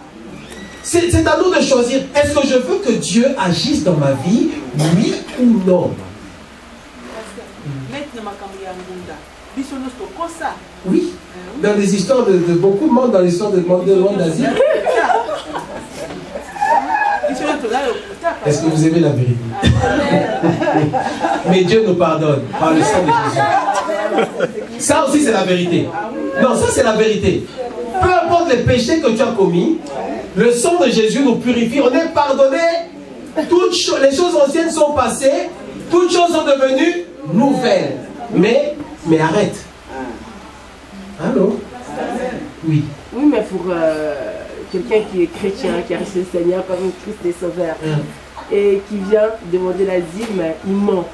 C'est à nous de choisir. Est-ce que je veux que Dieu agisse dans ma vie, oui ou non? Oui. Dans les histoires de beaucoup de monde, dans l'histoire de monde d'Asie. Est-ce que vous aimez la vérité? Mais Dieu nous pardonne par le sang de Jésus. Ça aussi c'est la vérité. Non, ça c'est la vérité. Peu importe les péchés que tu as commis, le sang de Jésus nous purifie. On est pardonné. Les choses anciennes sont passées. Toutes choses sont devenues nouvelles. Mais arrête. Allô? Oui. Oui, mais pour quelqu'un qui est chrétien, qui a reçu le Seigneur comme Christ est sauveur, et qui vient demander l'asile, mais il ment.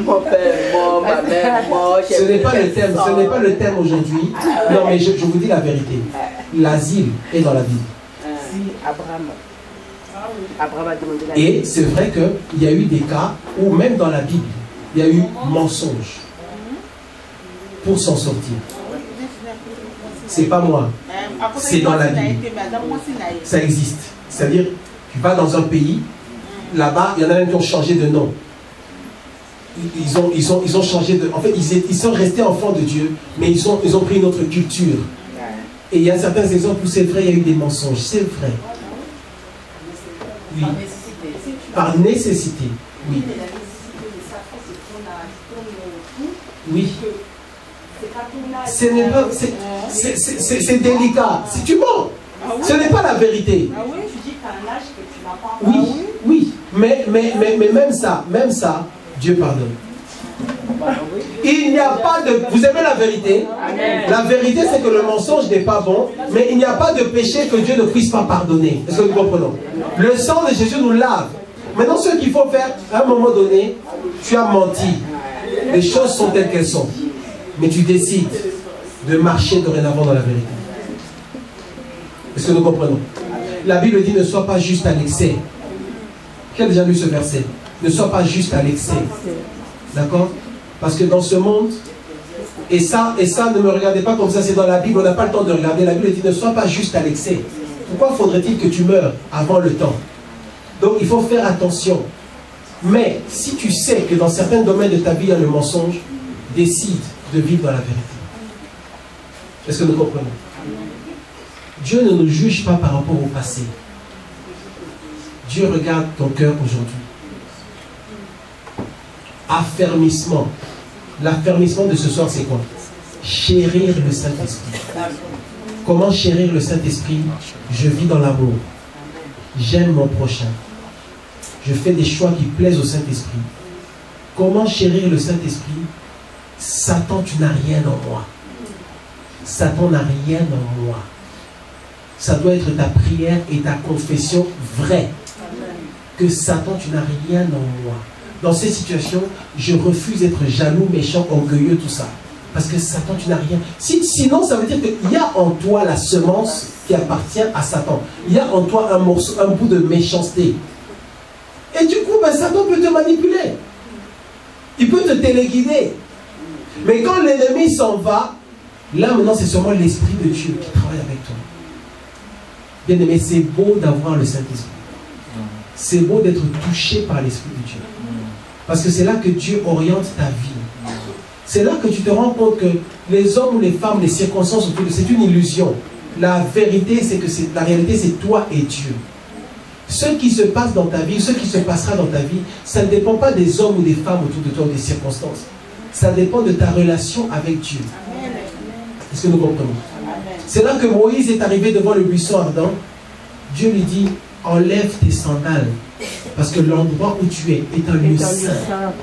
Mon père, ma mère, ce n'est pas le thème, ce n'est pas le thème aujourd'hui. Non, mais je vous dis la vérité. L'asile est dans la Bible. Si Abraham a demandé l'asile. Et c'est vrai qu'il y a eu des cas où même dans la Bible, il y a eu mensonge pour s'en sortir. C'est pas moi, c'est dans la Bible. Ça existe. C'est-à-dire, tu vas dans un pays, là-bas, il y en a même qui ont changé de nom. Ils ont changé de... En fait, ils sont restés enfants de Dieu, mais ils ont pris une autre culture. Et il y a certains exemples où c'est vrai, il y a eu des mensonges. C'est vrai. Oui. Par nécessité. Oui. Oui. Ce n'est pas... C'est délicat. Si tu mens, ce n'est pas la vérité. Oui, oui. Mais même ça, Dieu pardonne. Il n'y a pas de... Vous aimez la vérité? La vérité, c'est que le mensonge n'est pas bon, mais il n'y a pas de péché que Dieu ne puisse pas pardonner. Est-ce que nous comprenons? Le sang de Jésus nous lave. Maintenant, ce qu'il faut faire, à un moment donné, tu as menti. Les choses sont telles qu'elles sont. Mais tu décides de marcher dorénavant dans la vérité. Est-ce que nous comprenons? La Bible dit ne sois pas juste à l'excès. Qui a déjà lu ce verset? Ne sois pas juste à l'excès. D'accord? Parce que dans ce monde, et ça, ne me regardez pas comme ça, c'est dans la Bible, on n'a pas le temps de regarder. La Bible dit ne sois pas juste à l'excès. Pourquoi faudrait-il que tu meurs avant le temps? Donc il faut faire attention. Mais si tu sais que dans certains domaines de ta vie il y a le mensonge, décide de vivre dans la vérité. Est-ce que nous comprenons? Dieu ne nous juge pas par rapport au passé. Dieu regarde ton cœur aujourd'hui. Affermissement. L'affermissement de ce soir, c'est quoi? Chérir le Saint-Esprit. Comment chérir le Saint-Esprit? Je vis dans l'amour. J'aime mon prochain. Je fais des choix qui plaisent au Saint-Esprit. Comment chérir le Saint-Esprit? Satan, tu n'as rien en moi. Satan n'a rien en moi. Ça doit être ta prière et ta confession vraie. Que Satan, tu n'as rien en moi. Dans ces situations, je refuse d'être jaloux, méchant, orgueilleux, tout ça. Parce que Satan, tu n'as rien. Sinon, ça veut dire qu'il y a en toi la semence qui appartient à Satan. Il y a en toi un morceau, un bout de méchanceté. Et du coup, ben, Satan peut te manipuler. Il peut te téléguider. Mais quand l'ennemi s'en va, là maintenant, c'est seulement l'Esprit de Dieu qui travaille avec toi. Bien aimé, c'est beau d'avoir le Saint-Esprit. C'est beau d'être touché par l'Esprit de Dieu. Parce que c'est là que Dieu oriente ta vie. C'est là que tu te rends compte que les hommes ou les femmes, les circonstances autour de c'est une illusion. La vérité, c'est que la réalité, c'est toi et Dieu. Ce qui se passe dans ta vie, ce qui se passera dans ta vie, ça ne dépend pas des hommes ou des femmes autour de toi ou des circonstances. Ça dépend de ta relation avec Dieu. Est-ce que nous comprenons? C'est là que Moïse est arrivé devant le buisson ardent. Dieu lui dit, enlève tes sandales. Parce que l'endroit où tu es est un lieu saint.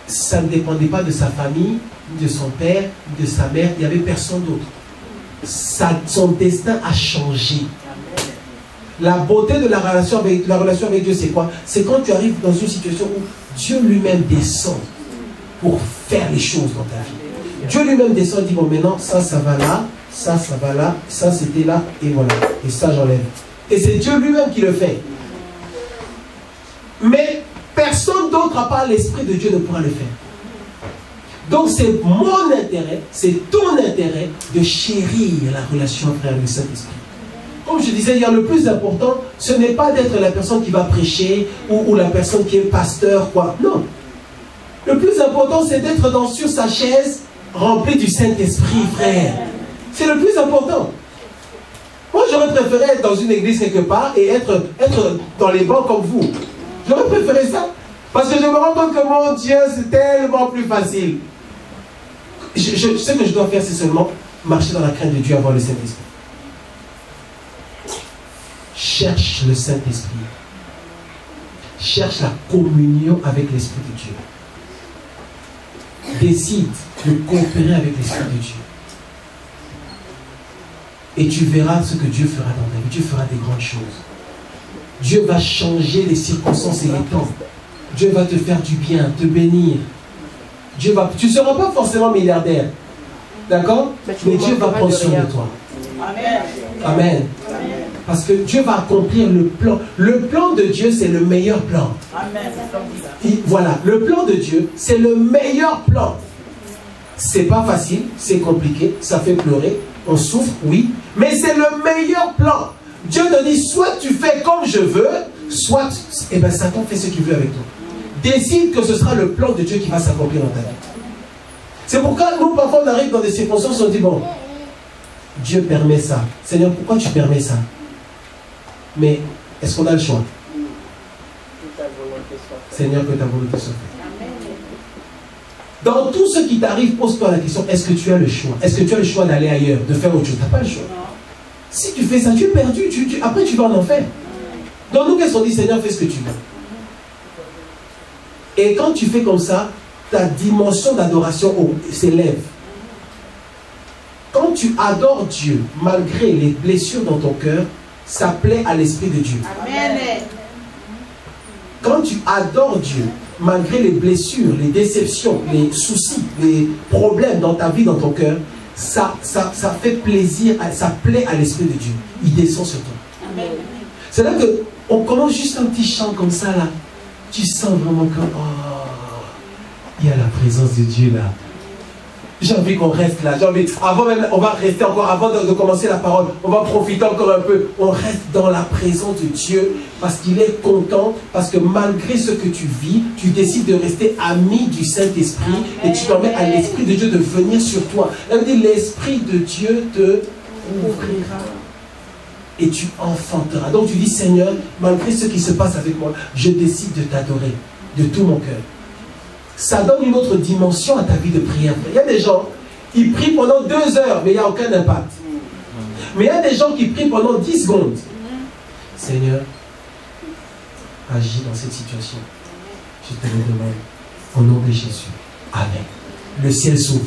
Ça ne dépendait pas de sa famille, de son père, de sa mère. Il n'y avait personne d'autre. Son destin a changé. La beauté de la relation avec Dieu, c'est quoi? C'est quand tu arrives dans une situation où Dieu lui-même descend pour faire les choses dans ta vie. Dieu lui-même descend et dit, bon, maintenant, ça va là, ça va là, ça c'était là, et voilà. Et ça, j'enlève. Et c'est Dieu lui-même qui le fait. Mais personne d'autre à part l'Esprit de Dieu ne pourra le faire. Donc c'est mon intérêt, c'est ton intérêt de chérir la relation avec le Saint-Esprit. Comme je disais hier, le plus important, ce n'est pas d'être la personne qui va prêcher ou la personne qui est pasteur, quoi. Non. Le plus important, c'est d'être sur sa chaise remplie du Saint-Esprit, frère. C'est le plus important. Moi, j'aurais préféré être dans une église quelque part et être dans les bancs comme vous. J'aurais préféré ça. Parce que je me rends compte que mon Dieu, c'est tellement plus facile. Ce que je dois faire, c'est seulement marcher dans la crainte de Dieu, avoir le Saint-Esprit. Cherche le Saint-Esprit. Cherche la communion avec l'Esprit de Dieu. Décide de coopérer avec l'Esprit de Dieu. Et tu verras ce que Dieu fera dans ta vie. Dieu fera des grandes choses. Dieu va changer les circonstances et les temps. Dieu va te faire du bien, te bénir. Tu ne seras pas forcément milliardaire. D'accord? Mais Dieu va prendre soin de toi. Amen. Amen. Parce que Dieu va accomplir le plan. Le plan de Dieu, c'est le meilleur plan. Amen. Voilà, le plan de Dieu, c'est le meilleur plan. C'est pas facile, c'est compliqué, ça fait pleurer, on souffre, oui, mais c'est le meilleur plan. Dieu te dit, soit tu fais comme je veux, soit, eh bien Satan fait ce qu'il veut avec toi. Décide que ce sera le plan de Dieu qui va s'accomplir dans ta vie. C'est pourquoi nous, parfois, on arrive dans des circonstances où on dit, bon, Dieu permet ça. Seigneur, pourquoi tu permets ça? Mais est-ce qu'on a le choix? Seigneur, que ta volonté soit faite. Dans tout ce qui t'arrive, pose-toi la question, est-ce que tu as le choix? Est-ce que tu as le choix d'aller ailleurs, de faire autre chose? Tu n'as pas le choix. Si tu fais ça, tu es perdu. Après, tu vas en enfer. Donc nous, qu'est-ce qu'on dit? Seigneur, fais ce que tu veux. Et quand tu fais comme ça, ta dimension d'adoration s'élève. Quand tu adores Dieu, malgré les blessures dans ton cœur, ça plaît à l'Esprit de Dieu. Amen. Quand tu adores Dieu, malgré les blessures, les déceptions, les soucis, les problèmes dans ta vie, dans ton cœur, ça fait plaisir, ça plaît à l'Esprit de Dieu. Il descend sur toi. C'est là qu'on commence juste un petit chant comme ça, là. Tu sens vraiment que, oh, il y a la présence de Dieu là. J'ai envie qu'on reste là. J'ai envie, avant même, on va rester encore, avant de commencer la parole, on va profiter encore un peu. On reste dans la présence de Dieu parce qu'il est content, parce que malgré ce que tu vis, tu décides de rester ami du Saint-Esprit et tu permets à l'Esprit de Dieu de venir sur toi. Elle veut dire, l'Esprit de Dieu te ouvrira et tu enfanteras. Donc tu dis, Seigneur, malgré ce qui se passe avec moi, je décide de t'adorer de tout mon cœur. Ça donne une autre dimension à ta vie de prière. Il y a des gens, ils prient pendant 2 heures, mais il n'y a aucun impact. Mais il y a des gens qui prient pendant 10 secondes. Seigneur, agis dans cette situation. Je te le demande. Au nom de Jésus. Amen. Le ciel s'ouvre.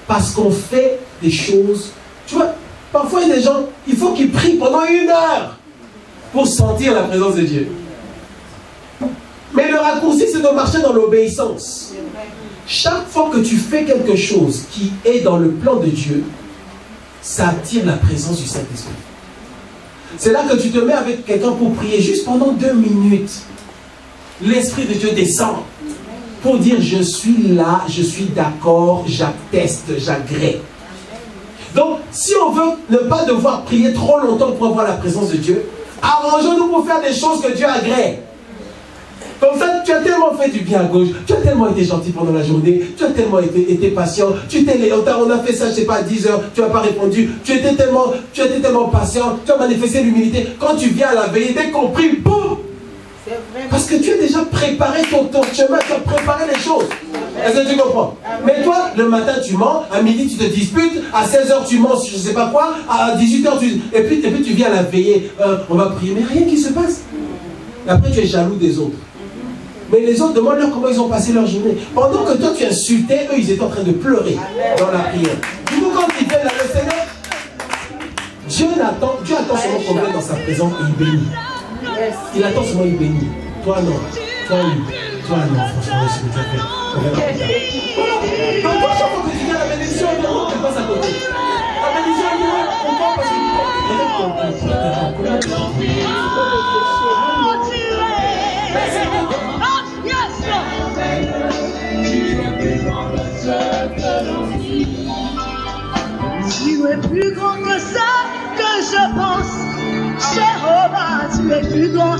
Parce qu'on fait des choses. Tu vois, parfois il y a des gens, il faut qu'ils prient pendant 1 heure pour sentir la présence de Dieu. Mais le raccourci, c'est de marcher dans l'obéissance. Chaque fois que tu fais quelque chose qui est dans le plan de Dieu, ça attire la présence du Saint-Esprit. C'est là que tu te mets avec quelqu'un pour prier juste pendant 2 minutes. L'Esprit de Dieu descend pour dire, je suis là, je suis d'accord, j'atteste, j'agrée. Donc, si on veut ne pas devoir prier trop longtemps pour avoir la présence de Dieu, arrangeons-nous pour faire des choses que Dieu agrée. Comme ça, tu as tellement fait du bien à gauche, tu as tellement été gentil pendant la journée, tu as tellement été patient, on a fait ça, je ne sais pas, à 10 heures, tu n'as pas répondu, tu étais tellement patient, tu as manifesté l'humilité. Quand tu viens à la veillée, dès qu'on prie, boum! Parce que tu as déjà préparé ton chemin, tu as préparé les choses. Est-ce que tu comprends? Mais toi, le matin, tu mens, à midi, tu te disputes, à 16h, tu mens, je ne sais pas quoi, à 18h, et puis tu viens à la veillée, on va prier, mais rien qui se passe. Et après, tu es jaloux des autres. Mais les autres, demande-leur comment ils ont passé leur journée. Pendant que toi tu insultais, eux ils étaient en train de pleurer dans la prière. Du coup, quand ils viennent là, le Seigneur, Dieu attend seulement qu'on vienne dans sa présence et il bénit. Il attend seulement il bénit. Toi non, toi oui, toi non, franchement, c'est ce que tu as fait. On verra plus tard. Donc, chaque fois que tu viens, la bénédiction est vraiment, tu passes à côté. La bénédiction est vraiment, pourquoi? Parce que tu tu es plus grand que ça que je pense. Jéhovah, tu es plus grand.